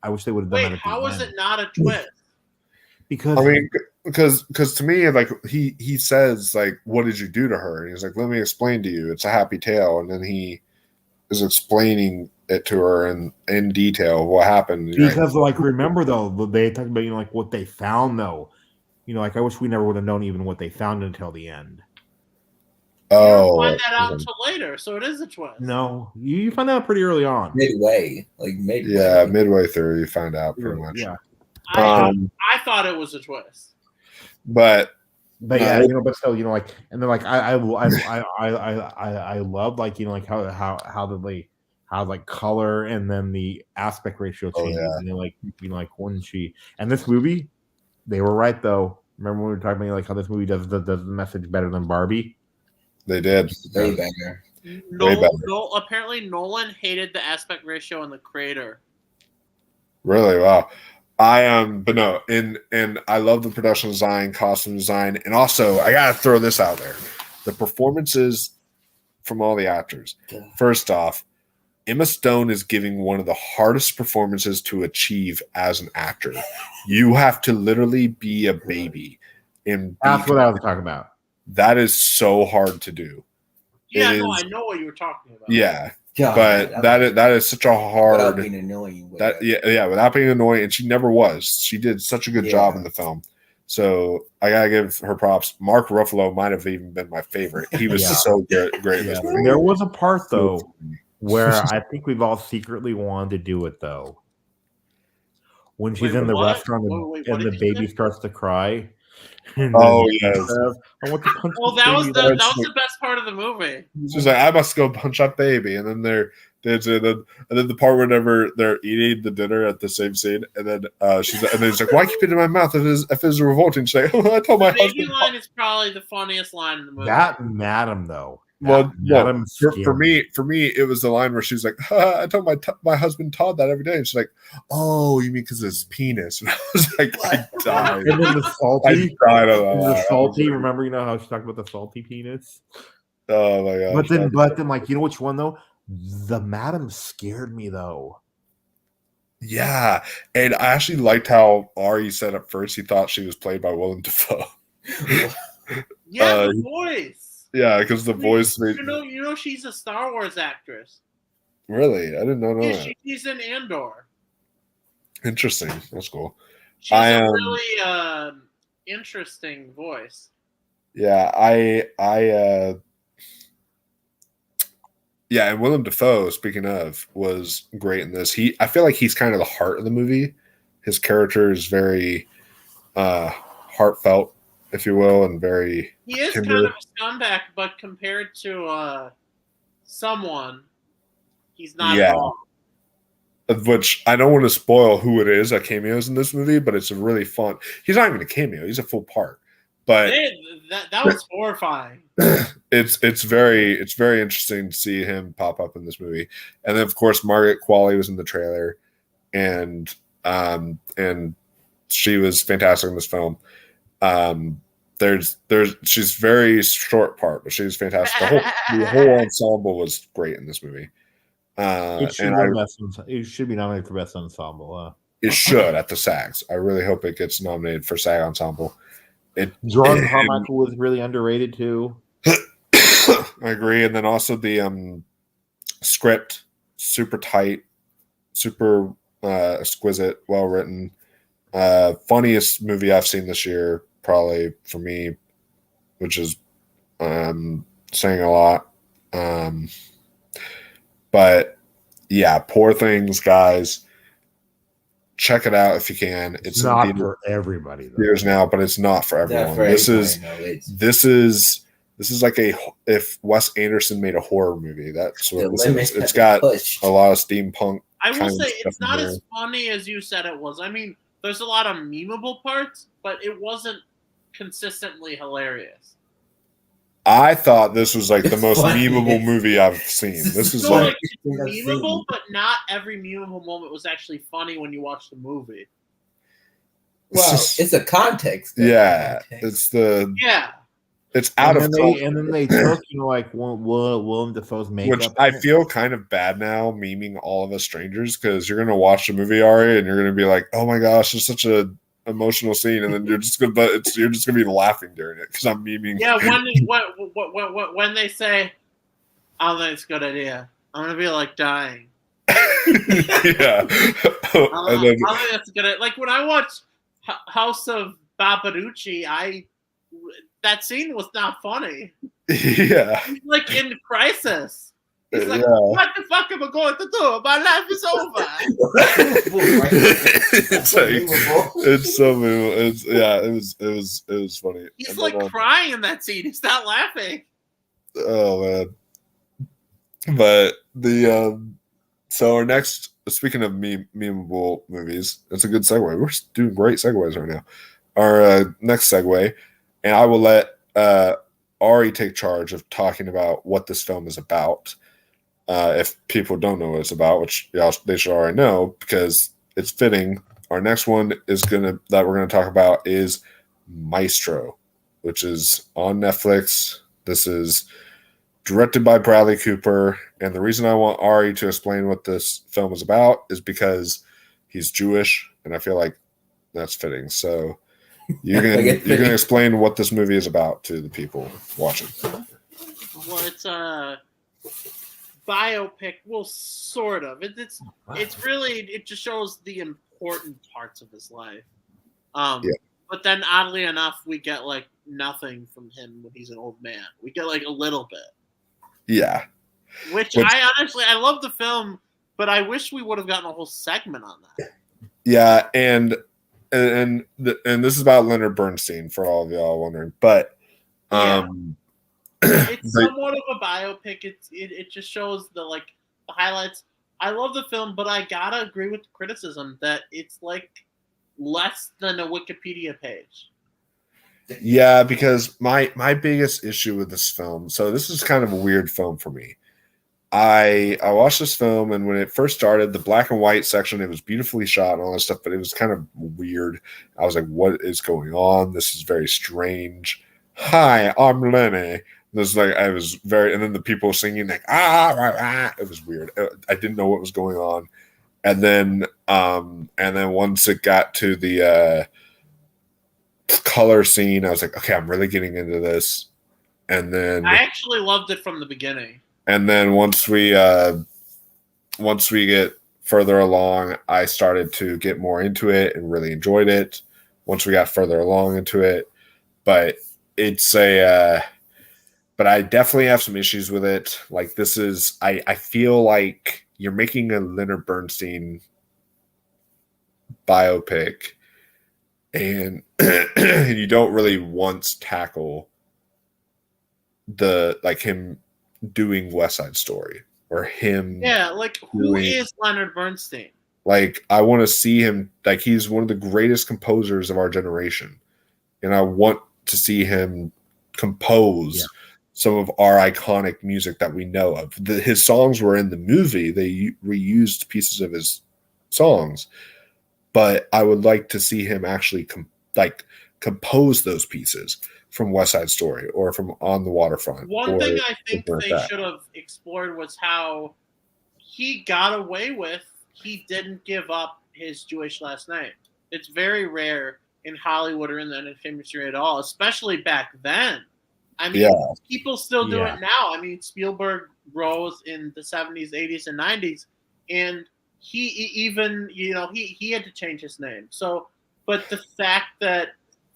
I wish they would have done that. Wait, how is it not a twist? Because I mean, because to me, like he says like, "What did you do to her?" And he's like, "Let me explain to you. It's a happy tale." And then he is explaining it to her in detail what happened. Because like remember though, they talked about like what they found though. Like I wish we never would have known even what they found until the end. You don't find that out until later, so it is a twist. No, you find out pretty early on. Midway. Yeah, midway through you find out pretty much. Yeah. I thought it was a twist. But yeah, but still, like, and then like I love like like how like color and then the aspect ratio changes, like when she and this movie, they were right though. Remember when we were talking about like how this movie does the message better than Barbie? They did. Way better. Apparently Nolan hated the aspect ratio in The Creator. Really? Wow. But no, and I love the production design, costume design, and also I gotta throw this out there: the performances from all the actors. First off, Emma Stone is giving one of the hardest performances to achieve as an actor. You have to literally be a baby, and that's what I was talking about. That is so hard to do. Yeah, I know what you were talking about. Yeah. But that is such a hard. Without being annoying. Without being annoying, and she never was. She did such a good job in the film. So I gotta give her props. Mark Ruffalo might have even been my favorite. He was so great in this movie. There was a part though where I think we've all secretly wanted to do it though. When she's in the restaurant and the baby starts to cry. Oh yes! I want to punch. Well, that was the best part of the movie. She's like, I must go punch that baby, and then and then the part whenever they're eating the dinner at the same scene, and then she's like, why keep it in my mouth if it's revolting? She's like, I told my husband. The baby line is probably the funniest line in the movie. That madam though. Well, for me, it was the line where she's like, I told my husband Todd that every day. And she's like, oh, you mean because of his penis? And I was like, I died. And then the salty. I died of that. The salty. Remember, how she talked about the salty penis? Oh my god. But then, like, which one though? The madam scared me though. Yeah, and I actually liked how Ari said at first he thought she was played by Willem Dafoe. Yeah, the voice. Yeah, because the voice made. You know, she's a Star Wars actress. Really, I didn't know that. She's in Andor. Interesting. That's cool. She's a really interesting voice. Yeah, yeah, and Willem Dafoe, speaking of, was great in this. I feel like he's kind of the heart of the movie. His character is very heartfelt, if you will, and very. He is kind of a scumbag, but compared to someone, he's not at all. Which I don't want to spoil who it is that cameos in this movie, but it's a really fun. He's not even a cameo; he's a full part. But that was horrifying. It's very interesting to see him pop up in this movie, and then of course Margaret Qualley was in the trailer, and she was fantastic in this film. She's very short part, but she's fantastic. The whole ensemble was great in this movie. It should be nominated for best ensemble. It should at the SAGs. I really hope it gets nominated for SAG Ensemble. Jordan Carmichael was really underrated too. I agree. And then also the script, super tight, super exquisite, well written. Funniest movie I've seen this year, probably for me, which is saying a lot. But yeah, Poor Things, guys. Check it out if you can. It's not for everybody. Years now, but it's not for everyone. This is like if Wes Anderson made a horror movie. That's what this is. It's got a lot of steampunk. I will say it's not as funny as you said it was. I mean, there's a lot of memeable parts, but it wasn't consistently hilarious. I thought this was like the most memeable movie I've seen. This is like memeable, but not every memeable moment was actually funny when you watch the movie. Well, it's a context. Yeah, context. It's out of context. And then they took, like Willem Dafoe's makeup. Which I feel kind of bad now, memeing All of Us Strangers, because you're gonna watch the movie, Ari, and you're gonna be like, "Oh my gosh, it's such a emotional scene," and then you're just gonna be laughing during it because I'm memeing. Yeah, when they say, "I don't think it's a good idea," I'm gonna be like dying. Yeah, I think that's a good idea. Like when I watched House of Babaducci, that scene was not funny. Yeah, he's like in crisis. He's like, what the fuck am I going to do? My life is over. It's so it was funny. He's like crying in that scene. He's not laughing. Oh man. But so our next, speaking of memeable movies, that's a good segue. We're doing great segues right now. Our next segue, and I will let Ari take charge of talking about what this film is about. If people don't know what it's about, which they should already know because it's fitting. Our next one that we're gonna talk about is Maestro, which is on Netflix. This is directed by Bradley Cooper, and the reason I want Ari to explain what this film is about is because he's Jewish, and I feel like that's fitting. So you can explain what this movie is about to the people watching. Well, it's a biopic. Well, sort of. It's really, it just shows the important parts of his life. But then oddly enough, we get like nothing from him when he's an old man. We get like a little bit. Yeah. Which I honestly, I love the film, but I wish we would have gotten a whole segment on that. Yeah, and this is about Leonard Bernstein for all of y'all wondering, but it's somewhat of a biopic. It just shows the highlights. I love the film, but I gotta agree with the criticism that it's like less than a Wikipedia page. Yeah, because my biggest issue with this film, so this is kind of a weird film for me. I watched this film, and when it first started, the black and white section, it was beautifully shot and all that stuff, but it was kind of weird. I was like, what is going on? This is very strange. Hi, I'm Lenny. I was very, and then the people singing like, it was weird. I didn't know what was going on. And then once it got to the color scene, I was like, okay, I'm really getting into this. And then I actually loved it from the beginning. And then once we get further along, I started to get more into it and really enjoyed it. Once we got further along into it, but but I definitely have some issues with it. Like this is, I feel like you're making a Leonard Bernstein biopic, and you don't really once tackle him doing West Side Story or him. Yeah, like who is Leonard Bernstein? Like I want to see him. Like he's one of the greatest composers of our generation, and I want to see him compose some of our iconic music that we know of. His songs were in the movie; they reused pieces of his songs, but I would like to see him actually compose those pieces from West Side Story or from On the Waterfront. One thing I think they should have explored was how he got away with he didn't give up his Jewish last name. It's very rare in Hollywood or in the entertainment industry at all, especially back then. I mean, people still do it now. I mean, Spielberg rose in the 70s, 80s, and 90s, and he even, he had to change his name. So, but the fact that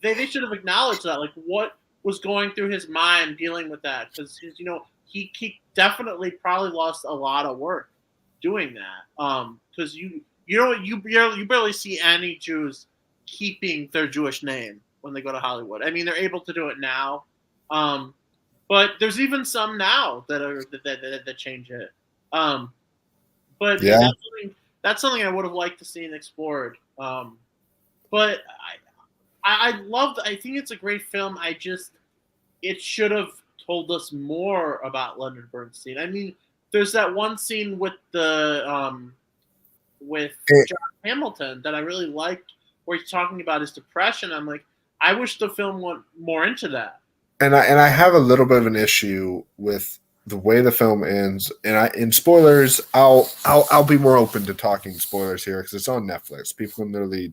they should have acknowledged that, like, what was going through his mind dealing with that, because he definitely probably lost a lot of work doing that. Because you barely see any Jews keeping their Jewish name when they go to Hollywood. I mean, they're able to do it now, but there's even some now that change it. But that's something I would have liked to see and explored. But I think it's a great film. It should have told us more about Leonard Bernstein. I mean, there's that one scene with John Hamilton that I really liked, where he's talking about his depression. I'm like, I wish the film went more into that. And I have a little bit of an issue with the way the film ends. And in spoilers, I'll be more open to talking spoilers here because it's on Netflix. People can literally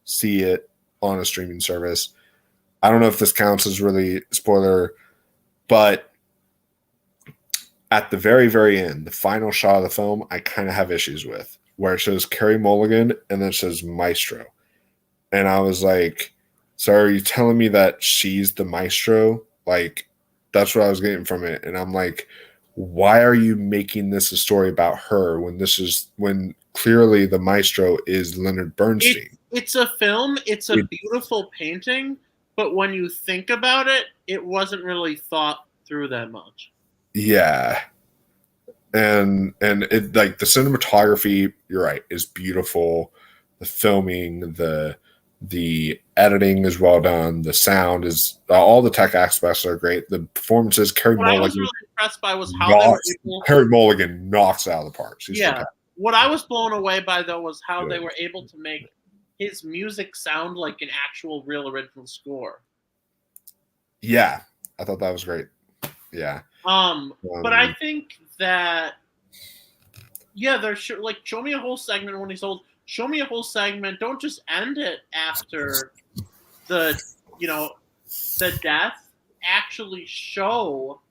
see it on a streaming service. I don't know if this counts as really spoiler, but at the very, very end, the final shot of the film, I kind of have issues with, where it shows Carey Mulligan and then it says Maestro. And I was like, so are you telling me that she's the Maestro? Like, that's what I was getting from it. And I'm like, why are you making this a story about her when clearly the Maestro is Leonard Bernstein? It's a film. It's a beautiful painting. But when you think about it, it wasn't really thought through that much. Yeah. And it, like, the cinematography, you're right, is beautiful. The filming, the editing is well done. The sound is all the tech aspects are great. The performances, Carey Mulligan. What I was really impressed by was how they were able to, Carey Mulligan knocks out of the park. What I was blown away by, though, was how they were able to make his music sound like an actual real original score. Yeah, I thought that was great. Yeah. But I think that they're show me a whole segment when he's old. Show me a whole segment. Don't just end it after the death. Actually show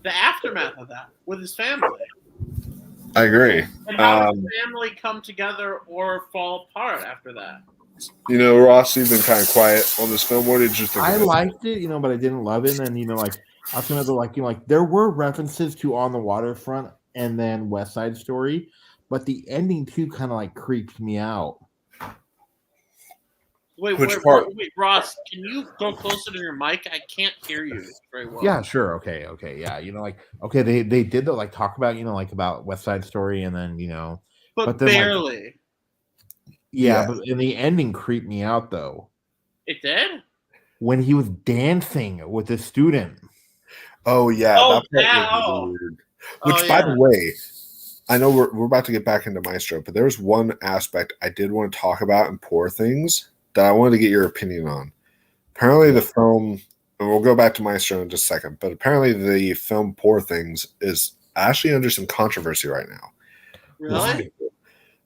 the aftermath of that with his family. I agree. And how does the family come together or fall apart after that? Ross, you've been kind of quiet on this film. What did you think? I liked it, but I didn't love it. And I was gonna there were references to On the Waterfront and then West Side Story, but the ending too kind of creeped me out. Wait, Ross, can you go closer to your mic? I can't hear you very well. Yeah, sure. Okay. Yeah, they did talk about about West Side Story and then but then, barely. Yeah, but in the ending creeped me out though. It did? When he was dancing with the student. Oh yeah. Which, by the way, I know we're about to get back into Maestro, but there's one aspect I did want to talk about in Poor Things that I wanted to get your opinion on. Apparently the film, and we'll go back to Maestro in just a second, but apparently the film Poor Things is actually under some controversy right now. Really?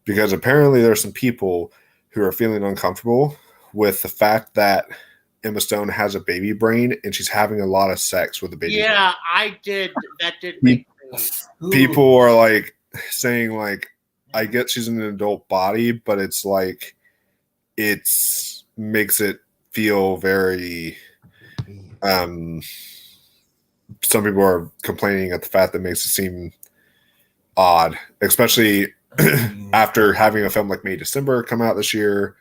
Because apparently there are some people who are feeling uncomfortable with the fact that Emma Stone has a baby brain and she's having a lot of sex with a baby brain. Yeah, I did. That did make sense. People are saying I get she's in an adult body, but it's makes it feel very some people are complaining at the fact that makes it seem odd, especially after having a film like May December come out this year,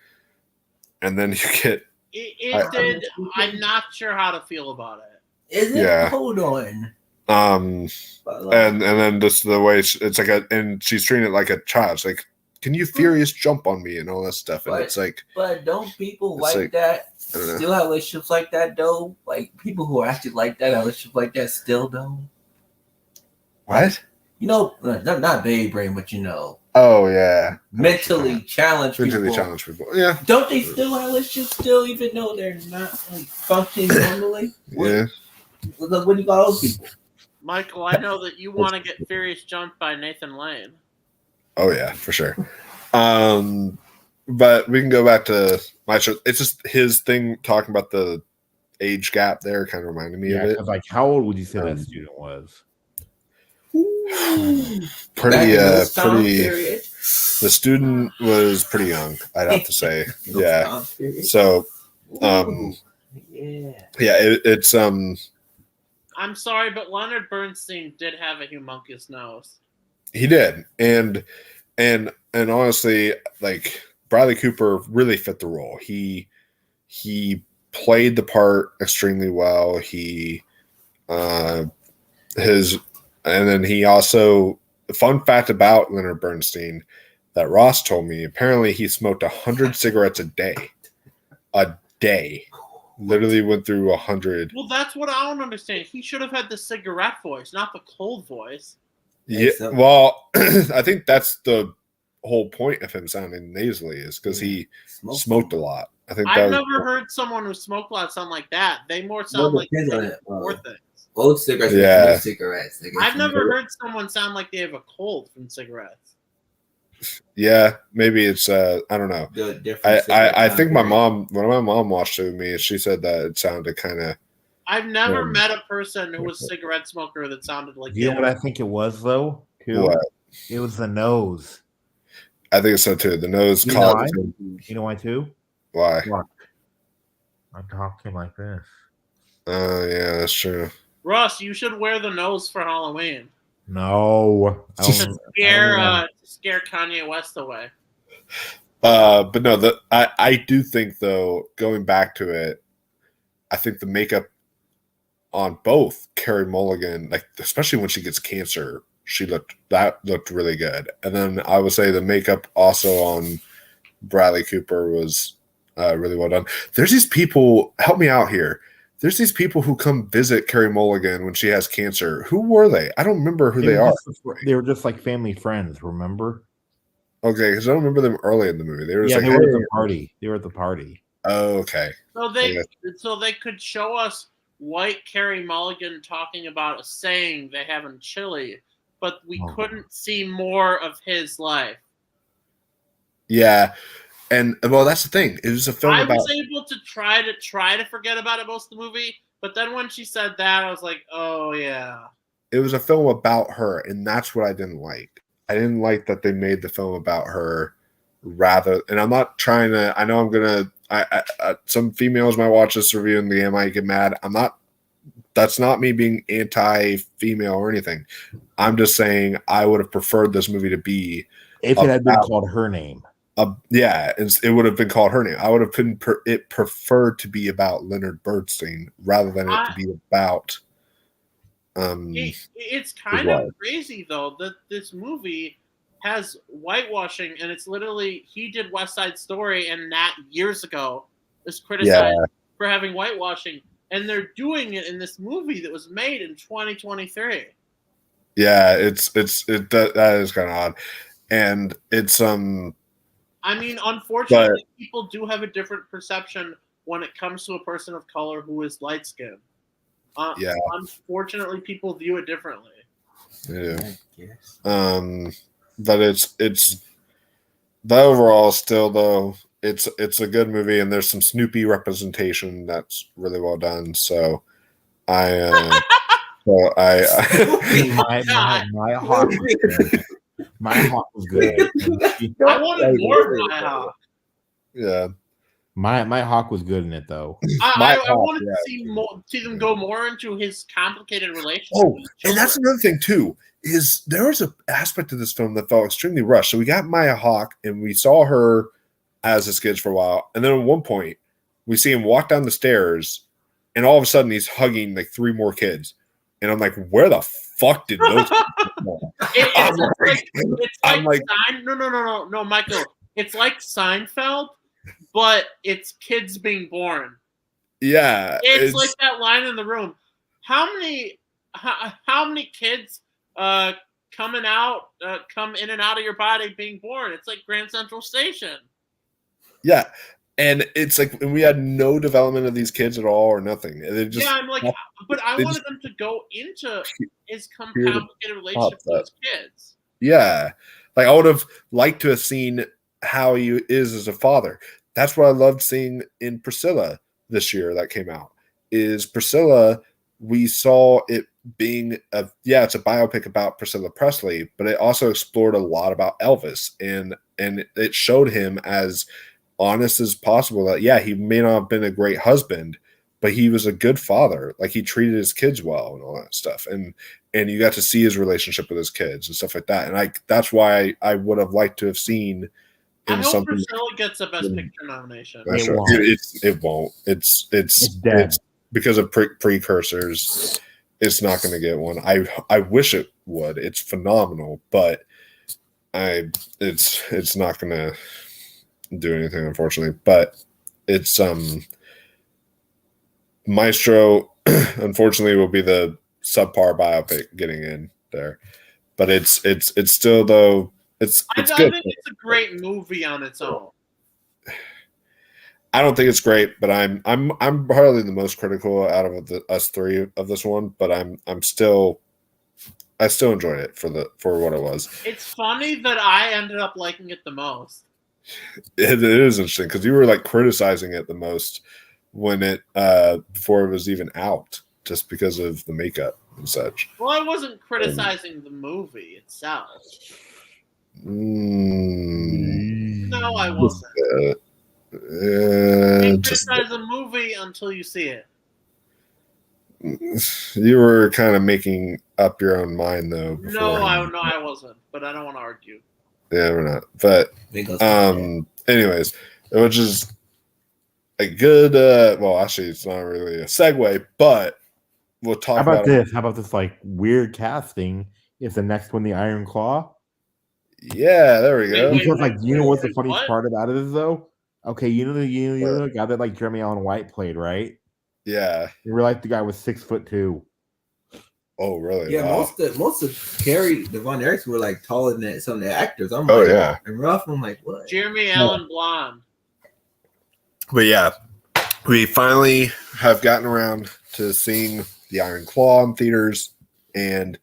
and then you get it did. I'm not sure how to feel about it. Is it? Yeah. Hold on. And then just the way it's and she's treating it like a child. It's like, can you furious jump on me and all that stuff? And it's but don't people that still have relationships like that though? Like people who are actually like that, have relationships like that still though. What? Not baby brain, but Oh yeah, mentally challenged people. Mentally challenged people. Yeah. Don't they still have relationships still, even though they're not functioning normally? Yeah. What do you got those people? Michael, I know that you want to get furious jumped by Nathan Lane. Oh yeah, for sure. And But we can go back to my show. It's just his thing talking about the age gap there kind of reminded me of it. Like, how old would you say that student was? Pretty. The student was pretty young, I'd have to say. Yeah. So, it's I'm sorry, but Leonard Bernstein did have a humongous nose. He did, and honestly, like Bradley Cooper really fit the role. He played the part extremely well. And then he also, fun fact about Leonard Bernstein that Ross told me, apparently he smoked 100 cigarettes a day. Literally went through 100. Well, that's what I don't understand. He should have had the cigarette voice, not the cold voice. Yeah, well, I think that's the whole point of him sounding nasally is because he smoked a lot. I think I've never heard someone who smoked a lot sound like that. They more sound like more things. Old cigarettes, cigarettes. I've never heard someone sound like they have a cold from cigarettes. Yeah, maybe it's I don't know. I think my mom, when my mom watched it with me, she said that it sounded kind of. I've never met a person who was a cigarette smoker that sounded like. You know what I think it was though? Too? What? It was the nose. I think so too. The nose. You know why? You know why too? Why? Look, I'm talking like this. Yeah, that's true. Ross, you should wear the nose for Halloween. No, to scare Kanye West away. But no, I do think though, going back to it, I think the makeup on both Carey Mulligan, like especially when she gets cancer, that looked really good. And then I would say the makeup also on Bradley Cooper was really well done. There's these people, help me out here. There's these people who come visit Carey Mulligan when she has cancer. Who were they? I don't remember who they are. They were just like family friends, remember? Okay, because I don't remember them early in the movie. They were just they were at the party. They were at the party. Oh, okay. So they could show us white Carey Mulligan talking about a saying they have in Chile, but we couldn't see more of his life. Yeah. And well, that's the thing. It was a film about. I was able to try to forget about it most of the movie, but then when she said that, I was like, "Oh yeah." It was a film about her, and that's what I didn't like. I didn't like that they made the film about her, rather. And I'm not trying to. I know I'm gonna. Some females might watch this review and they might get mad. I'm not. That's not me being anti-female or anything. I'm just saying I would have preferred this movie to be if it had been called her name. Yeah, it would have been called her name. I would have been preferred to be about Leonard Bernstein rather than it to be about. It's kind of crazy though that this movie has whitewashing, and it's literally he did West Side Story, and that years ago was criticized for having whitewashing, and they're doing it in this movie that was made in 2023. Yeah, that is kind of odd, and it's I mean, unfortunately, people do have a different perception when it comes to a person of color who is light skinned. Unfortunately, people view it differently. Yeah. But it's the overall still though it's a good movie, and there's some Snoopy representation that's really well done. So my hawk. My hawk was good. I wanted more of my hawk. Yeah. My hawk was good in it though. I wanted to see them go more into his complicated relationship. Oh, and that's another thing too. Is there was an aspect of this film that felt extremely rushed. So we got Maya Hawke, and we saw her as his kids for a while, and then at one point we see him walk down the stairs, and all of a sudden he's hugging like 3 more kids, and I'm like, where the fuck did those? No, Michael. It's like Seinfeld, but it's kids being born. Yeah, it's like that line in the room. How many kids come in and out of your body being born? It's like Grand Central Station. Yeah, and it's like we had no development of these kids at all, or nothing. I'm like, but I wanted them to go into his complicated relationship with his kids. Yeah, like I would have liked to have seen how he is as a father. That's what I loved seeing in Priscilla this year that came out. Is Priscilla, we saw it being it's a biopic about Priscilla Presley, but it also explored a lot about Elvis, and it showed him as honest as possible that he may not have been a great husband, but he was a good father. Like, he treated his kids well and all that stuff, and you got to see his relationship with his kids and stuff like that. And that's why I would have liked to have seen. I hope Priscilla gets a Best Picture nomination. It won't. It's dead. It's because of precursors. It's not going to get one. I wish it would. It's phenomenal, but it's not going to do anything, unfortunately. But it's Maestro, unfortunately, will be the subpar biopic getting in there. But it's still, though, it's good. I think it's a great movie on its own. I don't think it's great, but I'm probably the most critical out of us three of this one. But I still enjoyed it for what it was. It's funny that I ended up liking it the most. It is interesting because you were like criticizing it the most when it before it was even out, just because of the makeup and such. Well, I wasn't criticizing the movie itself. No, I wasn't. You criticize a movie until you see it. You were kind of making up your own mind, though. No, I wasn't. But I don't want to argue. Yeah, we're not. But anyways, which is a good. Well, actually, it's not really a segue, but we'll talk about this. How about this like weird casting? Is the next one the Iron Claw? Yeah, there we go. Because you know what the funniest part about it is, though? Okay, you know the guy that like Jeremy Allen White played, right? Yeah. You realize the guy was 6'2". Oh, really? Yeah, wow. most of Carrie Devon Erickson were like taller than some of the actors. I'm like, yeah. And rough, I'm like, what? Jeremy Allen Blonde. But yeah, we finally have gotten around to seeing the Iron Claw in theaters, and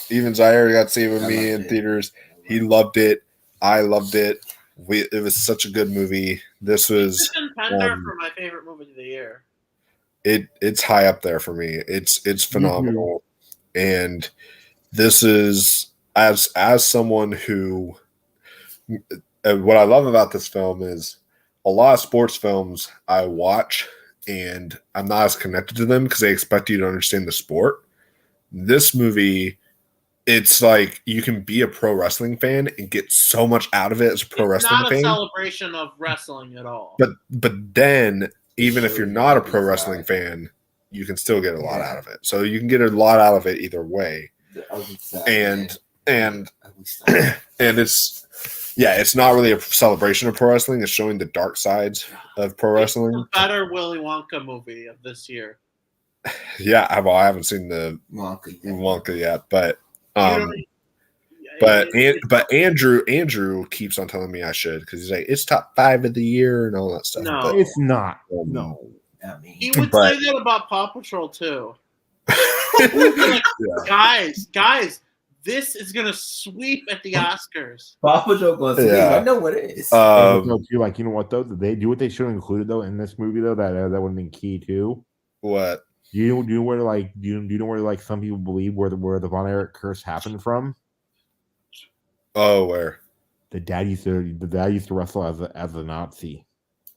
even Zaire got to see it with me in theaters. He loved it. I loved it. It was such a good movie. This was it's a contender for my favorite movie of the year. It's high up there for me. It's phenomenal. And this is as someone who what I love about this film is a lot of sports films I watch and I'm not as connected to them because they expect you to understand the sport. This movie, it's like you can be a pro wrestling fan and get so much out of it as a pro wrestling fan. It's not a celebration of wrestling at all. But then, even if you're not a pro wrestling fan, you can still get a lot out of it. So you can get a lot out of it either way. And it's not really a celebration of pro wrestling. It's showing the dark sides of pro wrestling. It's the better Willy Wonka movie of this year. Yeah, I haven't seen the Wonka yet, but Andrew keeps on telling me I should because he's like it's top 5 of the year and all that stuff. No, but, it's not. No, he would say that about Paw Patrol too. Like, guys, this is gonna sweep at the Oscars. Paw Patrol gonna sweep. I know what it is. Like you know what though? Did they do what they should have included though in this movie though? That would have been key too. What? Do you know where some people believe where the Von Erich curse happened from? Oh, where? The dad used to wrestle as a Nazi.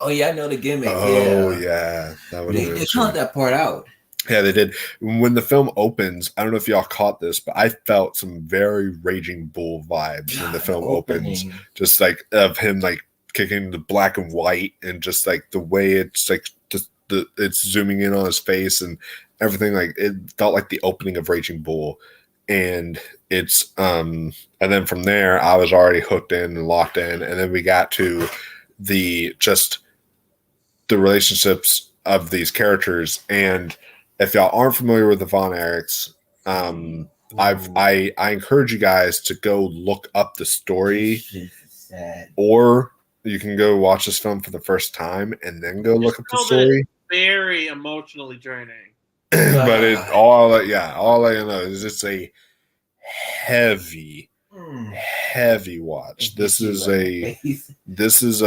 Oh yeah, I know the gimmick. Oh yeah, that would they cut that part out. Yeah, they did. When the film opens, I don't know if y'all caught this, but I felt some very Raging Bull vibes when the film opens. Just like of him like kicking the black and white and just like the way it's like just it's zooming in on his face and everything. Like it felt like the opening of Raging Bull. And it's and then from there I was already hooked in and locked in, and then we got to the relationships of these characters. And if y'all aren't familiar with the Von Erichs, I encourage you guys to go look up the story, or you can go watch this film for the first time and then go look up the story. Very emotionally draining. But all I know is it's a heavy heavy watch. This is a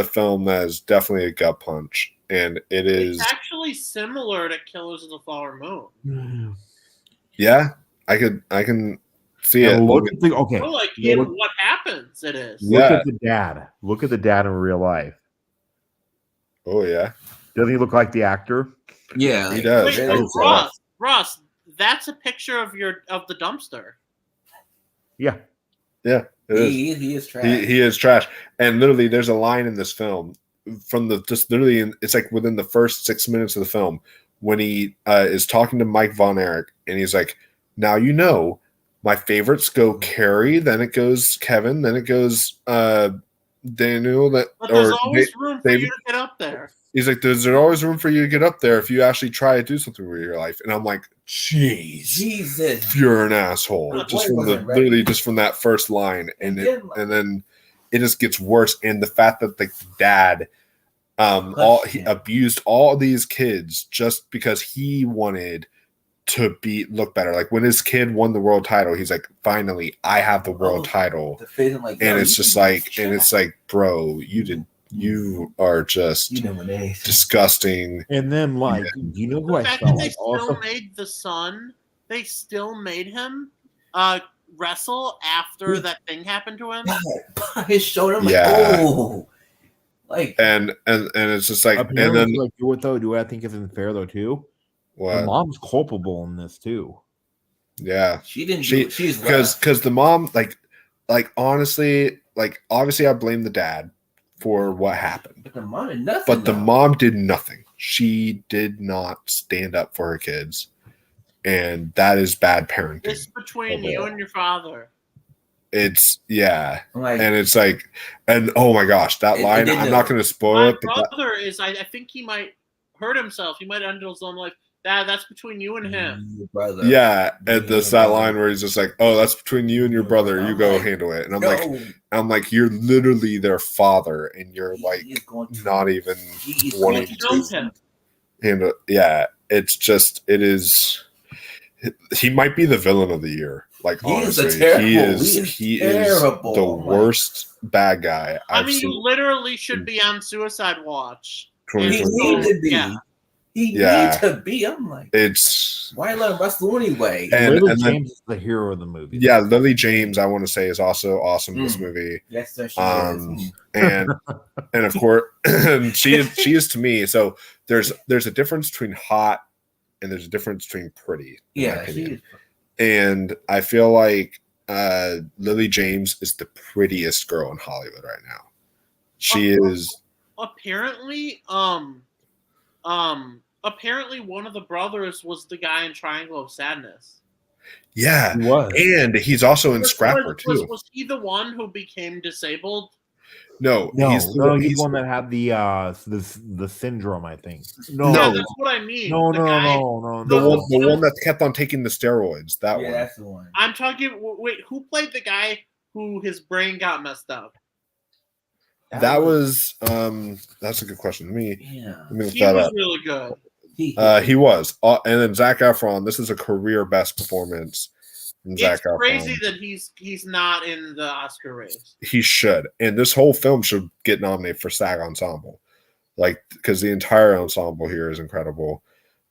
film that is definitely a gut punch, and It's actually similar to Killers of the Flower Moon. Yeah, I can see it. Look at the what happens. It is. Look at the dad. Look at the dad in real life. Oh yeah. Doesn't he look like the actor? Yeah, he does. Wait, Ross, that's a picture of the dumpster. Yeah. Yeah. He is trash. He is trash. And literally, there's a line in this film from it's like within the first 6 minutes of the film when he is talking to Mike Von Erich, and he's like, "Now you know, my favorites go Carrie, then it goes Kevin, then it goes Daniel." But there's always room for you to get up there. He's like, "There's always room for you to get up there if you actually try to do something with your life." And I'm like, Jesus, you're an asshole. Just from that first line, and then it just gets worse. And the fact that the dad, he abused all these kids just because he wanted to look better. Like when his kid won the world title, he's like, "Finally, I have the world title." And it's just like, bro, you are just disgusting. And then, like, you know who the fact that they still made the son, they still made him wrestle after that thing happened to him. His shoulder, and it's just like, and then do I think is unfair though too? What? The mom's culpable in this too. Yeah, she didn't. She's because the mom, like honestly, like obviously, I blame the dad for what happened. But the mom did nothing. But the mom did nothing. She did not stand up for her kids, and that is bad parenting. It's between you and your father. It's and it's like, and oh my gosh, that line. I'm not going to spoil it. My brother is. I think he might hurt himself. He might end his own life. That's between you and him. Brother. Yeah, and there's that line where he's just like, "Oh, that's between you and your brother. You go handle it." And I'm like, you're literally their father, and you're like not even wanting to handle. Yeah, it's just it is. He might be the villain of the year. Like honestly, he is the worst bad guy. You literally should be on suicide watch. He needs to be. Yeah. He needs to be. I'm like, why let him wrestle anyway? And James is the hero of the movie. Yeah, Lily James, I want to say, is also awesome in this movie. Yes, sir, she is. And of course, she is to me. So there's a difference between hot and there's a difference between pretty. Yeah, she is. And I feel like Lily James is the prettiest girl in Hollywood right now. She is apparently one of the brothers was the guy in Triangle of Sadness. Yeah, he was. And he's also in Scrapper too. Was he the one who became disabled? No, he's the one that had the syndrome, I think. No, that's what I mean. No. The one that kept on taking the steroids. That one. That's the one. I'm talking. Wait, who played the guy who his brain got messed up? That was that's a good question. Let me look he that was up. Really good. He was, and then Zac Efron. This is a career best performance. It's crazy that he's not in the Oscar race. He should, and this whole film should get nominated for SAG Ensemble, like because the entire ensemble here is incredible.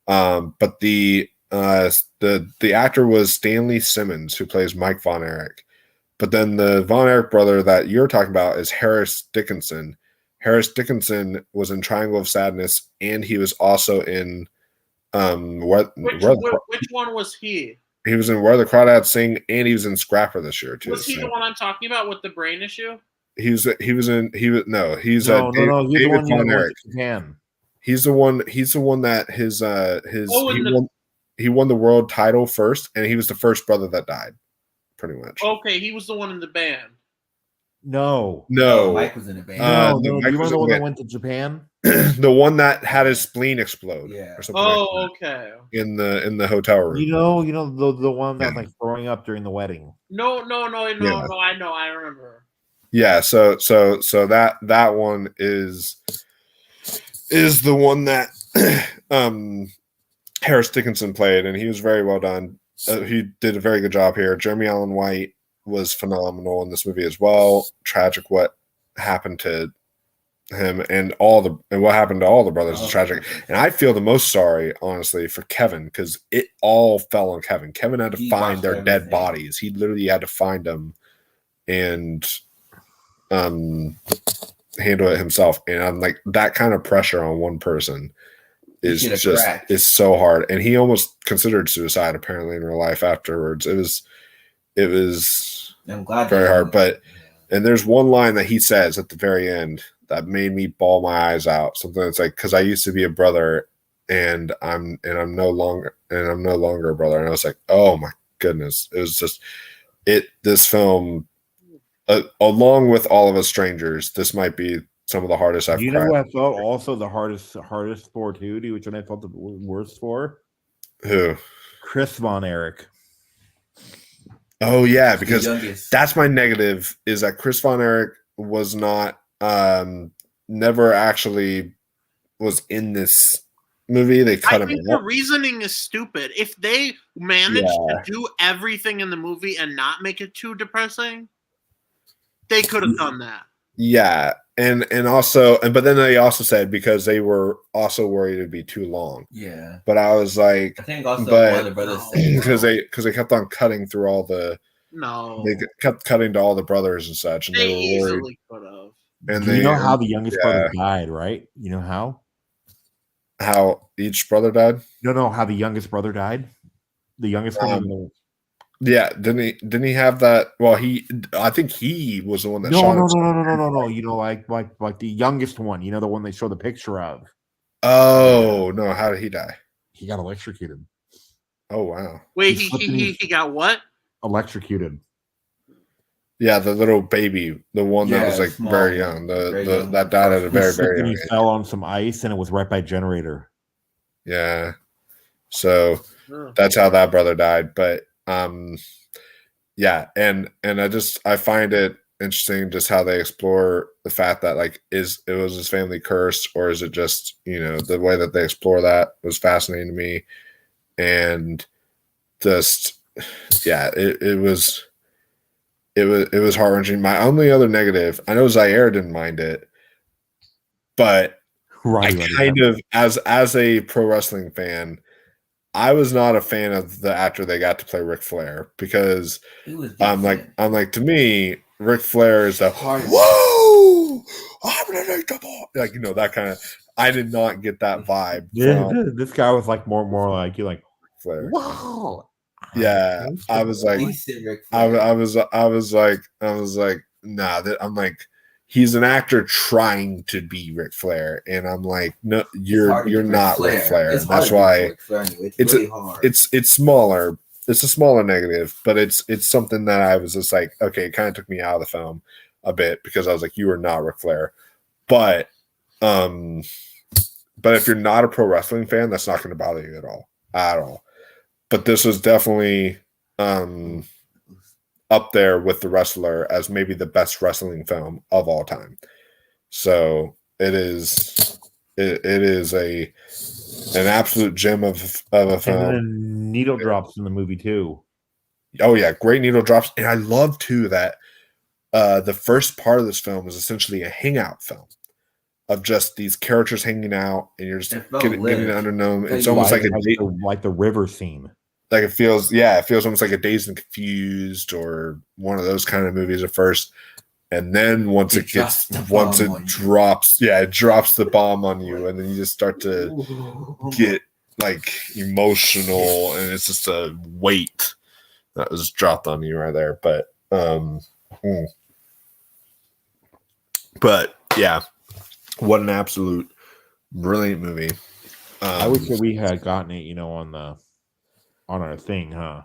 But the actor was Stanley Simmons, who plays Mike Von Erich. But then the Von Erich brother that you're talking about is Harris Dickinson. Harris Dickinson was in Triangle of Sadness, and he was also in which one was he? He was in Where the Crawdads Sing, and he was in Scrapper this year too. Was he the one I'm talking about with the brain issue? He's David Von Erich. He's the one that he won the world title first, and he was the first brother that died. Pretty much. Okay, he was the one in the band. No. Mike was in a band. You remember the one that went to Japan? The one that had his spleen explode. Yeah. Or something okay. In the hotel room. You know the one that was like throwing up during the wedding. No. I know. I remember. Yeah. So that one is the one that Harris Dickinson played, and he was very well done. He did a very good job here. Jeremy Allen White was phenomenal in this movie as well. Tragic what happened to him and what happened to all the brothers is tragic. And I feel the most sorry, honestly, for Kevin because it all fell on Kevin. Kevin had to find their dead bodies. He literally had to find them and handle it himself. And I'm like, that kind of pressure on one person is so hard. And he almost considered suicide apparently in real life afterwards. It was I'm glad very hard. But and there's one line that he says at the very end that made me bawl my eyes out. Something that's like, because I used to be a brother and I'm no longer a brother. And I was like, oh my goodness. It was just this film along with All of Us Strangers, this might be some of the hardest I've cried. You know what I felt also the hardest for too, which one I felt the worst for? Who? Chris Von Erich. Oh yeah, because that's my negative is that Chris Von Erich was not never actually was in this movie. They cut him out. The reasoning is stupid. If they managed to do everything in the movie and not make it too depressing, they could have done that. Yeah. And also, but then they also said because they were also worried it'd be too long. Yeah. But I was like, I think also one of the brothers said because they kept on cutting through all the. No. They kept cutting to all the brothers and such, and they were easily could have. And you know how the youngest brother died, right? You know how? How each brother died? No, how the youngest brother died. The youngest one. Yeah, didn't he have that? Well, I think he was the one that shot himself. No. You know, like the youngest one. You know, the one they show the picture of. Oh no! How did he die? He got electrocuted. Oh wow! Wait, he got what? Electrocuted. Yeah, the little baby, the one that was like very young, that died at a very young age. He fell on some ice, and it was right by generator. Yeah, so that's how that brother died. But yeah, and I find it interesting just how they explore the fact that like was his family cursed, or is it just the way that they explore that was fascinating to me, and just it was heart-wrenching. My only other negative, I know Zaire didn't mind it, but I kind of, as a pro wrestling fan, I was not a fan of the actor they got to play Ric Flair because I'm like to me, Ric Flair is whoa, I'm unbelievable, like that kind of. I did not get that vibe. Yeah, this guy was like more like you like Flair. Wow. Yeah, I was like, I was like, nah. I'm like, he's an actor trying to be Ric Flair, and I'm like, no, you're not Ric Flair. That's why it's really hard. It's smaller. It's a smaller negative, but it's something that I was just like, okay, it kind of took me out of the film a bit because I was like, you are not Ric Flair, but if you're not a pro wrestling fan, that's not going to bother you at all. But this was definitely up there with The Wrestler as maybe the best wrestling film of all time. So it is an absolute gem of a film. And then needle drops in the movie too. Oh yeah, great needle drops, and I love too that the first part of this film is essentially a hangout film of just these characters hanging out, and you're just getting to know them. It's almost like the river scene. Like it feels almost like a Dazed and Confused or one of those kind of movies at first, and then once it drops the bomb on you, and then you just start to get like emotional, and it's just a weight that was dropped on you right there. But yeah, what an absolute brilliant movie. I wish that we had gotten it, on our thing, huh?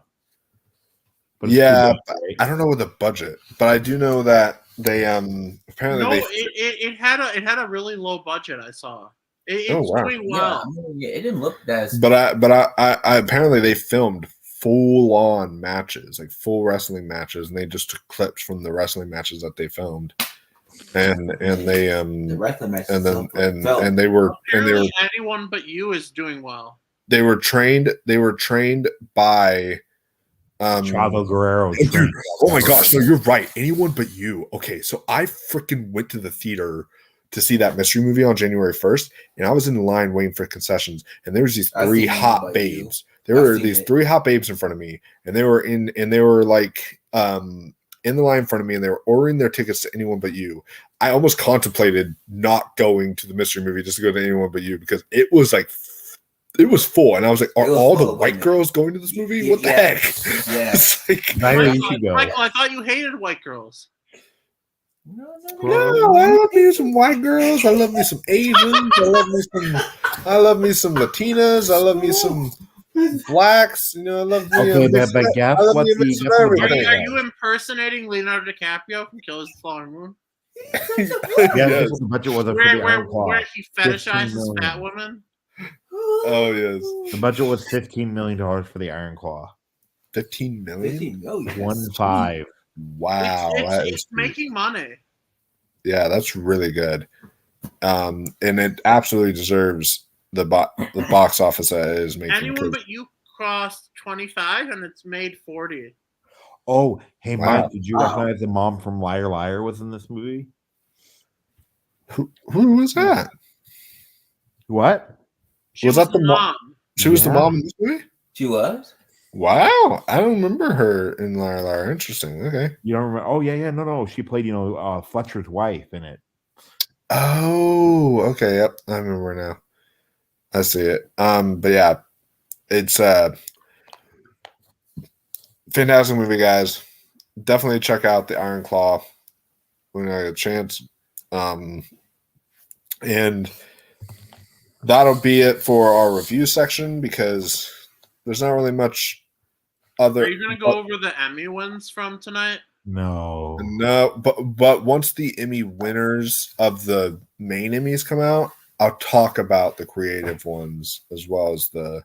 But yeah, I don't know with the budget, but I do know that they apparently it had a really low budget. I saw it's doing well. Yeah, it didn't look that. But I apparently they filmed full on matches, like full wrestling matches, and they just took clips from the wrestling matches that they filmed, and they the wrestling matches and they were anyone but you is doing well. They were trained by Chavo Guerrero. Dude, oh my gosh, no, you're right. Anyone But You. Okay, so I freaking went to the theater to see that mystery movie on January 1st, and I was in the line waiting for concessions, and there was these three hot babes. There were these three hot babes in front of me, and they were in the line in front of me, and they were ordering their tickets to Anyone But You. I almost contemplated not going to the mystery movie just to go to Anyone But You because it was full, and I was like, "Are all the white girls going to this movie? What the heck?" Yeah. It's like, Michael, I thought you hated white girls. No, I love me some white girls. I love me some Asians. I love me some Latinas. I love me some blacks. I love me. Okay, but guess what? Are you impersonating Leonardo DiCaprio from Killers of the Flower Moon? Yes. What the budget was where he fetishizes fat women. Oh yes. The budget was $15 million for the Iron Claw. 15 million. 1.5. Wow, it's making money. Yeah, that's really good. And it absolutely deserves the box office that it is making. Anyone But You crossed 25 and it's made 40. Oh, hey Mike, did you recognize the mom from Liar Liar was in this movie? Who was that? What? Was that the mom? She was the mom in this movie? She was? Wow. I don't remember her in Liar Liar. Interesting. Okay. You don't remember? Oh, yeah. No. She played, Fletcher's wife in it. Oh, okay. Yep. I remember now. I see it. But yeah, it's a fantastic movie, guys. Definitely check out the Iron Claw when I get a chance. And that'll be it for our review section because there's not really much other. Are you going to go over the Emmy wins from tonight? No, but once the Emmy winners of the main Emmys come out, I'll talk about the creative ones as well as the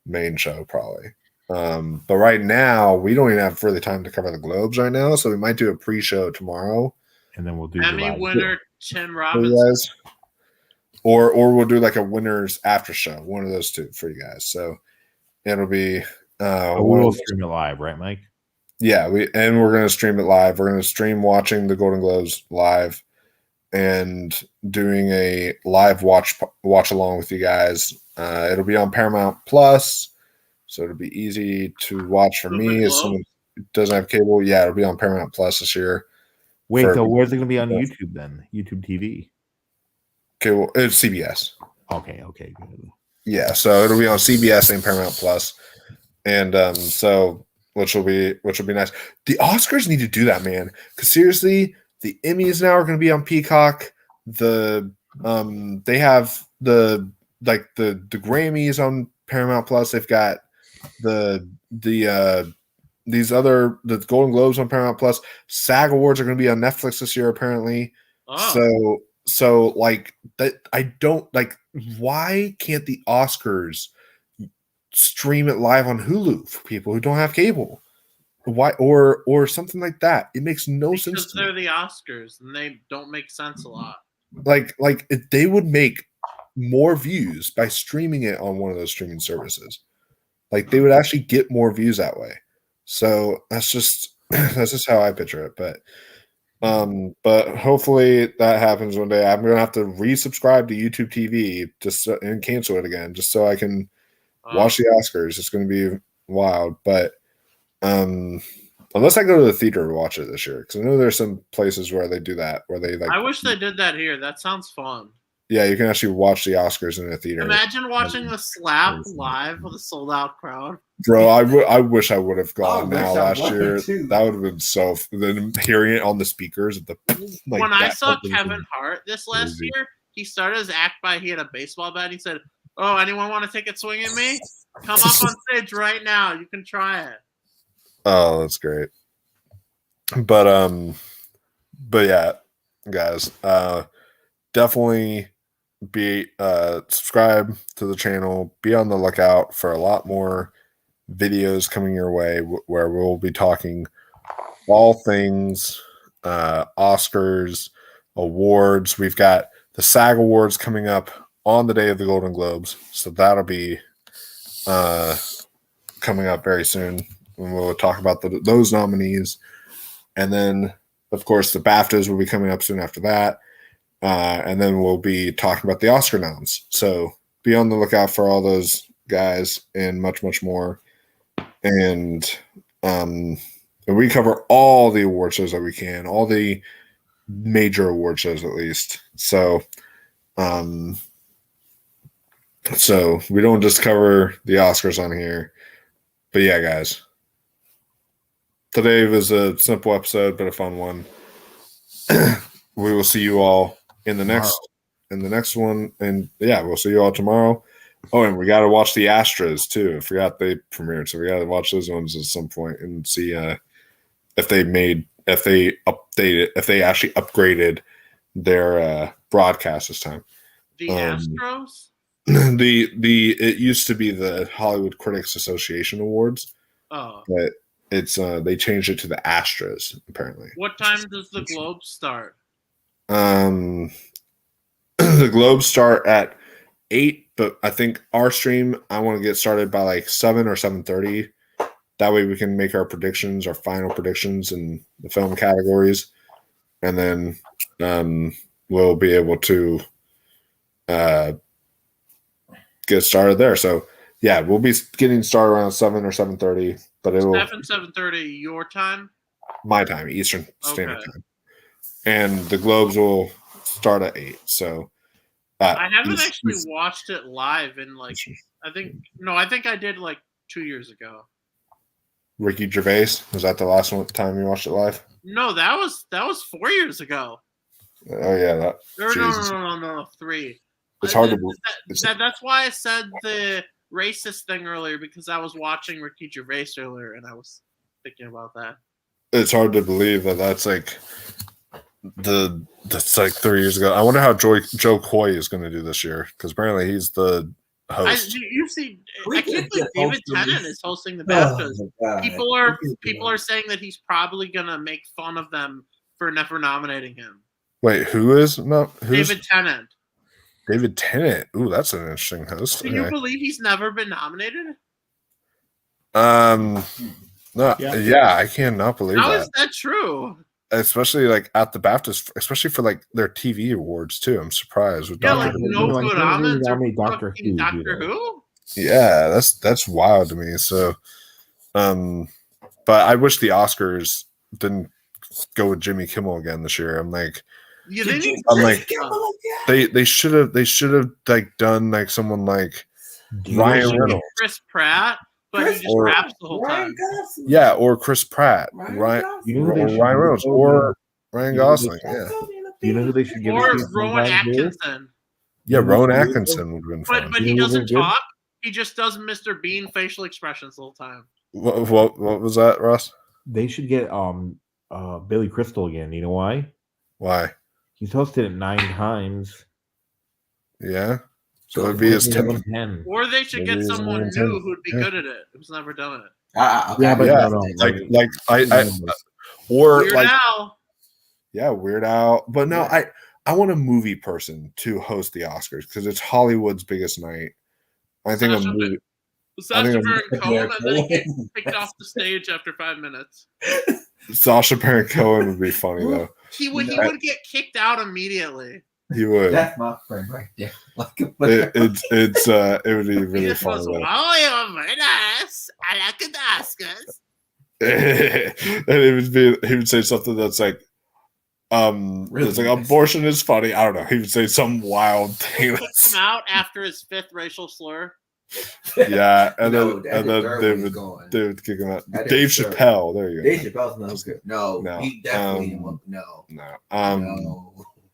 main show probably. But right now we don't even have further time to cover the Globes right now, so we might do a pre-show tomorrow, and then we'll do Emmy winner Tim Robbins. Or we'll do like a winners after show, one of those two for you guys. So it'll be we'll stream it live, right, Mike? Yeah, we're gonna stream it live. We're gonna stream watching the Golden Globes live and doing a live watch along with you guys. It'll be on Paramount Plus, so it'll be easy to watch for me as someone who doesn't have cable. Yeah, it'll be on Paramount Plus this year. Wait, so where's it gonna be on YouTube then? YouTube TV. Okay, well, it's CBS. Okay, good. Yeah, so it'll be on CBS and Paramount Plus, and so which will be nice. The Oscars need to do that, man. Because seriously, the Emmys now are going to be on Peacock. They have the Grammys on Paramount Plus. They've got the Golden Globes on Paramount Plus. SAG Awards are going to be on Netflix this year, apparently. Oh. So like that, I don't like. Why can't the Oscars stream it live on Hulu for people who don't have cable? Why or something like that? It makes no sense. Because they're the Oscars and they don't make sense a lot. Like they would make more views by streaming it on one of those streaming services. Like they would actually get more views that way. So that's just how I picture it. But hopefully that happens one day. I'm gonna have to resubscribe to YouTube TV and cancel it again just so I can watch the Oscars. It's gonna be wild. But unless I go to the theater to watch it this year, because I know there's some places where they do that, where they like. I wish they did that here. That sounds fun. Yeah, you can actually watch the Oscars in a theater. Imagine watching the slap live with a sold out crowd. Bro, I wish I would have gone last year. That would have been so. Then hearing it on the speakers at the. Like, when I saw Kevin Hart this last year, he started his act by he had a baseball bat. He said, "Oh, anyone want to take it swinging me? Come up on stage right now. You can try it." Oh, that's great. But yeah, guys, definitely be subscribe to the channel. Be on the lookout for a lot more videos coming your way where we'll be talking all things Oscars, awards. We've got the SAG Awards coming up on the day of the Golden Globes, so that'll be coming up very soon. and we'll talk about those nominees. And then, of course, the BAFTAs will be coming up soon after that. And then we'll be talking about the Oscar noms. So be on the lookout for all those guys and much, much more. And we cover all the award shows that we can, all the major award shows at least. So we don't just cover the Oscars on here. But yeah, guys. Today was a simple episode, but a fun one. We will see you all in the next one. And yeah, we'll see you all tomorrow. Oh, and we got to watch the Astros too. I forgot they premiered, so we got to watch those ones at some point and see if they actually upgraded their broadcast this time. The Astros. It used to be the Hollywood Critics Association Awards. Oh, but it's they changed it to the Astros apparently. What time does the Globes start? The Globes start at 8, but I think our stream I want to get started by like 7 or 7:30. That way we can make our predictions, our final predictions in the film categories, and then we'll be able to get started there. So yeah, we'll be getting started around 7 or 7:30, but it will 7:30 your time, my time, Eastern Standard Time, and the Globes will start at 8. So I haven't actually watched it live in like I think I did like 2 years ago. Ricky Gervais, was that the last time you watched it live? No, that was 4 years ago. Oh yeah, No, 3. It's hard to believe. That's why I said the racist thing earlier, because I was watching Ricky Gervais earlier and I was thinking about that. It's hard to believe that's like that's like 3 years ago. I wonder how Joe Coy is going to do this year, because apparently he's the host. I can't believe David Tennant is hosting the BAFTAs. People are saying that he's probably going to make fun of them for never nominating him. Wait, who's David Tennant? David Tennant. Ooh, that's an interesting host. Can you believe he's never been nominated? No, yeah, I cannot believe How that. is that true? Especially like at the BAFTAs, especially for like their TV awards too. I'm surprised with Yeah, like Who. no good omens or Doctor Who. Yeah, that's wild to me. So, but I wish the Oscars didn't go with Jimmy Kimmel again this year. I'm like, they should have like done like someone like Ryan Reynolds, Chris Pratt, but he just raps the whole time. Yeah, or Chris Pratt, Ryan Reynolds, or Ryan Gosling. Yeah, you know who they should give? Or Rowan Atkinson. Yeah, Rowan Atkinson would have been fun. But he doesn't talk. He just does Mr. Bean facial expressions the whole time. What was that, Ross? They should get Billy Crystal again. You know why? Why? He's hosted it 9 times. Yeah. So it'd be his 10. Or they should get someone new who'd be good at it, who's never done it. Weird Al. Yeah, Weird Al. But no, I want a movie person to host the Oscars because it's Hollywood's biggest night. I think a movie. Sacha Baron Cohen, and then he gets kicked off the stage after 5 minutes. Sacha Baron Cohen would be funny though. He would get kicked out immediately. He would. That's my friend right there. It would be really funny. Oh, you're very nice. I like the Oscars. And he would say something that's like, it's like abortion is funny. I don't know. He would say some wild thing. Come out after his 5th racial slur. Yeah, and then they would kick him out. Dave Chappelle. There you go. Dave Chappelle's not good. No, he definitely no.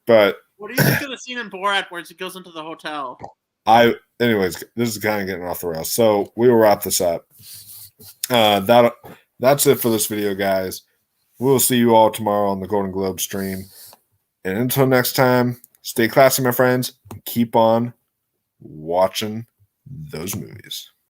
But what do you think of the scene in Borat where he goes into the hotel? Anyways, this is kind of getting off the rails. So we will wrap this up. That's it for this video, guys. We'll see you all tomorrow on the Golden Globe stream. And until next time, stay classy, my friends. Keep on watching those movies.